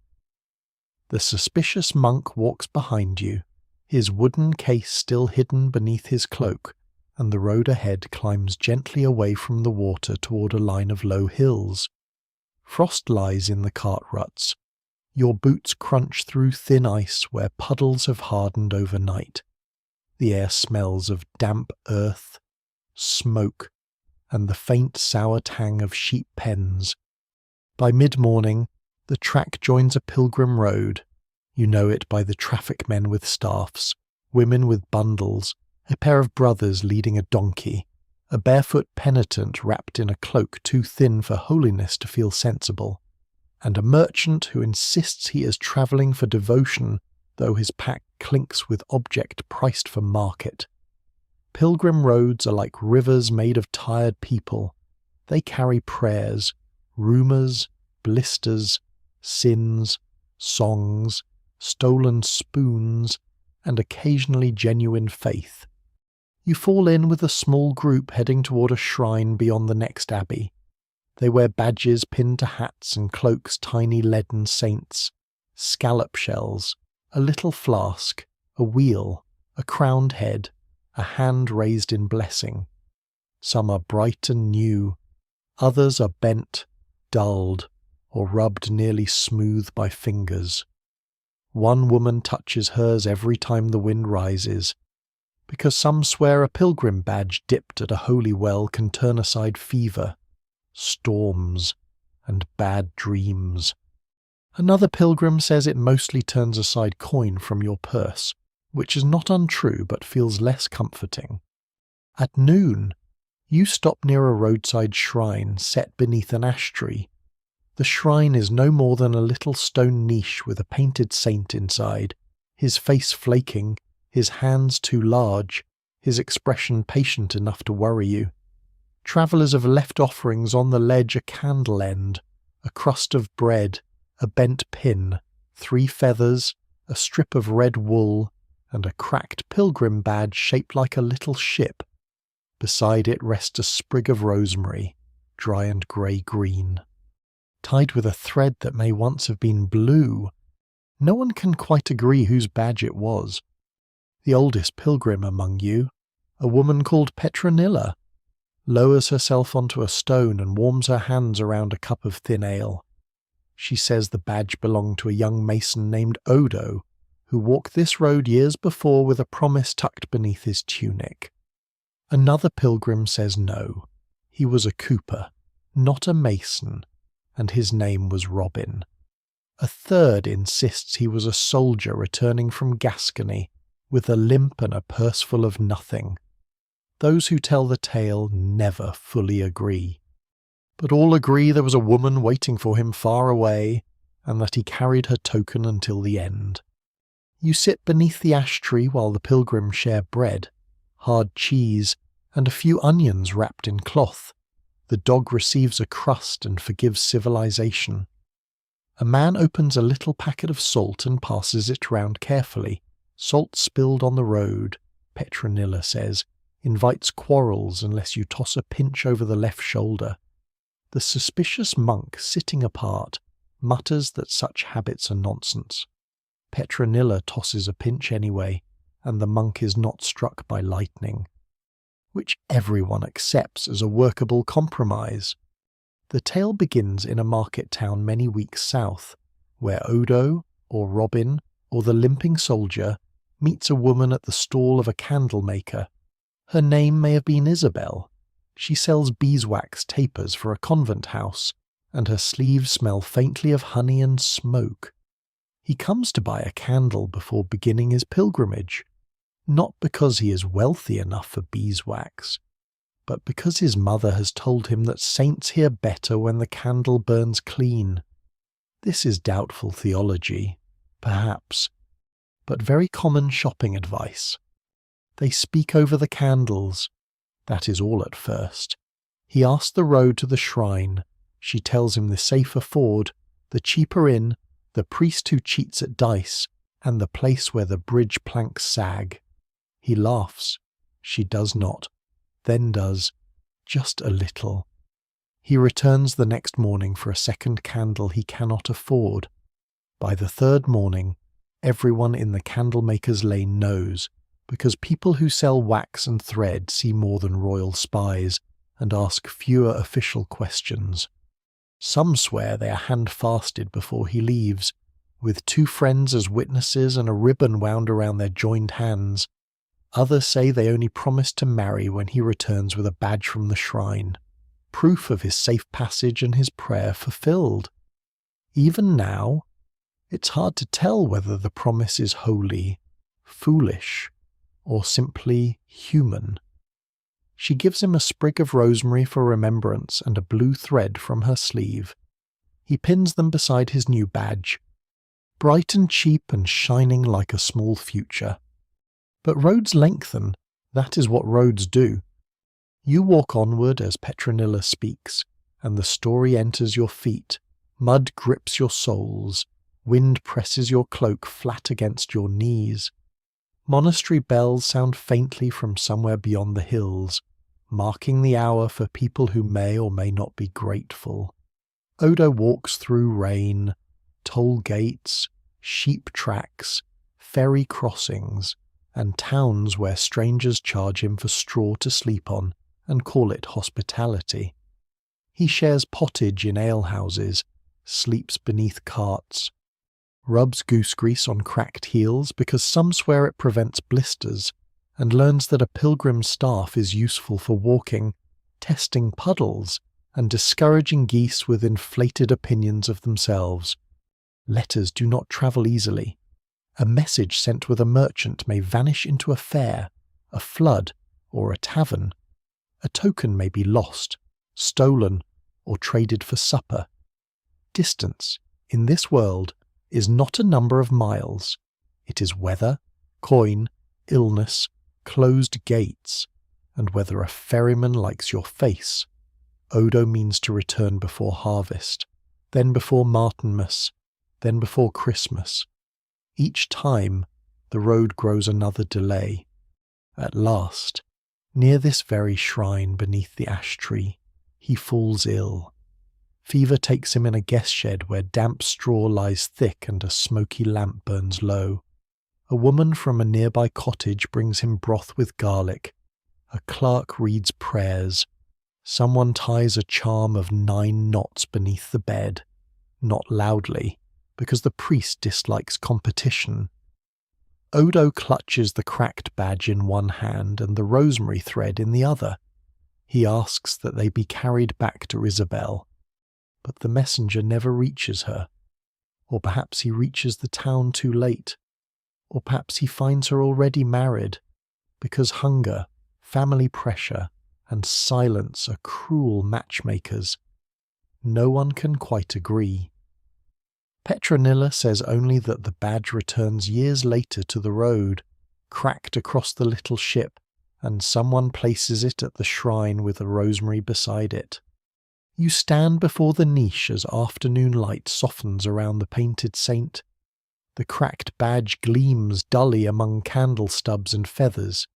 The suspicious monk walks behind you, his wooden case still hidden beneath his cloak, and the road ahead climbs gently away from the water toward a line of low hills. Frost lies in the cart ruts. Your boots crunch through thin ice where puddles have hardened overnight. The air smells of damp earth, smoke, and the faint sour tang of sheep pens. By mid-morning, the track joins a pilgrim road. You know it by the traffic men with staffs, women with bundles, a pair of brothers leading a donkey, a barefoot penitent wrapped in a cloak too thin for holiness to feel sensible, and a merchant who insists he is travelling for devotion, though his pack clinks with object priced for market. Pilgrim roads are like rivers made of tired people. They carry prayers, rumours, blisters, sins, songs, stolen spoons, and occasionally genuine faith. You fall in with a small group heading toward a shrine beyond the next abbey. They wear badges pinned to hats and cloaks tiny leaden saints, scallop shells, a little flask, a wheel, a crowned head, a hand raised in blessing. Some are bright and new, others are bent, dulled, or rubbed nearly smooth by fingers. One woman touches hers every time the wind rises, because some swear a pilgrim badge dipped at a holy well can turn aside fever, storms, and bad dreams. Another pilgrim says it mostly turns aside coin from your purse, which is not untrue but feels less comforting. At noon, you stop near a roadside shrine set beneath an ash tree. The shrine is no more than a little stone niche with a painted saint inside, his face flaking, his hands too large, his expression patient enough to worry you. Travellers have left offerings on the ledge a candle end, a crust of bread, a bent pin, 3 feathers, a strip of red wool, and a cracked pilgrim badge shaped like a little ship. Beside it rests a sprig of rosemary, dry and grey-green, tied with a thread that may once have been blue. No one can quite agree whose badge it was. The oldest pilgrim among you, a woman called Petronilla, lowers herself onto a stone and warms her hands around a cup of thin ale. She says the badge belonged to a young mason named Odo, who walked this road years before with a promise tucked beneath his tunic. Another pilgrim says no, he was a cooper, not a mason, and his name was Robin. A third insists he was a soldier returning from Gascony, with a limp and a purse full of nothing. Those who tell the tale never fully agree, but all agree there was a woman waiting for him far away, and that he carried her token until the end. You sit beneath the ash tree while the pilgrims share bread, hard cheese, and a few onions wrapped in cloth. The dog receives a crust and forgives civilization. A man opens a little packet of salt and passes it round carefully. Salt spilled on the road, Petronilla says, invites quarrels unless you toss a pinch over the left shoulder. The suspicious monk, sitting apart, mutters that such habits are nonsense. Petronilla tosses a pinch anyway, and the monk is not struck by lightning, which everyone accepts as a workable compromise. The tale begins in a market town many weeks south, where Odo, or Robin, or the limping soldier meets a woman at the stall of a candle maker. Her name may have been Isabel. She sells beeswax tapers for a convent house, and her sleeves smell faintly of honey and smoke. He comes to buy a candle before beginning his pilgrimage, not because he is wealthy enough for beeswax, but because his mother has told him that saints hear better when the candle burns clean. This is doubtful theology, perhaps, but very common shopping advice. They speak over the candles. That is all at first. He asks the road to the shrine. She tells him the safer ford, the cheaper inn, the priest who cheats at dice, and the place where the bridge planks sag. He laughs. She does not, then does, just a little. He returns the next morning for a second candle he cannot afford. By the third morning, everyone in the candlemaker's lane knows, because people who sell wax and thread see more than royal spies and ask fewer official questions. Some swear they are hand-fasted before he leaves, with 2 friends as witnesses and a ribbon wound around their joined hands. Others say they only promise to marry when he returns with a badge from the shrine, proof of his safe passage and his prayer fulfilled. Even now, it's hard to tell whether the promise is holy, foolish, or simply human. She gives him a sprig of rosemary for remembrance and a blue thread from her sleeve. He pins them beside his new badge, bright and cheap and shining like a small future. But roads lengthen, that is what roads do. You walk onward as Petronilla speaks, and the story enters your feet. Mud grips your soles, wind presses your cloak flat against your knees. Monastery bells sound faintly from somewhere beyond the hills, marking the hour for people who may or may not be grateful. Odo walks through rain, toll gates, sheep tracks, ferry crossings, and towns where strangers charge him for straw to sleep on and call it hospitality. He shares pottage in alehouses, sleeps beneath carts, rubs goose grease on cracked heels because some swear it prevents blisters, and learns that a pilgrim's staff is useful for walking, testing puddles, and discouraging geese with inflated opinions of themselves. Letters do not travel easily. A message sent with a merchant may vanish into a fair, a flood, or a tavern. A token may be lost, stolen, or traded for supper. Distance, in this world, is not a number of miles. It is weather, coin, illness, closed gates, and whether a ferryman likes your face. Odo means to return before harvest, then before Martinmas, then before Christmas. Each time, the road grows another delay. At last, near this very shrine beneath the ash tree, he falls ill. Fever takes him in a guest shed where damp straw lies thick and a smoky lamp burns low. A woman from a nearby cottage brings him broth with garlic. A clerk reads prayers. Someone ties a charm of 9 knots beneath the bed, not loudly, because the priest dislikes competition. Odo clutches the cracked badge in one hand and the rosemary thread in the other. He asks that they be carried back to Isabel, but the messenger never reaches her. Or perhaps he reaches the town too late. Or perhaps he finds her already married, because hunger, family pressure, and silence are cruel matchmakers. No one can quite agree. Petronilla says only that the badge returns years later to the road, cracked across the little ship, and someone places it at the shrine with a rosemary beside it. You stand before the niche as afternoon light softens around the painted saint. The cracked badge gleams dully among candle stubs and feathers.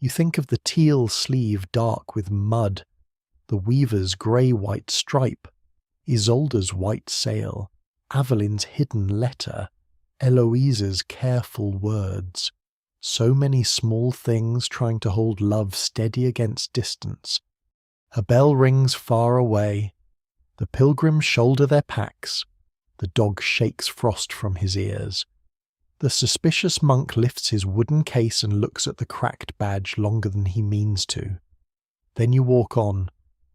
You think of the teal sleeve dark with mud, the weaver's grey-white stripe, Isolde's white sail, Avelin's hidden letter, Eloise's careful words. So many small things trying to hold love steady against distance. A bell rings far away. The pilgrims shoulder their packs. The dog shakes frost from his ears. The suspicious monk lifts his wooden case and looks at the cracked badge longer than he means to. Then you walk on,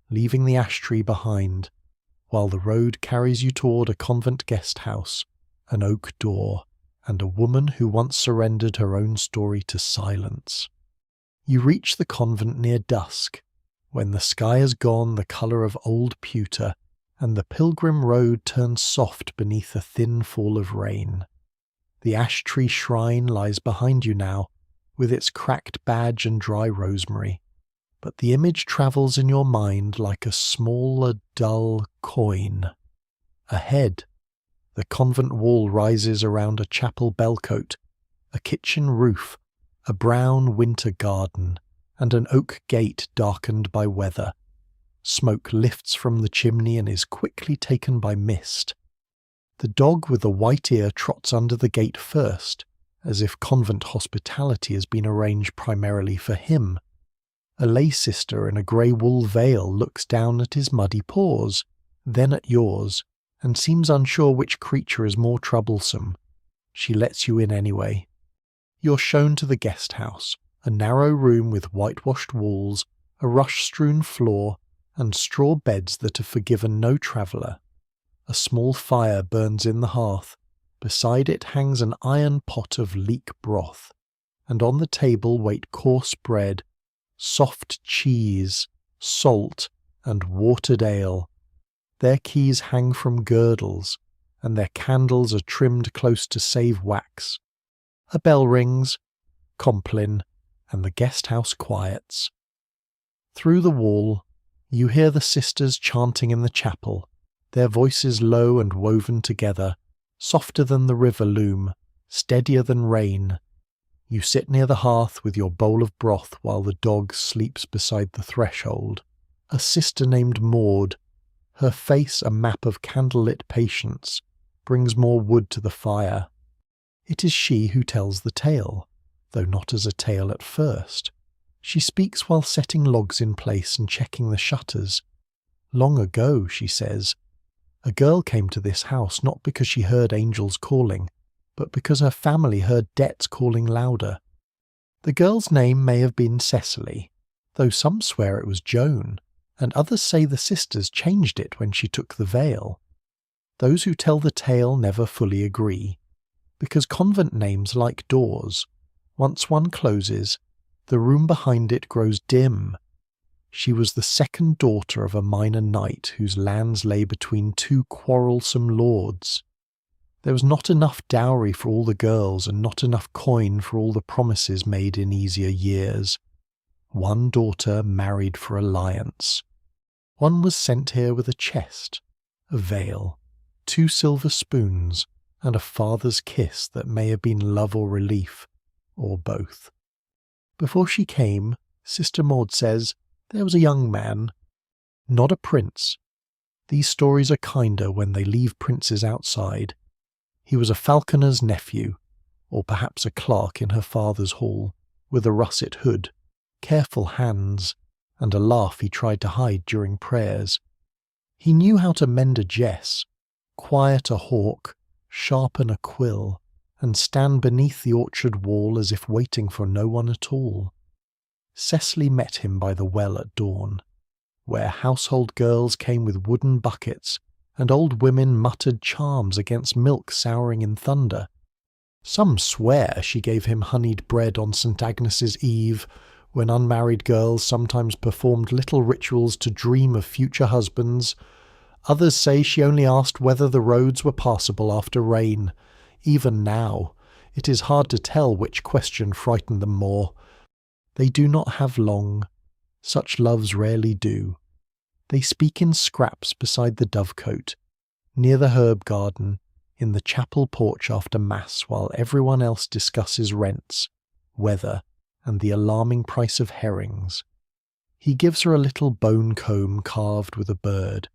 leaving the ash tree behind, while the road carries you toward a convent guest house, an oak door, and a woman who once surrendered her own story to silence. You reach the convent near dusk, when the sky has gone the colour of old pewter, and the pilgrim road turns soft beneath a thin fall of rain. The ash tree shrine lies behind you now, with its cracked badge and dry rosemary, but the image travels in your mind like a smaller, dull coin. Ahead, the convent wall rises around a chapel bellcote, a kitchen roof, a brown winter garden, and an oak gate darkened by weather. Smoke lifts from the chimney and is quickly taken by mist. The dog with the white ear trots under the gate first, as if convent hospitality has been arranged primarily for him. A lay sister in a grey wool veil looks down at his muddy paws, then at yours, and seems unsure which creature is more troublesome. She lets you in anyway. You're shown to the guest house, a narrow room with whitewashed walls, a rush-strewn floor, and straw beds that have forgiven no traveller. A small fire burns in the hearth. Beside it hangs an iron pot of leek broth, and on the table wait coarse bread, soft cheese, salt, and watered ale. Their keys hang from girdles, and their candles are trimmed close to save wax. A bell rings, Compline, and the guest house quiets. Through the wall, you hear the sisters chanting in the chapel, their voices low and woven together, softer than the river loom, steadier than rain. You sit near the hearth with your bowl of broth while the dog sleeps beside the threshold. A sister named Maud, her face a map of candlelit patience, brings more wood to the fire. It is she who tells the tale, though not as a tale at first. She speaks while setting logs in place and checking the shutters. Long ago, she says, a girl came to this house not because she heard angels calling, but because her family heard debts calling louder. The girl's name may have been Cecily, though some swear it was Joan, and others say the sisters changed it when she took the veil. Those who tell the tale never fully agree, because convent names are like doors. Once one closes, the room behind it grows dim. She was the second daughter of a minor knight whose lands lay between 2 quarrelsome lords. There was not enough dowry for all the girls and not enough coin for all the promises made in easier years. One daughter married for alliance. One was sent here with a chest, a veil, 2 silver spoons, and a father's kiss that may have been love or relief, or both. Before she came, Sister Maud says, there was a young man, not a prince. These stories are kinder when they leave princes outside. He was a falconer's nephew, or perhaps a clerk in her father's hall, with a russet hood, careful hands, and a laugh he tried to hide during prayers. He knew how to mend a jess, quiet a hawk, sharpen a quill, and stand beneath the orchard wall as if waiting for no one at all. Cecily met him by the well at dawn, where household girls came with wooden buckets, and old women muttered charms against milk souring in thunder. Some swear she gave him honeyed bread on St. Agnes's Eve, when unmarried girls sometimes performed little rituals to dream of future husbands. Others say she only asked whether the roads were passable after rain. Even now, it is hard to tell which question frightened them more. They do not have long. Such loves rarely do. They speak in scraps beside the dovecote, near the herb garden, in the chapel porch after Mass, while everyone else discusses rents, weather, and the alarming price of herrings. He gives her a little bone comb carved with a bird.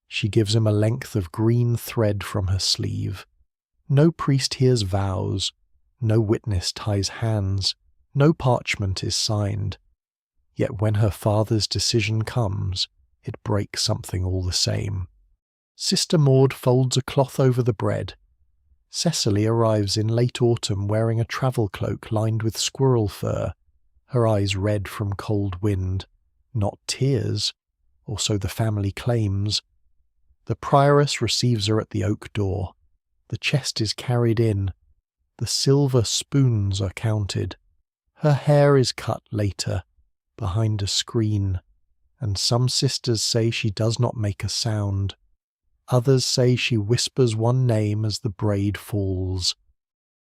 She gives him a length of green thread from her sleeve. No priest hears vows, no witness ties hands, no parchment is signed. Yet when her father's decision comes, it breaks something all the same. Sister Maud folds a cloth over the bread. Cecily arrives in late autumn wearing a travel cloak lined with squirrel fur, her eyes red from cold wind, not tears, or so the family claims. The prioress receives her at the oak door. The chest is carried in. The silver spoons are counted. Her hair is cut later, behind a screen, and some sisters say she does not make a sound. Others say she whispers one name as the braid falls.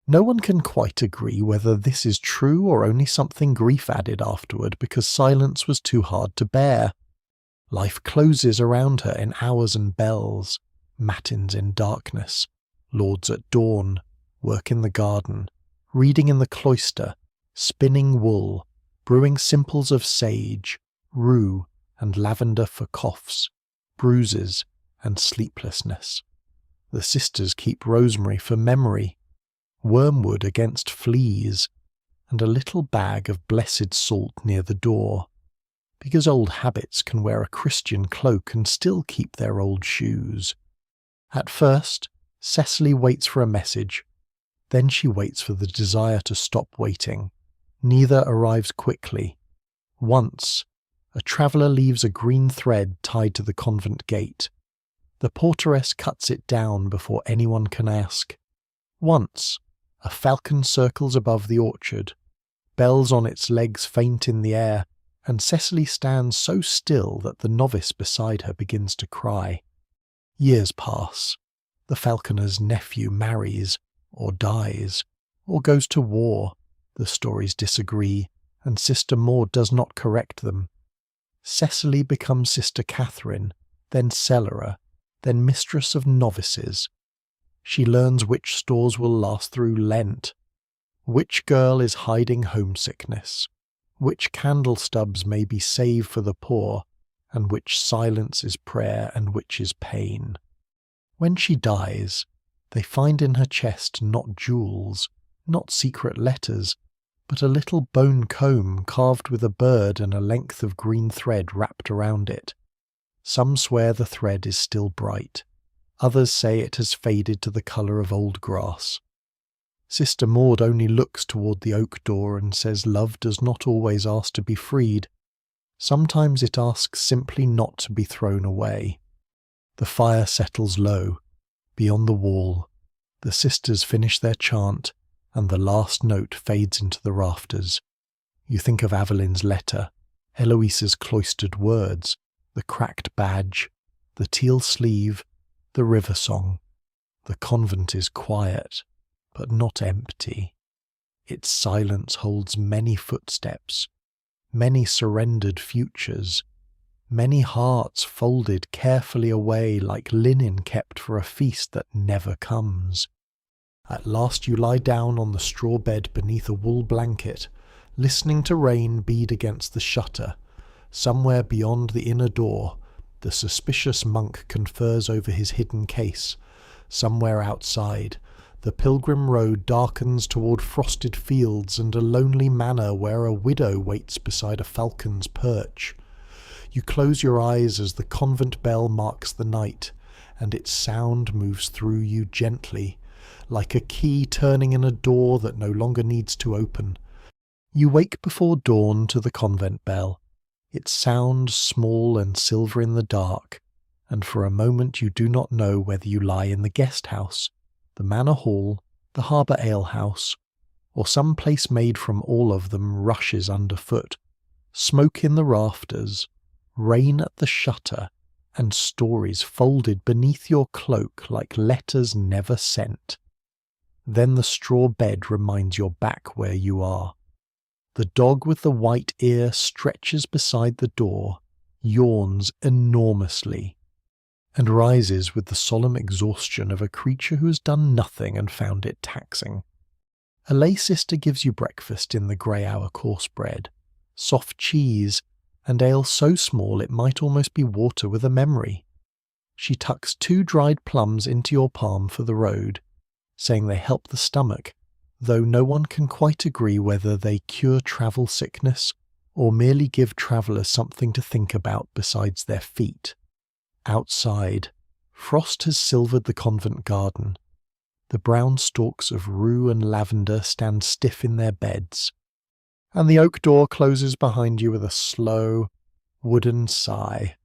No one can quite agree whether this is true or only something grief added afterward because silence was too hard to bear. Life closes around her in hours and bells, matins in darkness, lords at dawn, work in the garden, reading in the cloister, spinning wool, brewing simples of sage, rue, and lavender for coughs, bruises, and sleeplessness. The sisters keep rosemary for memory, wormwood against fleas, and a little bag of blessed salt near the door, because old habits can wear a Christian cloak and still keep their old shoes. At first, Cecily waits for a message. Then she waits for the desire to stop waiting. Neither arrives quickly. Once, a traveller leaves a green thread tied to the convent gate. The porteress cuts it down before anyone can ask. Once, a falcon circles above the orchard. Bells on its legs faint in the air, and Cecily stands so still that the novice beside her begins to cry. Years pass. The falconer's nephew marries, or dies, or goes to war. The stories disagree, and Sister Maud does not correct them. Cecily becomes Sister Catherine, then cellarer, then mistress of novices. She learns which stores will last through Lent, which girl is hiding homesickness, which candle stubs may be saved for the poor, and which silence is prayer and which is pain. When she dies, they find in her chest not jewels, not secret letters, but a little bone comb carved with a bird and a length of green thread wrapped around it. Some swear the thread is still bright. Others say it has faded to the colour of old grass. Sister Maud only looks toward the oak door and says love does not always ask to be freed. Sometimes it asks simply not to be thrown away. The fire settles low, beyond the wall. The sisters finish their chant, and the last note fades into the rafters. You think of Avelin's letter, Eloise's cloistered words, the cracked badge, the teal sleeve, the river song. The convent is quiet, but not empty. Its silence holds many footsteps, many surrendered futures, many hearts folded carefully away like linen kept for a feast that never comes. At last you lie down on the straw bed beneath a wool blanket, listening to rain bead against the shutter. Somewhere beyond the inner door, the suspicious monk confers over his hidden case. Somewhere outside, the pilgrim road darkens toward frosted fields and a lonely manor where a widow waits beside a falcon's perch. You close your eyes as the convent bell marks the night, and its sound moves through you gently, like a key turning in a door that no longer needs to open. You wake before dawn to the convent bell, its sound small and silver in the dark, and for a moment you do not know whether you lie in the guest house, the manor hall, the harbour alehouse, or some place made from all of them rushes underfoot, smoke in the rafters, rain at the shutter, and stories folded beneath your cloak like letters never sent. Then the straw bed reminds your back where you are. The dog with the white ear stretches beside the door, yawns enormously, and rises with the solemn exhaustion of a creature who has done nothing and found it taxing. A lay sister gives you breakfast in the grey hour coarse bread, soft cheese, and ale so small it might almost be water with a memory. She tucks 2 dried plums into your palm for the road, saying they help the stomach, though no one can quite agree whether they cure travel sickness or merely give travellers something to think about besides their feet. Outside, frost has silvered the convent garden. The brown stalks of rue and lavender stand stiff in their beds, and the oak door closes behind you with a slow, wooden sigh.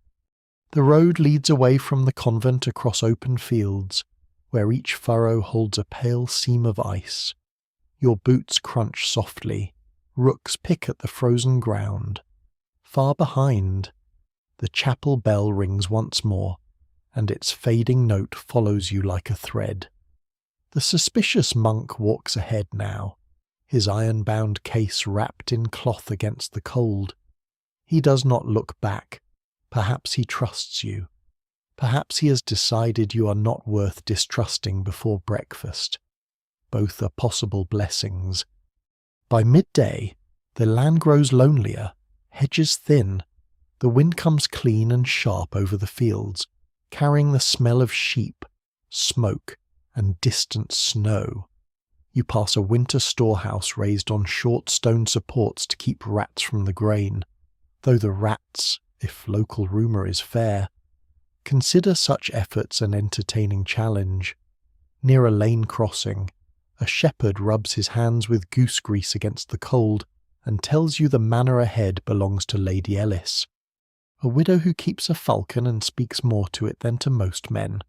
The road leads away from the convent across open fields, where each furrow holds a pale seam of ice. Your boots crunch softly, rooks pick at the frozen ground. Far behind, the chapel bell rings once more, and its fading note follows you like a thread. The suspicious monk walks ahead now, his iron-bound case wrapped in cloth against the cold. He does not look back. Perhaps he trusts you. Perhaps he has decided you are not worth distrusting before breakfast. Both are possible blessings. By midday, the land grows lonelier, hedges thin. The wind comes clean and sharp over the fields, carrying the smell of sheep, smoke, and distant snow. You pass a winter storehouse raised on short stone supports to keep rats from the grain, though the rats, if local rumour is fair, consider such efforts an entertaining challenge. Near a lane crossing, a shepherd rubs his hands with goose grease against the cold and tells you the manor ahead belongs to Lady Ellis, a widow who keeps a falcon and speaks more to it than to most men.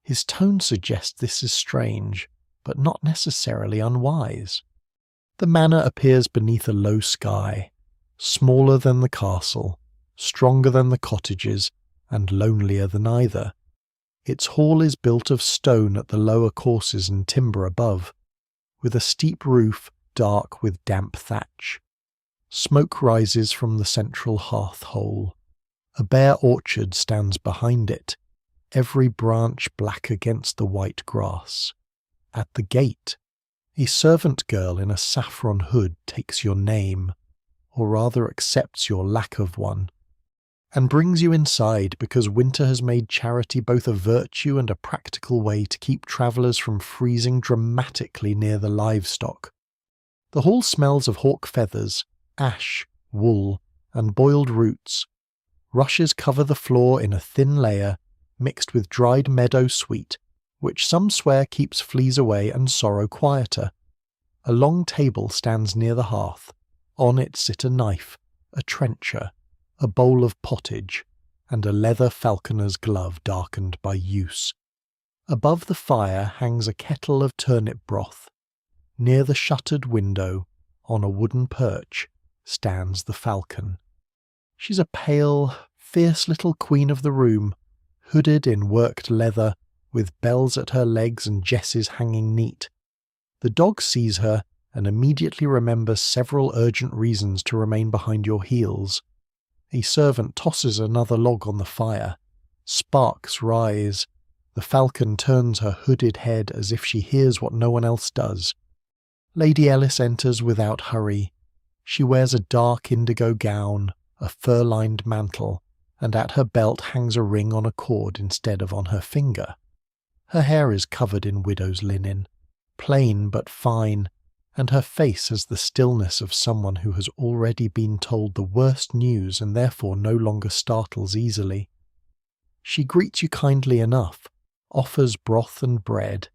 His tone suggests this is strange, but not necessarily unwise. The manor appears beneath a low sky, smaller than the castle, stronger than the cottages, and lonelier than either. Its hall is built of stone at the lower courses and timber above, with a steep roof dark with damp thatch. Smoke rises from the central hearth hole. A bare orchard stands behind it, every branch black against the white grass. At the gate, a servant girl in a saffron hood takes your name, or rather accepts your lack of one, and brings you inside because winter has made charity both a virtue and a practical way to keep travellers from freezing dramatically near the livestock. The hall smells of hawk feathers, ash, wool, and boiled roots. Rushes cover the floor in a thin layer, mixed with dried meadow sweet, which some swear keeps fleas away and sorrow quieter. A long table stands near the hearth. On it sit a knife, a trencher, a bowl of pottage, and a leather falconer's glove darkened by use. Above the fire hangs a kettle of turnip broth. Near the shuttered window, on a wooden perch, stands the falcon. She's a pale, fierce little queen of the room, hooded in worked leather, with bells at her legs and jesses hanging neat. The dog sees her and immediately remembers several urgent reasons to remain behind your heels. A servant tosses another log on the fire. Sparks rise. The falcon turns her hooded head as if she hears what no one else does. Lady Ellis enters without hurry. She wears a dark indigo gown, a fur-lined mantle, and at her belt hangs a ring on a cord instead of on her finger. Her hair is covered in widow's linen, plain but fine, and her face has the stillness of someone who has already been told the worst news and therefore no longer startles easily. She greets you kindly enough, offers broth and bread,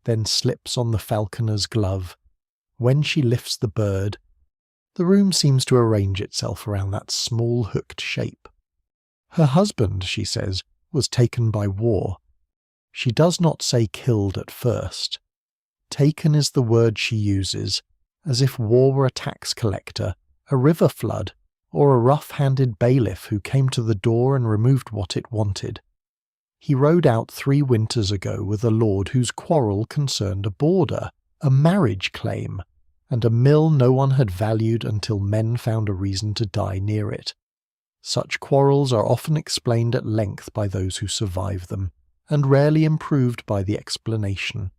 then slips on the falconer's glove. When she lifts the bird, the room seems to arrange itself around that small hooked shape. Her husband, she says, was taken by war. She does not say killed at first. Taken is the word she uses, as if war were a tax collector, a river flood, or a rough-handed bailiff who came to the door and removed what it wanted. He rode out 3 winters ago with a lord whose quarrel concerned a border, a marriage claim, and a mill no one had valued until men found a reason to die near it. Such quarrels are often explained at length by those who survive them, and rarely improved by the explanation.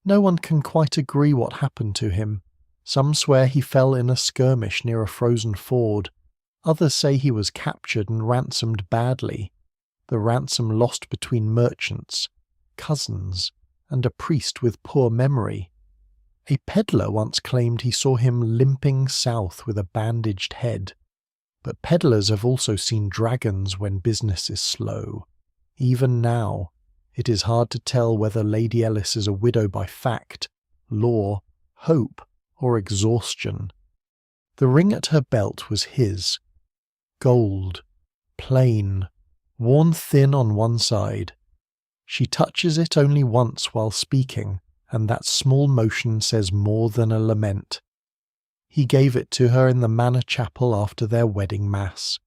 No one can quite agree what happened to him. Some swear he fell in a skirmish near a frozen ford. Others say he was captured and ransomed badly. The ransom lost between merchants, cousins, and a priest with poor memory. A peddler once claimed he saw him limping south with a bandaged head. But peddlers have also seen dragons when business is slow. Even now, it is hard to tell whether Lady Ellis is a widow by fact, law, hope, or exhaustion. The ring at her belt was his. Gold, plain, worn thin on one side. She touches it only once while speaking, and that small motion says more than a lament. He gave it to her in the manor chapel after their wedding mass,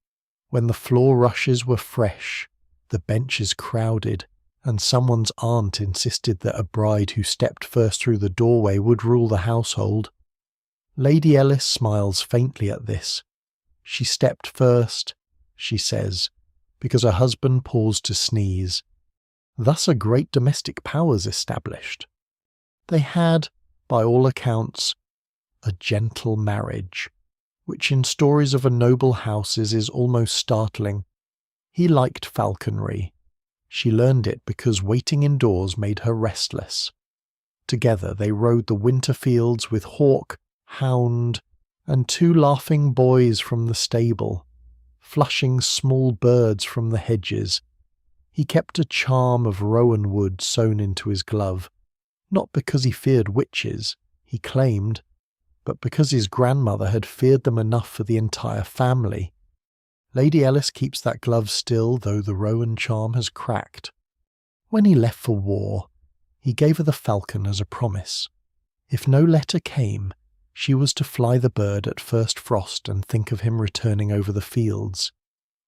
when the floor rushes were fresh, the benches crowded, and someone's aunt insisted that a bride who stepped first through the doorway would rule the household. Lady Ellis smiles faintly at this. She stepped first, she says, because her husband paused to sneeze. Thus a great domestic power's established. They had, by all accounts, a gentle marriage, which in stories of a noble houses is almost startling. He liked falconry. She learned it because waiting indoors made her restless. Together they rode the winter fields with hawk, hound, and 2 laughing boys from the stable, flushing small birds from the hedges. He kept a charm of rowan wood sewn into his glove, not because he feared witches, he claimed, but because his grandmother had feared them enough for the entire family. Lady Ellis keeps that glove still, though the rowan charm has cracked. When he left for war, he gave her the falcon as a promise. If no letter came, she was to fly the bird at first frost and think of him returning over the fields.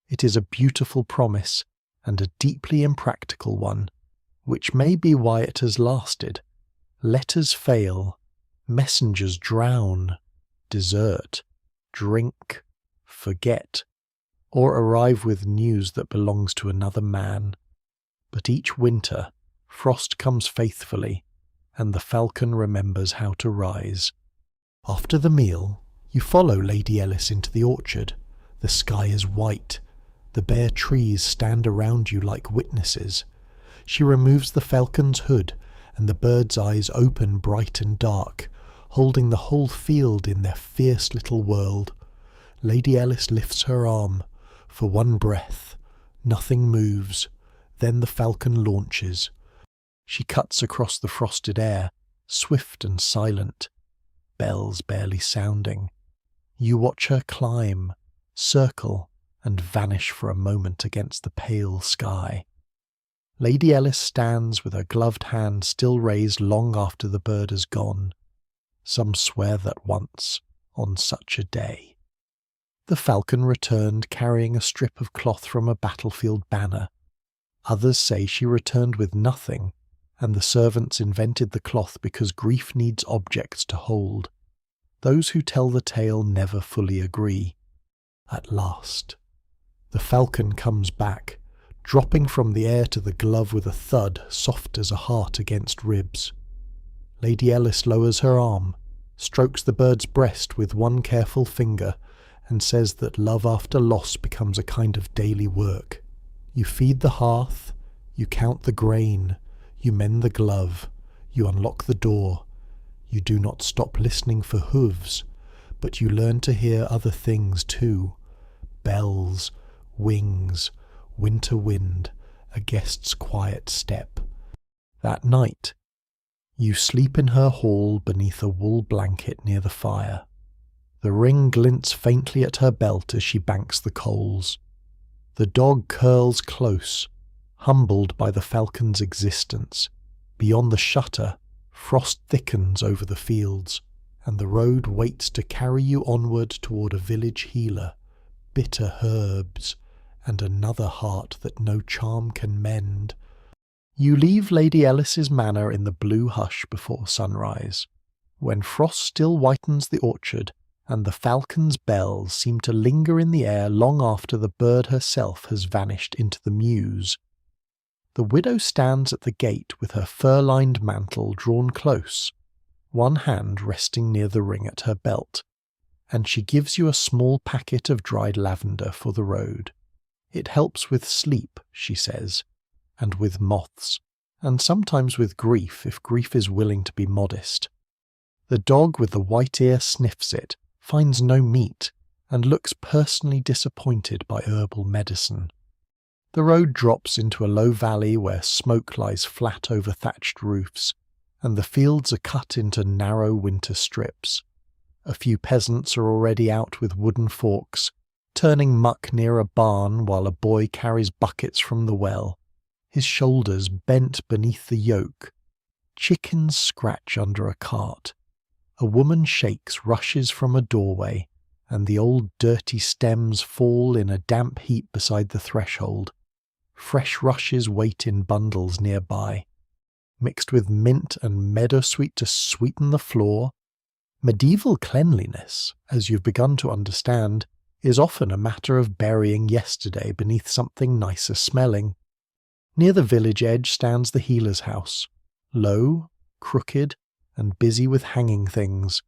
It is a beautiful promise, and a deeply impractical one, which may be why it has lasted. Letters fail, messengers drown, desert, drink, forget, or arrive with news that belongs to another man. But each winter, frost comes faithfully, and the falcon remembers how to rise. After the meal, you follow Lady Ellis into the orchard. The sky is white. The bare trees stand around you like witnesses. She removes the falcon's hood, and the birds' eyes open bright and dark, holding the whole field in their fierce little world. Lady Ellis lifts her arm. For one breath, nothing moves. Then the falcon launches. She cuts across the frosted air, swift and silent, bells barely sounding. You watch her climb, circle, and vanish for a moment against the pale sky. Lady Ellis stands with her gloved hand still raised long after the bird has gone. Some swear that once, on such a day. The falcon returned carrying a strip of cloth from a battlefield banner. Others say she returned with nothing, and the servants invented the cloth because grief needs objects to hold. Those who tell the tale never fully agree. At last, the falcon comes back, dropping from the air to the glove with a thud soft as a heart against ribs. Lady Ellis lowers her arm, strokes the bird's breast with one careful finger, and says that love after loss becomes a kind of daily work. You feed the hearth, you count the grain, you mend the glove, you unlock the door. You do not stop listening for hooves, but you learn to hear other things too. Bells, wings, winter wind, a guest's quiet step. That night, you sleep in her hall beneath a wool blanket near the fire. The ring glints faintly at her belt as she banks the coals. The dog curls close, humbled by the falcon's existence. Beyond the shutter, frost thickens over the fields, and the road waits to carry you onward toward a village healer, bitter herbs, and another heart that no charm can mend. You leave Lady Ellis's manor in the blue hush before sunrise, when frost still whitens the orchard, and the falcon's bells seem to linger in the air long after the bird herself has vanished into the mews. The widow stands at the gate with her fur-lined mantle drawn close, one hand resting near the ring at her belt, and she gives you a small packet of dried lavender for the road. It helps with sleep, she says, and with moths, and sometimes with grief if grief is willing to be modest. The dog with the white ear sniffs it, finds no meat, and looks personally disappointed by herbal medicine. The road drops into a low valley where smoke lies flat over thatched roofs, and the fields are cut into narrow winter strips. A few peasants are already out with wooden forks, turning muck near a barn while a boy carries buckets from the well, his shoulders bent beneath the yoke. Chickens scratch under a cart. A woman shakes rushes from a doorway, and the old dirty stems fall in a damp heap beside the threshold. Fresh rushes wait in bundles nearby, mixed with mint and meadowsweet to sweeten the floor. Medieval cleanliness, as you've begun to understand, is often a matter of burying yesterday beneath something nicer smelling. Near the village edge stands the healer's house, low, crooked, and busy with hanging things.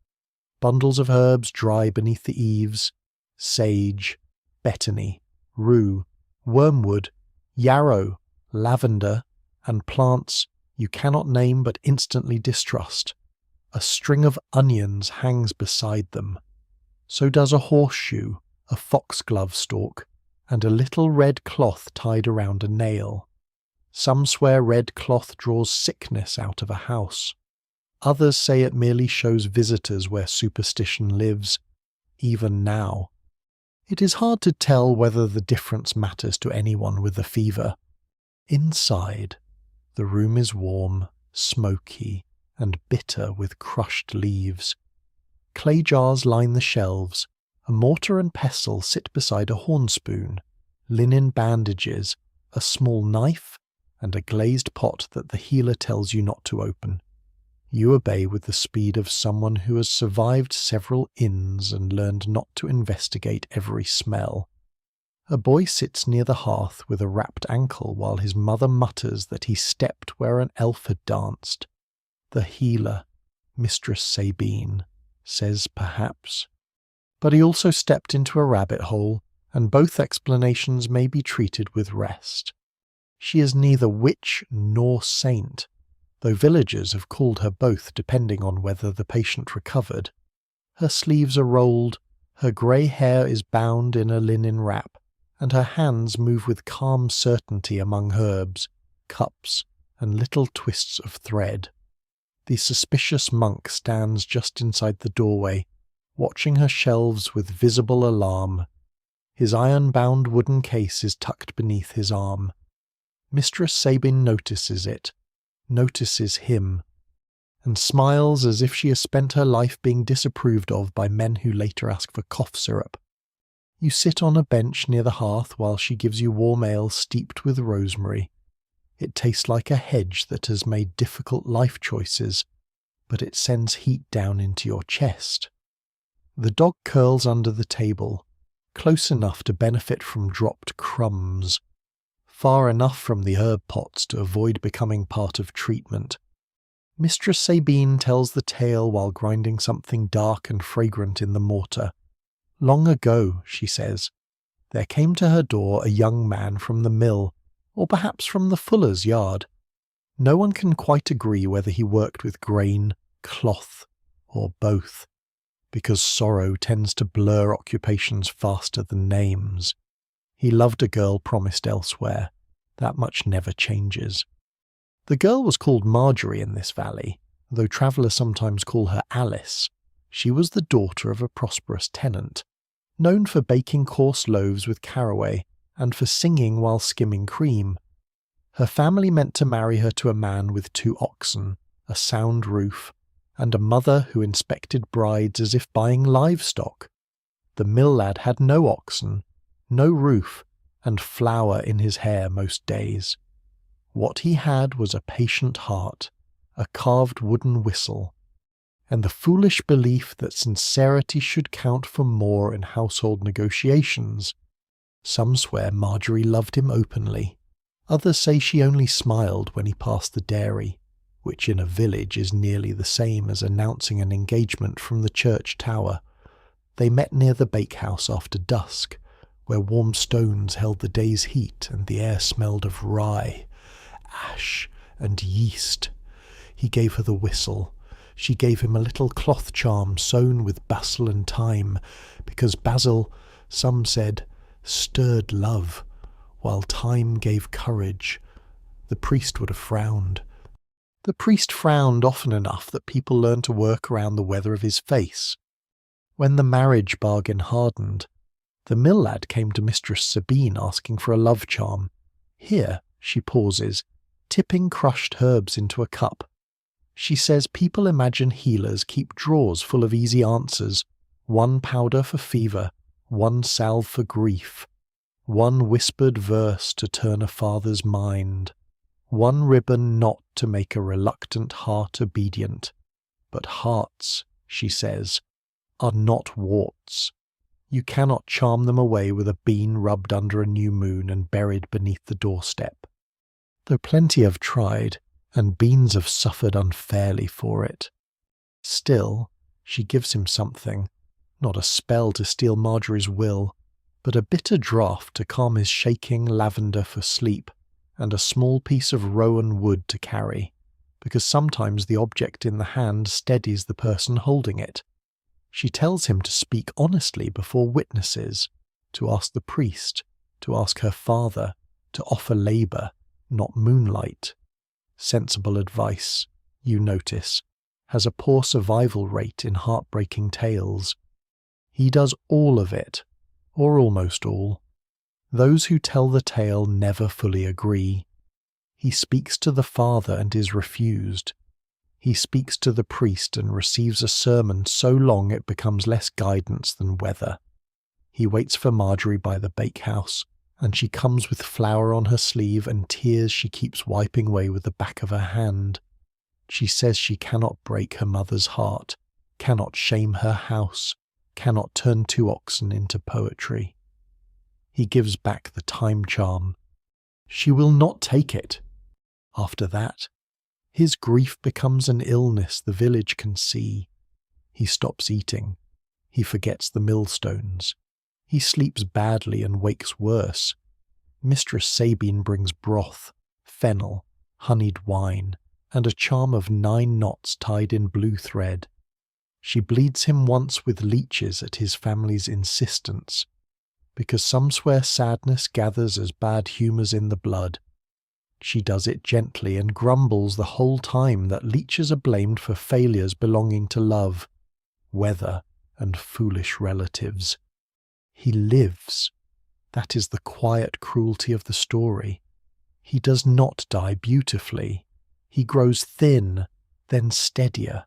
Bundles of herbs dry beneath the eaves: sage, betony, rue, wormwood, yarrow, lavender, and plants you cannot name but instantly distrust. A string of onions hangs beside them. So does a horseshoe, a foxglove stalk, and a little red cloth tied around a nail. Some swear red cloth draws sickness out of a house. Others say it merely shows visitors where superstition lives, even now. It is hard to tell whether the difference matters to anyone with a fever. Inside, the room is warm, smoky, and bitter with crushed leaves. Clay jars line the shelves. A mortar and pestle sit beside a horn-spoon, linen bandages, a small knife, and a glazed pot that the healer tells you not to open. You obey with the speed of someone who has survived several inns and learned not to investigate every smell. A boy sits near the hearth with a wrapped ankle while his mother mutters that he stepped where an elf had danced. The healer, Mistress Sabine, says perhaps. But he also stepped into a rabbit hole, and both explanations may be treated with rest. She is neither witch nor saint, though villagers have called her both depending on whether the patient recovered. Her sleeves are rolled, her grey hair is bound in a linen wrap, and her hands move with calm certainty among herbs, cups, and little twists of thread. The suspicious monk stands just inside the doorway, watching her shelves with visible alarm. His iron-bound wooden case is tucked beneath his arm. Mistress Sabine notices it, notices him, and smiles as if she has spent her life being disapproved of by men who later ask for cough syrup. You sit on a bench near the hearth while she gives you warm ale steeped with rosemary. It tastes like a hedge that has made difficult life choices, but it sends heat down into your chest. The dog curls under the table, close enough to benefit from dropped crumbs. far enough from the herb pots to avoid becoming part of treatment. Mistress Sabine tells the tale while grinding something dark and fragrant in the mortar. Long ago, she says, there came to her door a young man from the mill, or perhaps from the fuller's yard. No one can quite agree whether he worked with grain, cloth, or both, because sorrow tends to blur occupations faster than names. He loved a girl promised elsewhere. That much never changes. The girl was called Marjorie in this valley, though travellers sometimes call her Alice. She was the daughter of a prosperous tenant, known for baking coarse loaves with caraway and for singing while skimming cream. Her family meant to marry her to a man with 2 oxen, a sound roof, and a mother who inspected brides as if buying livestock. The mill lad had no oxen, no roof, and flour in his hair most days. What he had was a patient heart, a carved wooden whistle, and the foolish belief that sincerity should count for more in household negotiations. Some swear Marjorie loved him openly. Others say she only smiled when he passed the dairy, which in a village is nearly the same as announcing an engagement from the church tower. They met near the bakehouse after dusk, where warm stones held the day's heat and the air smelled of rye, ash, and yeast. He gave her the whistle. She gave him a little cloth charm sewn with basil and thyme, because basil, some said, stirred love, while thyme gave courage. The priest would have frowned. The priest frowned often enough that people learned to work around the weather of his face. When the marriage bargain hardened, the mill lad came to Mistress Sabine asking for a love charm. Here, she pauses, tipping crushed herbs into a cup. She says people imagine healers keep drawers full of easy answers, 1 powder for fever, 1 salve for grief, 1 whispered verse to turn a father's mind, 1 ribbon knot to make a reluctant heart obedient. But hearts, she says, are not warts. You cannot charm them away with a bean rubbed under a new moon and buried beneath the doorstep. Though plenty have tried, and beans have suffered unfairly for it. Still, she gives him something, not a spell to steal Marjorie's will, but a bitter draught to calm his shaking, lavender for sleep, and a small piece of rowan wood to carry, because sometimes the object in the hand steadies the person holding it. She tells him to speak honestly before witnesses, to ask the priest, to ask her father, to offer labour, not moonlight. Sensible advice, you notice, has a poor survival rate in heartbreaking tales. He does all of it, or almost all. Those who tell the tale never fully agree. He speaks to the father and is refused. He speaks to the priest and receives a sermon so long it becomes less guidance than weather. He waits for Marjorie by the bakehouse, and she comes with flour on her sleeve and tears she keeps wiping away with the back of her hand. She says she cannot break her mother's heart, cannot shame her house, cannot turn 2 oxen into poetry. He gives back the time charm. She will not take it. After that, his grief becomes an illness the village can see. He stops eating. He forgets the millstones. He sleeps badly and wakes worse. Mistress Sabine brings broth, fennel, honeyed wine, and a charm of 9 knots tied in blue thread. She bleeds him once with leeches at his family's insistence, because some swear sadness gathers as bad humours in the blood. She does it gently and grumbles the whole time that leeches are blamed for failures belonging to love, weather, and foolish relatives. He lives. That is the quiet cruelty of the story. He does not die beautifully. He grows thin, then steadier.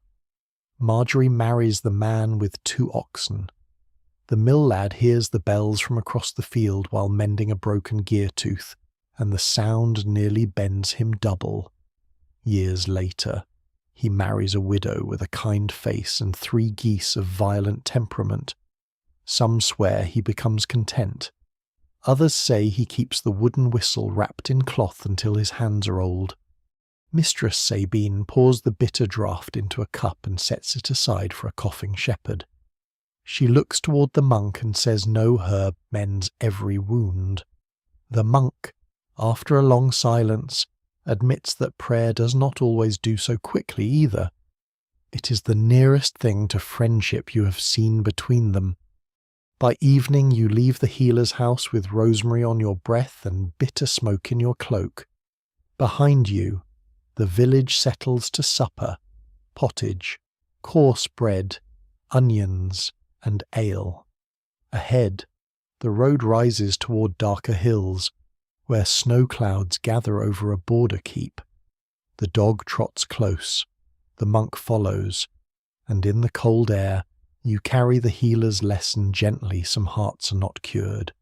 Marjorie marries the man with 2 oxen. The mill lad hears the bells from across the field while mending a broken gear tooth, and the sound nearly bends him double. Years later, he marries a widow with a kind face and 3 geese of violent temperament. Some swear he becomes content. Others say he keeps the wooden whistle wrapped in cloth until his hands are old. Mistress Sabine pours the bitter draught into a cup and sets it aside for a coughing shepherd. She looks toward the monk and says no herb mends every wound. The monk, after a long silence, admits that prayer does not always do so quickly either. It is the nearest thing to friendship you have seen between them. By evening you leave the healer's house with rosemary on your breath and bitter smoke in your cloak. Behind you, the village settles to supper, pottage, coarse bread, onions, and ale. Ahead, the road rises toward darker hills, where snow clouds gather over a border keep. The dog trots close, the monk follows, and in the cold air you carry the healer's lesson gently. Some hearts are not cured,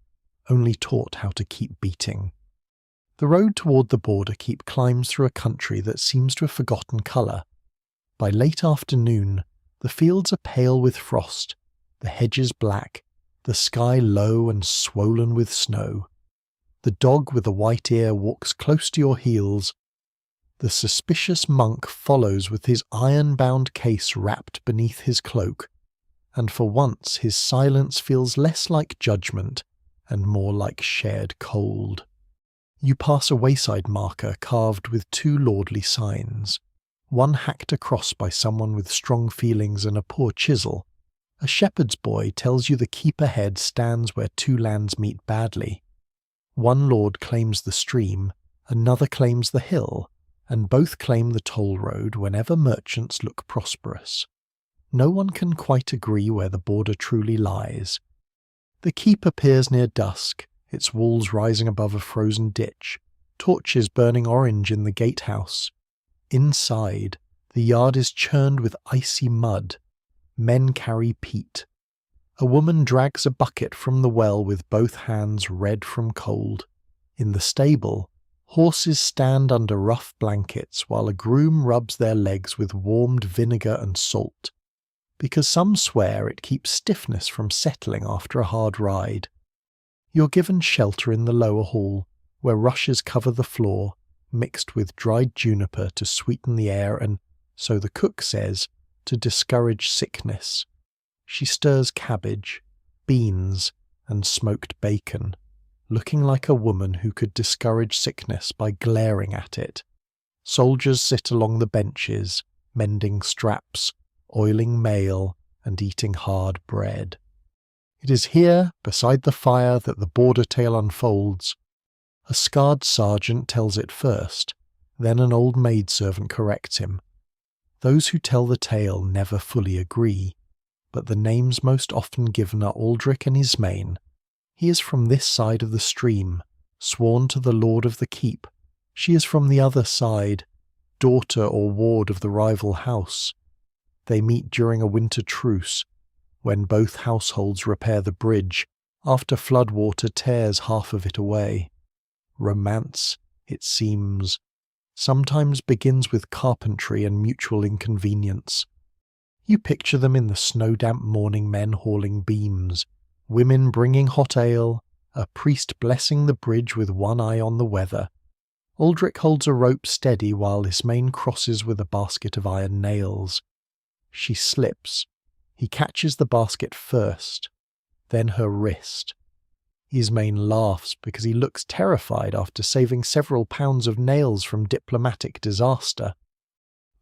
only taught how to keep beating. The road toward the border keep climbs through a country that seems to have forgotten colour. By late afternoon, the fields are pale with frost, the hedges black, the sky low and swollen with snow. The dog with the white ear walks close to your heels. The suspicious monk follows with his iron-bound case wrapped beneath his cloak, and for once his silence feels less like judgment and more like shared cold. You pass a wayside marker carved with two lordly signs, one hacked across by someone with strong feelings and a poor chisel. A shepherd's boy tells you the keep ahead stands where two lands meet badly. One lord claims the stream, another claims the hill, and both claim the toll road whenever merchants look prosperous. No one can quite agree where the border truly lies. The keep appears near dusk, its walls rising above a frozen ditch, torches burning orange in the gatehouse. Inside, the yard is churned with icy mud. Men carry peat. A woman drags a bucket from the well with both hands red from cold. In the stable, horses stand under rough blankets while a groom rubs their legs with warmed vinegar and salt, because some swear it keeps stiffness from settling after a hard ride. You're given shelter in the lower hall, where rushes cover the floor, mixed with dried juniper to sweeten the air and, so the cook says, to discourage sickness. She stirs cabbage, beans, and smoked bacon, looking like a woman who could discourage sickness by glaring at it. Soldiers sit along the benches, mending straps, oiling mail, and eating hard bread. It is here, beside the fire, that the border tale unfolds. A scarred sergeant tells it first, then an old maidservant corrects him. Those who tell the tale never fully agree, but the names most often given are Aldrich and Ismain. He is from this side of the stream, sworn to the lord of the keep. She is from the other side, daughter or ward of the rival house. They meet during a winter truce, when both households repair the bridge after floodwater tears half of it away. Romance, it seems, sometimes begins with carpentry and mutual inconvenience. You picture them in the snow-damp morning, men hauling beams, women bringing hot ale, a priest blessing the bridge with one eye on the weather. Aldrich holds a rope steady while Ismain crosses with a basket of iron nails. She slips. He catches the basket first, then her wrist. Ismain laughs because he looks terrified after saving several pounds of nails from diplomatic disaster.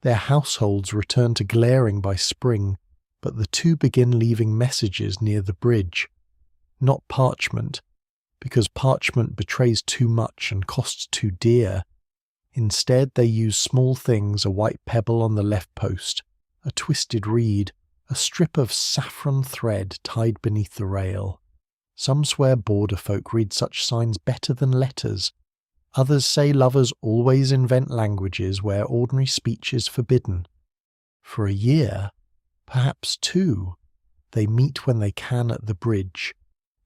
Their households return to glaring by spring, but the two begin leaving messages near the bridge. Not parchment, because parchment betrays too much and costs too dear. Instead they use small things, a white pebble on the left post, a twisted reed, a strip of saffron thread tied beneath the rail. Some swear border folk read such signs better than letters. Others say lovers always invent languages where ordinary speech is forbidden. For a year, perhaps two, they meet when they can at the bridge,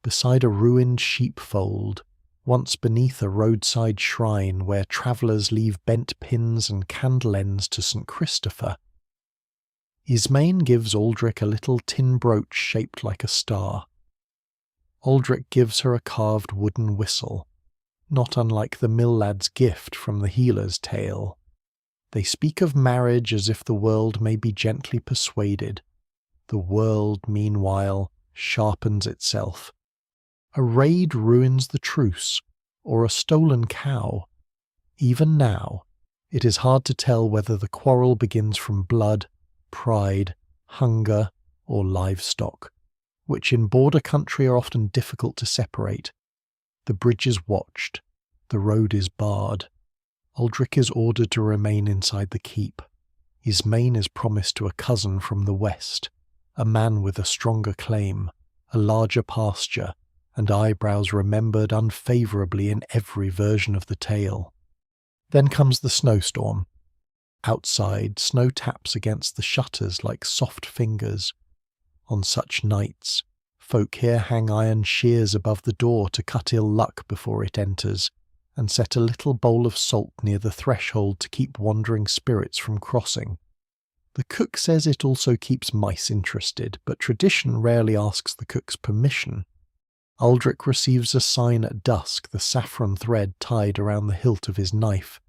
beside a ruined sheepfold, once beneath a roadside shrine where travellers leave bent pins and candle ends to St. Christopher. Ismain gives Aldrich a little tin brooch shaped like a star. Aldrich gives her a carved wooden whistle, not unlike the mill lad's gift from the healer's tale. They speak of marriage as if the world may be gently persuaded. The world, meanwhile, sharpens itself. A raid ruins the truce, or a stolen cow. Even now, it is hard to tell whether the quarrel begins from blood, pride, hunger, or livestock, which in border country are often difficult to separate. The bridge is watched. The road is barred. Aldrich is ordered to remain inside the keep. Ismain is promised to a cousin from the west, a man with a stronger claim, a larger pasture, and eyebrows remembered unfavourably in every version of the tale. Then comes the snowstorm. Outside, snow taps against the shutters like soft fingers. On such nights, folk here hang iron shears above the door to cut ill luck before it enters, and set a little bowl of salt near the threshold to keep wandering spirits from crossing. The cook says it also keeps mice interested, but tradition rarely asks the cook's permission. Aldrich receives a sign at dusk, the saffron thread tied around the hilt of his knife,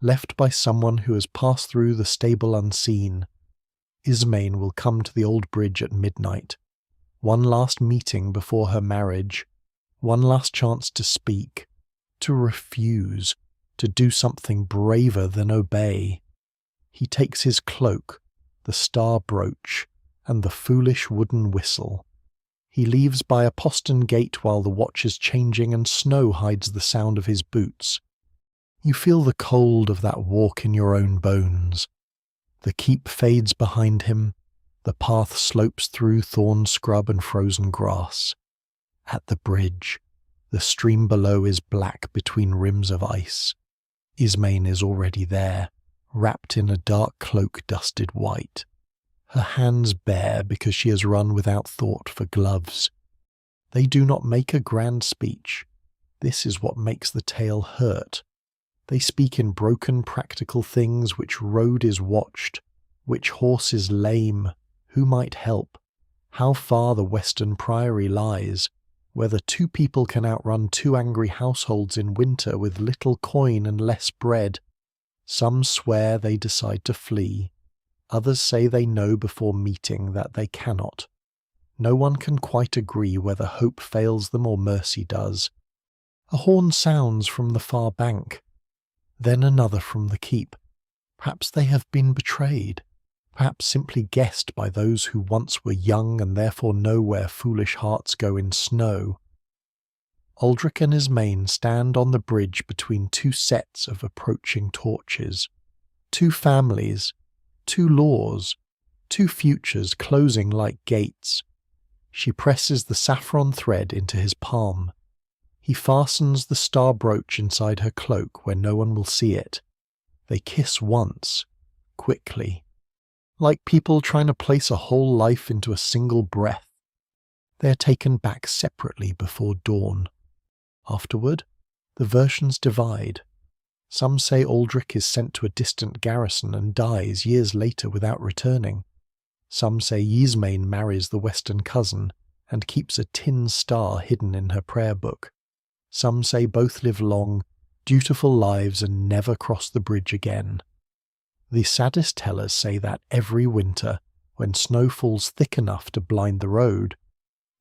left by someone who has passed through the stable unseen. Ismain will come to the old bridge at midnight. One last meeting before her marriage, one last chance to speak, to refuse, to do something braver than obey. He takes his cloak, the star brooch, and the foolish wooden whistle. He leaves by a postern gate while the watch is changing and snow hides the sound of his boots. You feel the cold of that walk in your own bones. The keep fades behind him. The path slopes through thorn scrub and frozen grass. At the bridge, the stream below is black between rims of ice. Ismain is already there, wrapped in a dark cloak dusted white. Her hands bare because she has run without thought for gloves. They do not make a grand speech. This is what makes the tale hurt. They speak in broken practical things: which road is watched, which horse is lame, who might help, how far the western priory lies, whether two people can outrun two angry households in winter with little coin and less bread. Some swear they decide to flee. Others say they know before meeting that they cannot. No one can quite agree whether hope fails them or mercy does. A horn sounds from the far bank. Then another from the keep. Perhaps they have been betrayed. Perhaps simply guessed by those who once were young and therefore know where foolish hearts go in snow. Aldrich and Ismain stand on the bridge between two sets of approaching torches. Two families, two laws, two futures closing like gates. She presses the saffron thread into his palm. He fastens the star brooch inside her cloak where no one will see it. They kiss once, quickly, like people trying to place a whole life into a single breath. They are taken back separately before dawn. Afterward, the versions divide. Some say Aldrich is sent to a distant garrison and dies years later without returning. Some say Ismain marries the western cousin and keeps a tin star hidden in her prayer book. Some say both live long, dutiful lives and never cross the bridge again. The saddest tellers say that every winter, when snow falls thick enough to blind the road,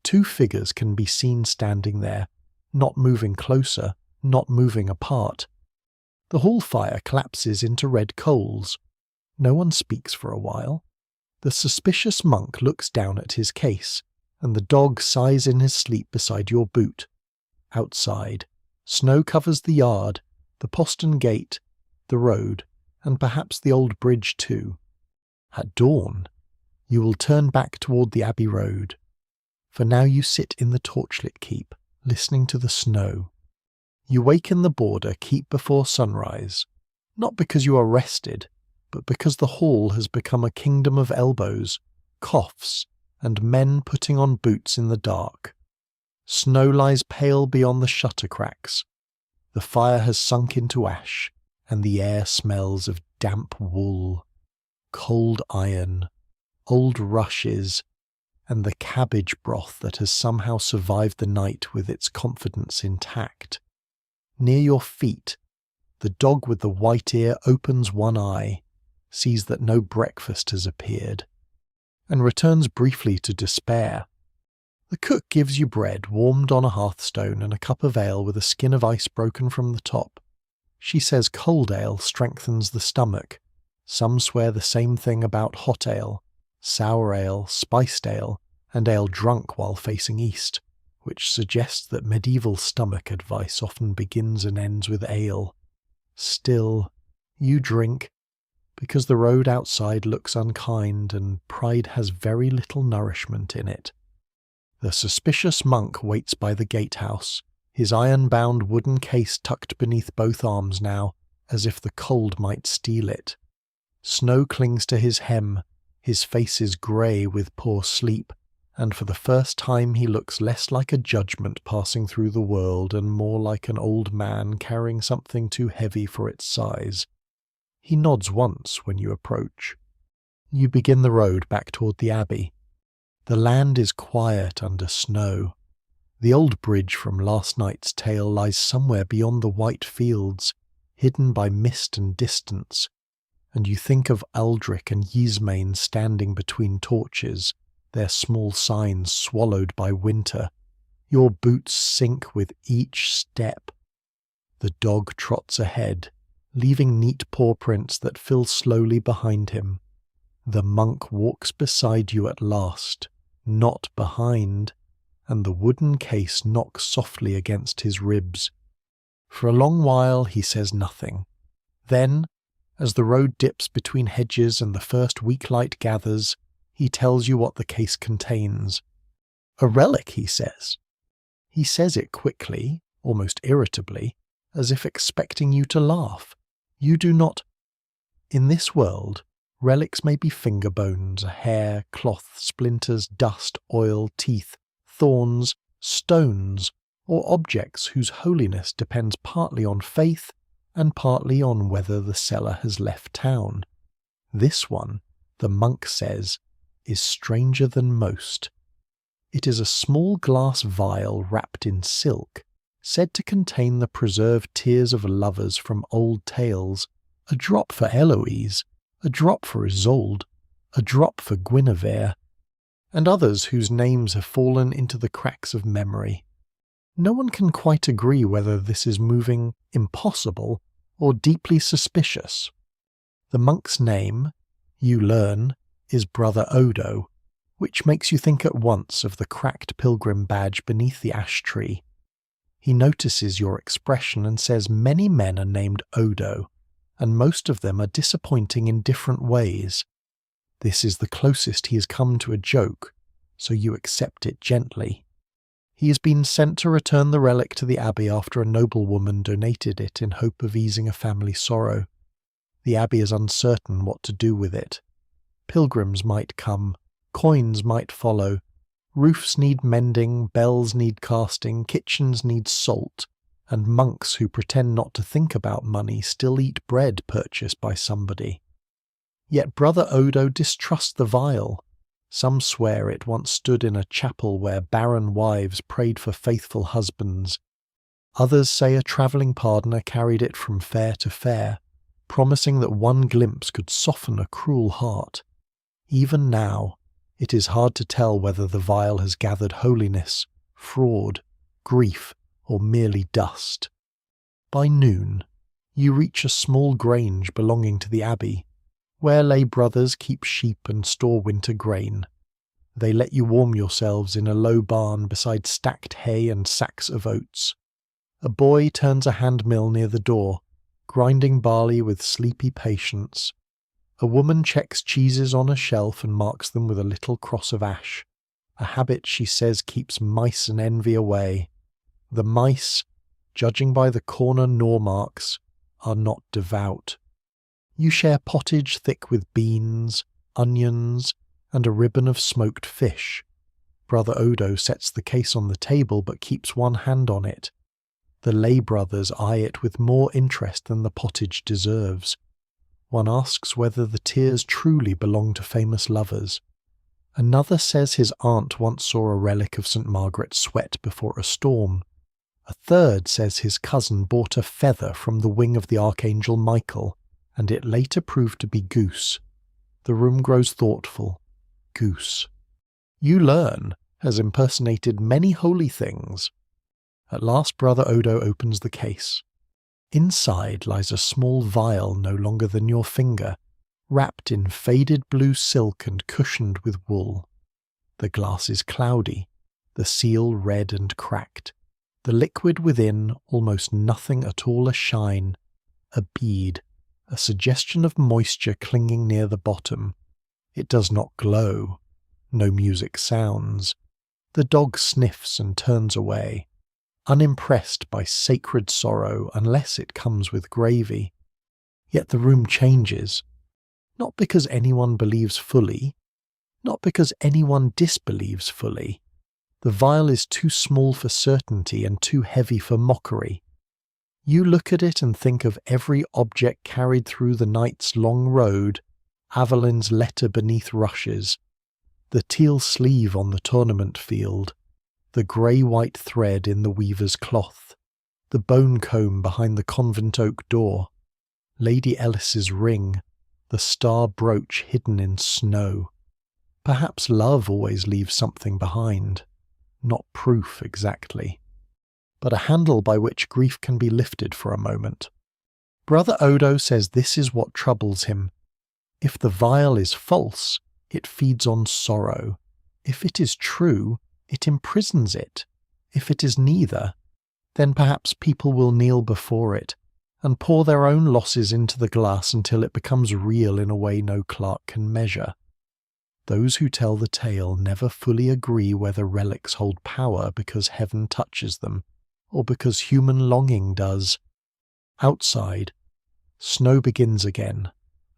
two figures can be seen standing there, not moving closer, not moving apart. The hall fire collapses into red coals. No one speaks for a while. The suspicious monk looks down at his case, and the dog sighs in his sleep beside your boot. Outside, snow covers the yard, the postern gate, the road, and perhaps the old bridge too. At dawn, you will turn back toward the Abbey Road. For now you sit in the torchlit keep, listening to the snow. You wake in the border keep before sunrise, not because you are rested, but because the hall has become a kingdom of elbows, coughs, and men putting on boots in the dark. Snow lies pale beyond the shutter cracks. The fire has sunk into ash, and the air smells of damp wool, cold iron, old rushes, and the cabbage broth that has somehow survived the night with its confidence intact. Near your feet, the dog with the white ear opens one eye, sees that no breakfast has appeared, and returns briefly to despair. The cook gives you bread warmed on a hearthstone and a cup of ale with a skin of ice broken from the top. She says cold ale strengthens the stomach. Some swear the same thing about hot ale, sour ale, spiced ale, and ale drunk while facing east, which suggests that medieval stomach advice often begins and ends with ale. Still, you drink, because the road outside looks unkind and pride has very little nourishment in it. The suspicious monk waits by the gatehouse, his iron-bound wooden case tucked beneath both arms now, as if the cold might steal it. Snow clings to his hem, his face is grey with poor sleep, and for the first time he looks less like a judgment passing through the world and more like an old man carrying something too heavy for its size. He nods once when you approach. You begin the road back toward the abbey. The land is quiet under snow. The old bridge from last night's tale lies somewhere beyond the white fields, hidden by mist and distance, and you think of Aldrich and Yismain standing between torches, their small signs swallowed by winter. Your boots sink with each step. The dog trots ahead, leaving neat paw prints that fill slowly behind him. The monk walks beside you at last, not behind, and the wooden case knocks softly against his ribs. For a long while he says nothing. Then, as the road dips between hedges and the first weak light gathers, he tells you what the case contains. A relic, he says. He says it quickly, almost irritably, as if expecting you to laugh. You do not. In this world, relics may be finger bones, hair, cloth, splinters, dust, oil, teeth, thorns, stones, or objects whose holiness depends partly on faith and partly on whether the seller has left town. This one, the monk says, is stranger than most. It is a small glass vial wrapped in silk, said to contain the preserved tears of lovers from old tales, a drop for Eloise, a drop for Isolde, a drop for Guinevere, and others whose names have fallen into the cracks of memory. No one can quite agree whether this is moving impossible or deeply suspicious. The monk's name, you learn, is Brother Odo, which makes you think at once of the cracked pilgrim badge beneath the ash tree. He notices your expression and says many men are named Odo, and most of them are disappointing in different ways. This is the closest he has come to a joke, so you accept it gently. He has been sent to return the relic to the abbey after a noblewoman donated it in hope of easing a family sorrow. The abbey is uncertain what to do with it. Pilgrims might come, coins might follow, roofs need mending, bells need casting, kitchens need salt, and monks who pretend not to think about money still eat bread purchased by somebody. Yet Brother Odo distrusts the vial. Some swear it once stood in a chapel where barren wives prayed for faithful husbands. Others say a travelling pardoner carried it from fair to fair, promising that one glimpse could soften a cruel heart. Even now, it is hard to tell whether the vial has gathered holiness, fraud, grief, or merely dust. By noon, you reach a small grange belonging to the abbey, where lay brothers keep sheep and store winter grain. They let you warm yourselves in a low barn beside stacked hay and sacks of oats. A boy turns a hand mill near the door, grinding barley with sleepy patience. A woman checks cheeses on a shelf and marks them with a little cross of ash, a habit she says keeps mice and envy away. The mice, judging by the corner gnaw marks, are not devout. You share pottage thick with beans, onions, and a ribbon of smoked fish. Brother Odo sets the case on the table but keeps one hand on it. The lay brothers eye it with more interest than the pottage deserves. One asks whether the tears truly belong to famous lovers. Another says his aunt once saw a relic of St. Margaret's sweat before a storm. A third says his cousin bought a feather from the wing of the Archangel Michael, and it later proved to be goose. The room grows thoughtful. Goose. You Learn has impersonated many holy things. At last Brother Odo opens the case. Inside lies a small vial no longer than your finger, wrapped in faded blue silk and cushioned with wool. The glass is cloudy, the seal red and cracked, the liquid within almost nothing at all ashine, a bead, a suggestion of moisture clinging near the bottom. It does not glow. No music sounds. The dog sniffs and turns away, unimpressed by sacred sorrow unless it comes with gravy. Yet the room changes. Not because anyone believes fully, not because anyone disbelieves fully. The vial is too small for certainty and too heavy for mockery. You look at it and think of every object carried through the night's long road, Avelin's letter beneath rushes, the teal sleeve on the tournament field, the grey-white thread in the weaver's cloth, the bone comb behind the convent oak door, Lady Ellis's ring, the star brooch hidden in snow. Perhaps love always leaves something behind. Not proof exactly, but a handle by which grief can be lifted for a moment. Brother Odo says this is what troubles him. If the vial is false, it feeds on sorrow. If it is true, it imprisons it. If it is neither, then perhaps people will kneel before it and pour their own losses into the glass until it becomes real in a way no clerk can measure. Those who tell the tale never fully agree whether relics hold power because heaven touches them, or because human longing does. Outside, snow begins again,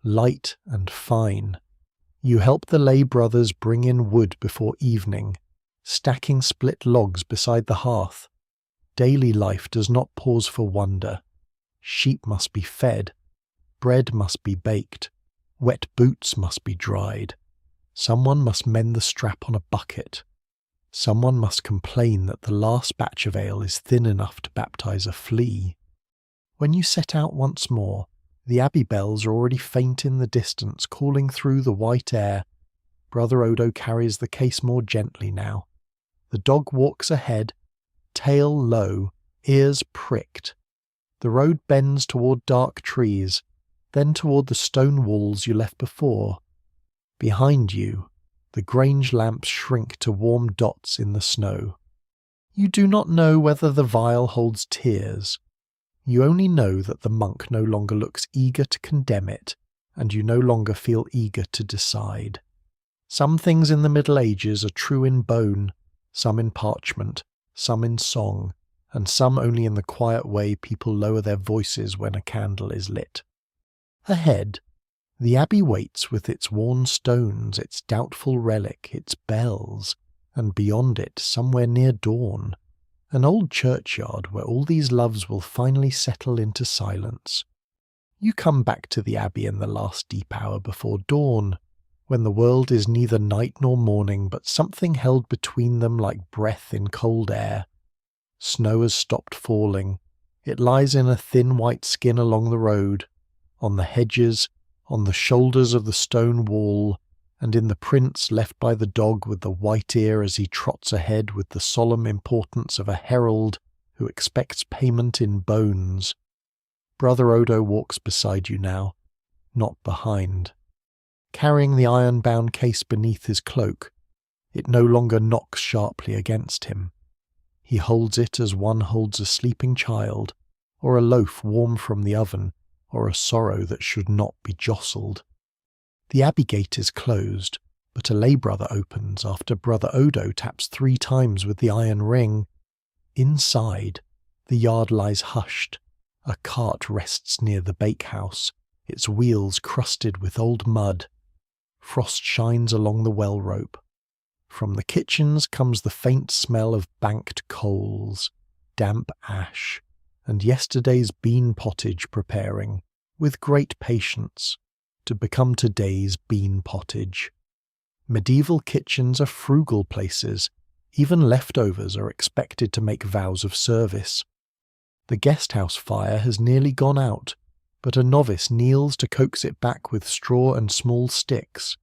light and fine. You help the lay brothers bring in wood before evening, stacking split logs beside the hearth. Daily life does not pause for wonder. Sheep must be fed, bread must be baked, wet boots must be dried. Someone must mend the strap on a bucket. Someone must complain that the last batch of ale is thin enough to baptize a flea. When you set out once more, the abbey bells are already faint in the distance, calling through the white air. Brother Odo carries the case more gently now. The dog walks ahead, tail low, ears pricked. The road bends toward dark trees, then toward the stone walls you left before. Behind you, the grange lamps shrink to warm dots in the snow. You do not know whether the vial holds tears. You only know that the monk no longer looks eager to condemn it, and you no longer feel eager to decide. Some things in the Middle Ages are true in bone, some in parchment, some in song, and some only in the quiet way people lower their voices when a candle is lit. Ahead, the abbey waits with its worn stones, its doubtful relic, its bells, and beyond it, somewhere near dawn, an old churchyard where all these loves will finally settle into silence. You come back to the abbey in the last deep hour before dawn, when the world is neither night nor morning, but something held between them like breath in cold air. Snow has stopped falling. It lies in a thin white skin along the road, on the hedges, on the shoulders of the stone wall, and in the prints left by the dog with the white ear as he trots ahead with the solemn importance of a herald who expects payment in bones. Brother Odo walks beside you now, not behind. Carrying the iron-bound case beneath his cloak, it no longer knocks sharply against him. He holds it as one holds a sleeping child, or a loaf warm from the oven, or a sorrow that should not be jostled. The abbey gate is closed, but a lay brother opens after Brother Odo taps 3 times with the iron ring. Inside, the yard lies hushed. A cart rests near the bakehouse, its wheels crusted with old mud. Frost shines along the well rope. From the kitchens comes the faint smell of banked coals, damp ash, and yesterday's bean pottage preparing, with great patience, to become today's bean pottage. Medieval kitchens are frugal places. Even leftovers are expected to make vows of service. The guesthouse fire has nearly gone out, but a novice kneels to coax it back with straw and small sticks.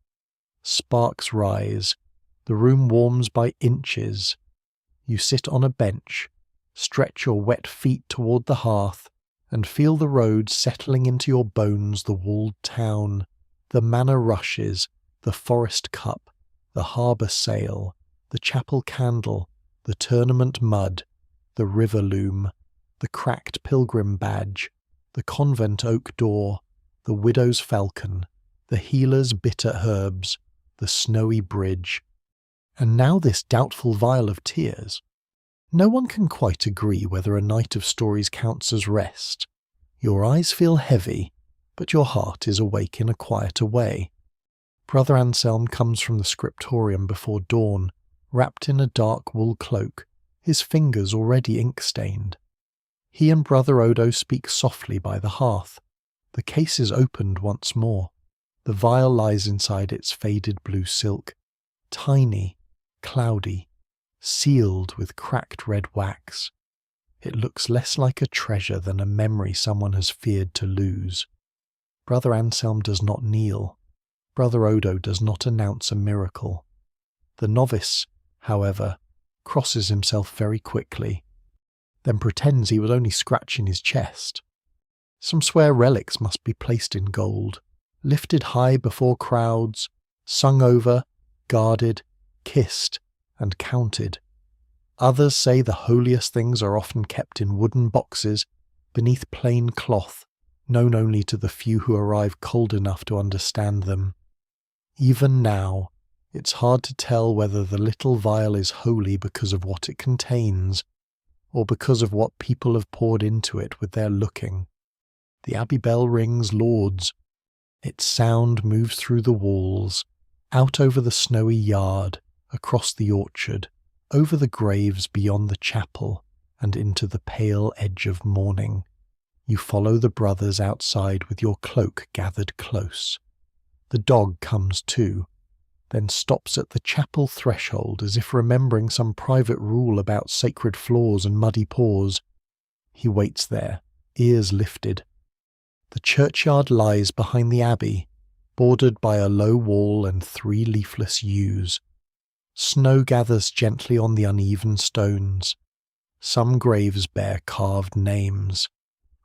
Sparks rise. The room warms by inches. You sit on a bench, stretch your wet feet toward the hearth, and feel the road settling into your bones, the walled town, the manor rushes, the forest cup, the harbour sail, the chapel candle, the tournament mud, the river loom, the cracked pilgrim badge, the convent oak door, the widow's falcon, the healer's bitter herbs, the snowy bridge. And now this doubtful vial of tears. No one can quite agree whether a night of stories counts as rest. Your eyes feel heavy, but your heart is awake in a quieter way. Brother Anselm comes from the scriptorium before dawn, wrapped in a dark wool cloak, his fingers already ink-stained. He and Brother Odo speak softly by the hearth. The case is opened once more. The vial lies inside its faded blue silk, tiny, cloudy, sealed with cracked red wax. It looks less like a treasure than a memory someone has feared to lose. Brother Anselm does not kneel. Brother Odo does not announce a miracle. The novice, however, crosses himself very quickly, then pretends he was only scratching his chest. Some swear relics must be placed in gold, lifted high before crowds, sung over, guarded, kissed, and counted. Others say the holiest things are often kept in wooden boxes beneath plain cloth, known only to the few who arrive cold enough to understand them. Even now, it's hard to tell whether the little vial is holy because of what it contains, or because of what people have poured into it with their looking. The abbey bell rings Lauds. Its sound moves through the walls, out over the snowy yard, across the orchard, over the graves beyond the chapel, and into the pale edge of morning. You follow the brothers outside with your cloak gathered close. The dog comes too, then stops at the chapel threshold as if remembering some private rule about sacred floors and muddy paws. He waits there, ears lifted. The churchyard lies behind the abbey, bordered by a low wall and 3 leafless yews. Snow gathers gently on the uneven stones. Some graves bear carved names.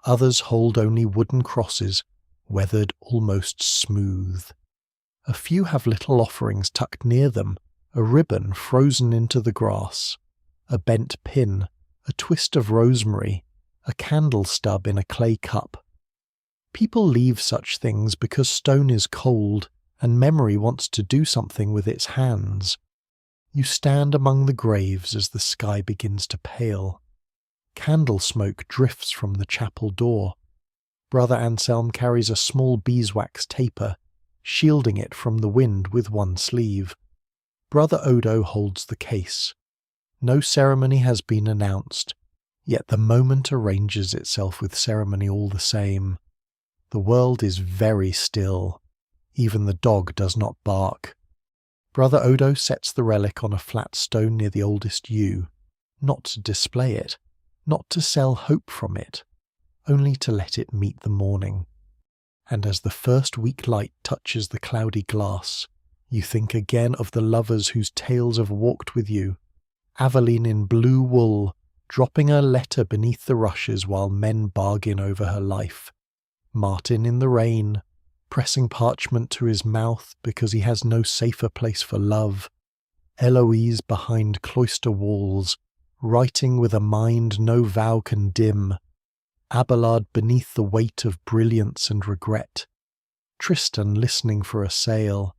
Others hold only wooden crosses, weathered almost smooth. A few have little offerings tucked near them, a ribbon frozen into the grass, a bent pin, a twist of rosemary, a candle stub in a clay cup. People leave such things because stone is cold and memory wants to do something with its hands. You stand among the graves as the sky begins to pale. Candle smoke drifts from the chapel door. Brother Anselm carries a small beeswax taper, shielding it from the wind with one sleeve. Brother Odo holds the case. No ceremony has been announced, yet the moment arranges itself with ceremony all the same. The world is very still. Even the dog does not bark. Brother Odo sets the relic on a flat stone near the oldest yew, not to display it, not to sell hope from it, only to let it meet the morning. And as the first weak light touches the cloudy glass, you think again of the lovers whose tales have walked with you. Aveline in blue wool, dropping her letter beneath the rushes while men bargain over her life. Martin in the rain, pressing parchment to his mouth because he has no safer place for love. Eloise behind cloister walls, writing with a mind no vow can dim. Abelard beneath the weight of brilliance and regret. Tristan listening for a sail.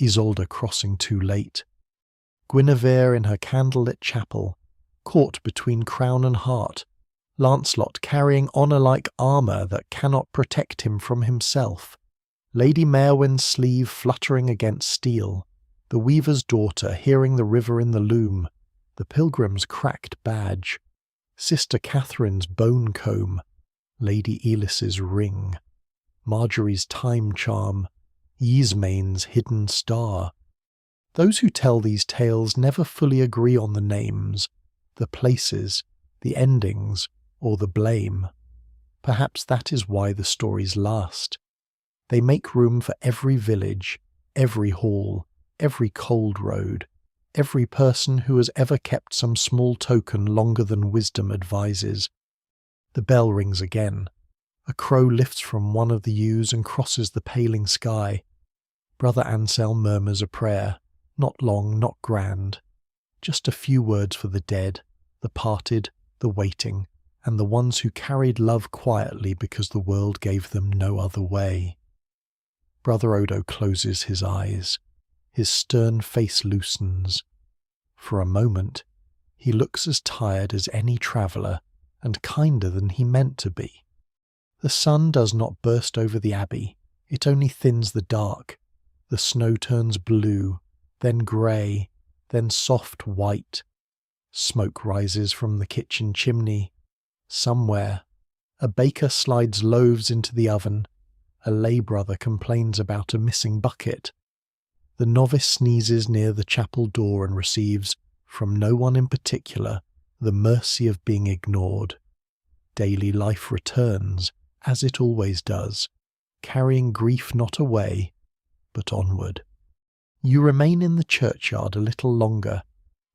Isolde crossing too late. Guinevere in her candlelit chapel, caught between crown and heart. Lancelot carrying honour-like armour that cannot protect him from himself. Lady Merwin's sleeve fluttering against steel. The weaver's daughter hearing the river in the loom. The pilgrim's cracked badge. Sister Catherine's bone comb. Lady Elis's ring. Marjorie's time charm. Ysmain's hidden star. Those who tell these tales never fully agree on the names, the places, the endings, or the blame. Perhaps that is why the stories last. They make room for every village, every hall, every cold road, every person who has ever kept some small token longer than wisdom advises. The bell rings again. A crow lifts from one of the yews and crosses the paling sky. Brother Anselm murmurs a prayer, not long, not grand. Just a few words for the dead, the parted, the waiting, and the ones who carried love quietly because the world gave them no other way. Brother Odo closes his eyes. His stern face loosens. For a moment, he looks as tired as any traveller, and kinder than he meant to be. The sun does not burst over the abbey, it only thins the dark. The snow turns blue, then grey, then soft white. Smoke rises from the kitchen chimney. Somewhere, a baker slides loaves into the oven. A lay brother complains about a missing bucket. The novice sneezes near the chapel door and receives, from no one in particular, the mercy of being ignored. Daily life returns, as it always does, carrying grief not away, but onward. You remain in the churchyard a little longer.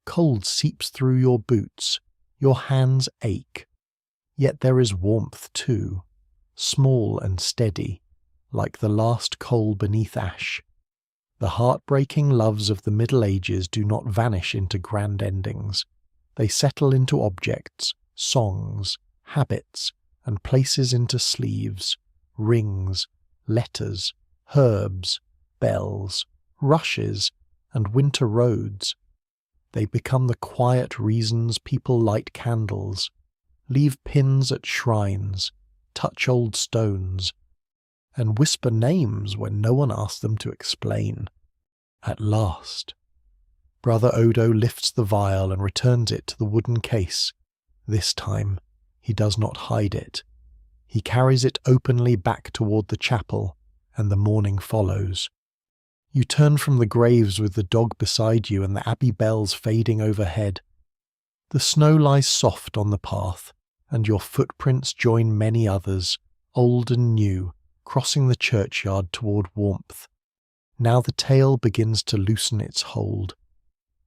Cold seeps through your boots. Your hands ache. Yet there is warmth too, small and steady, like the last coal beneath ash. The heartbreaking loves of the Middle Ages do not vanish into grand endings. They settle into objects, songs, habits, and places into sleeves, rings, letters, herbs, bells, rushes, and winter roads. They become the quiet reasons people light candles, leave pins at shrines, touch old stones, and whisper names when no one asks them to explain. At last, Brother Odo lifts the vial and returns it to the wooden case. This time, he does not hide it. He carries it openly back toward the chapel, and the morning follows. You turn from the graves with the dog beside you and the abbey bells fading overhead. The snow lies soft on the path, and your footprints join many others, old and new, crossing the churchyard toward warmth. Now the tale begins to loosen its hold.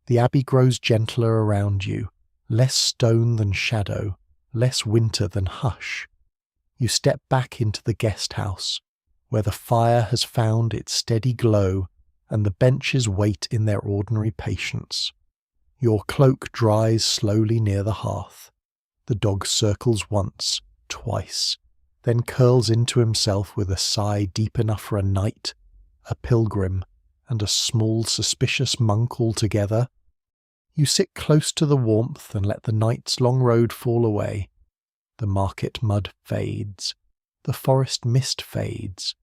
The abbey grows gentler around you, less stone than shadow, less winter than hush. You step back into the guest house, where the fire has found its steady glow and the benches wait in their ordinary patience. Your cloak dries slowly near the hearth. The dog circles once, twice, then curls into himself with a sigh deep enough for a knight, a pilgrim, and a small suspicious monk altogether. You sit close to the warmth and let the night's long road fall away. The market mud fades, the forest mist fades,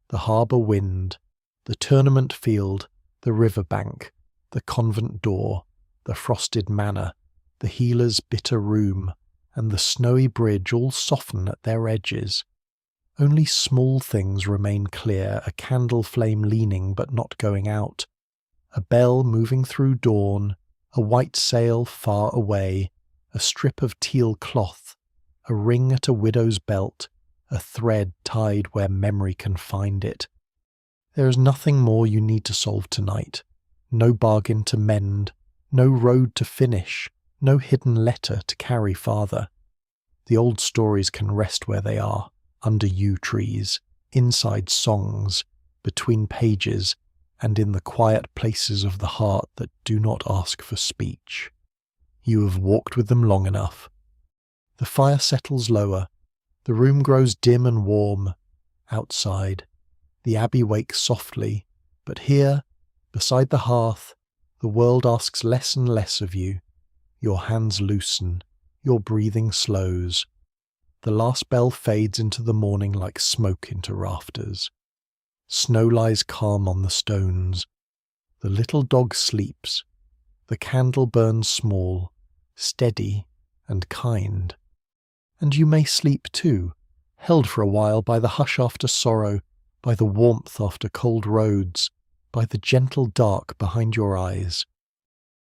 the harbour wind, the tournament field, the river bank, the convent door, the frosted manor, the healer's bitter room, and the snowy bridge all soften at their edges. Only small things remain clear, a candle flame leaning but not going out, a bell moving through dawn, a white sail far away, a strip of teal cloth, a ring at a widow's belt, a thread tied where memory can find it. There is nothing more you need to solve tonight, no bargain to mend, no road to finish, no hidden letter to carry farther. The old stories can rest where they are, under yew trees, inside songs, between pages, and in the quiet places of the heart that do not ask for speech. You have walked with them long enough. The fire settles lower, the room grows dim and warm. Outside, the abbey wakes softly, but here, beside the hearth, the world asks less and less of you. Your hands loosen, your breathing slows. The last bell fades into the morning like smoke into rafters. Snow lies calm on the stones. The little dog sleeps. The candle burns small, steady, and kind. And you may sleep too, held for a while by the hush after sorrow, by the warmth after cold roads, by the gentle dark behind your eyes,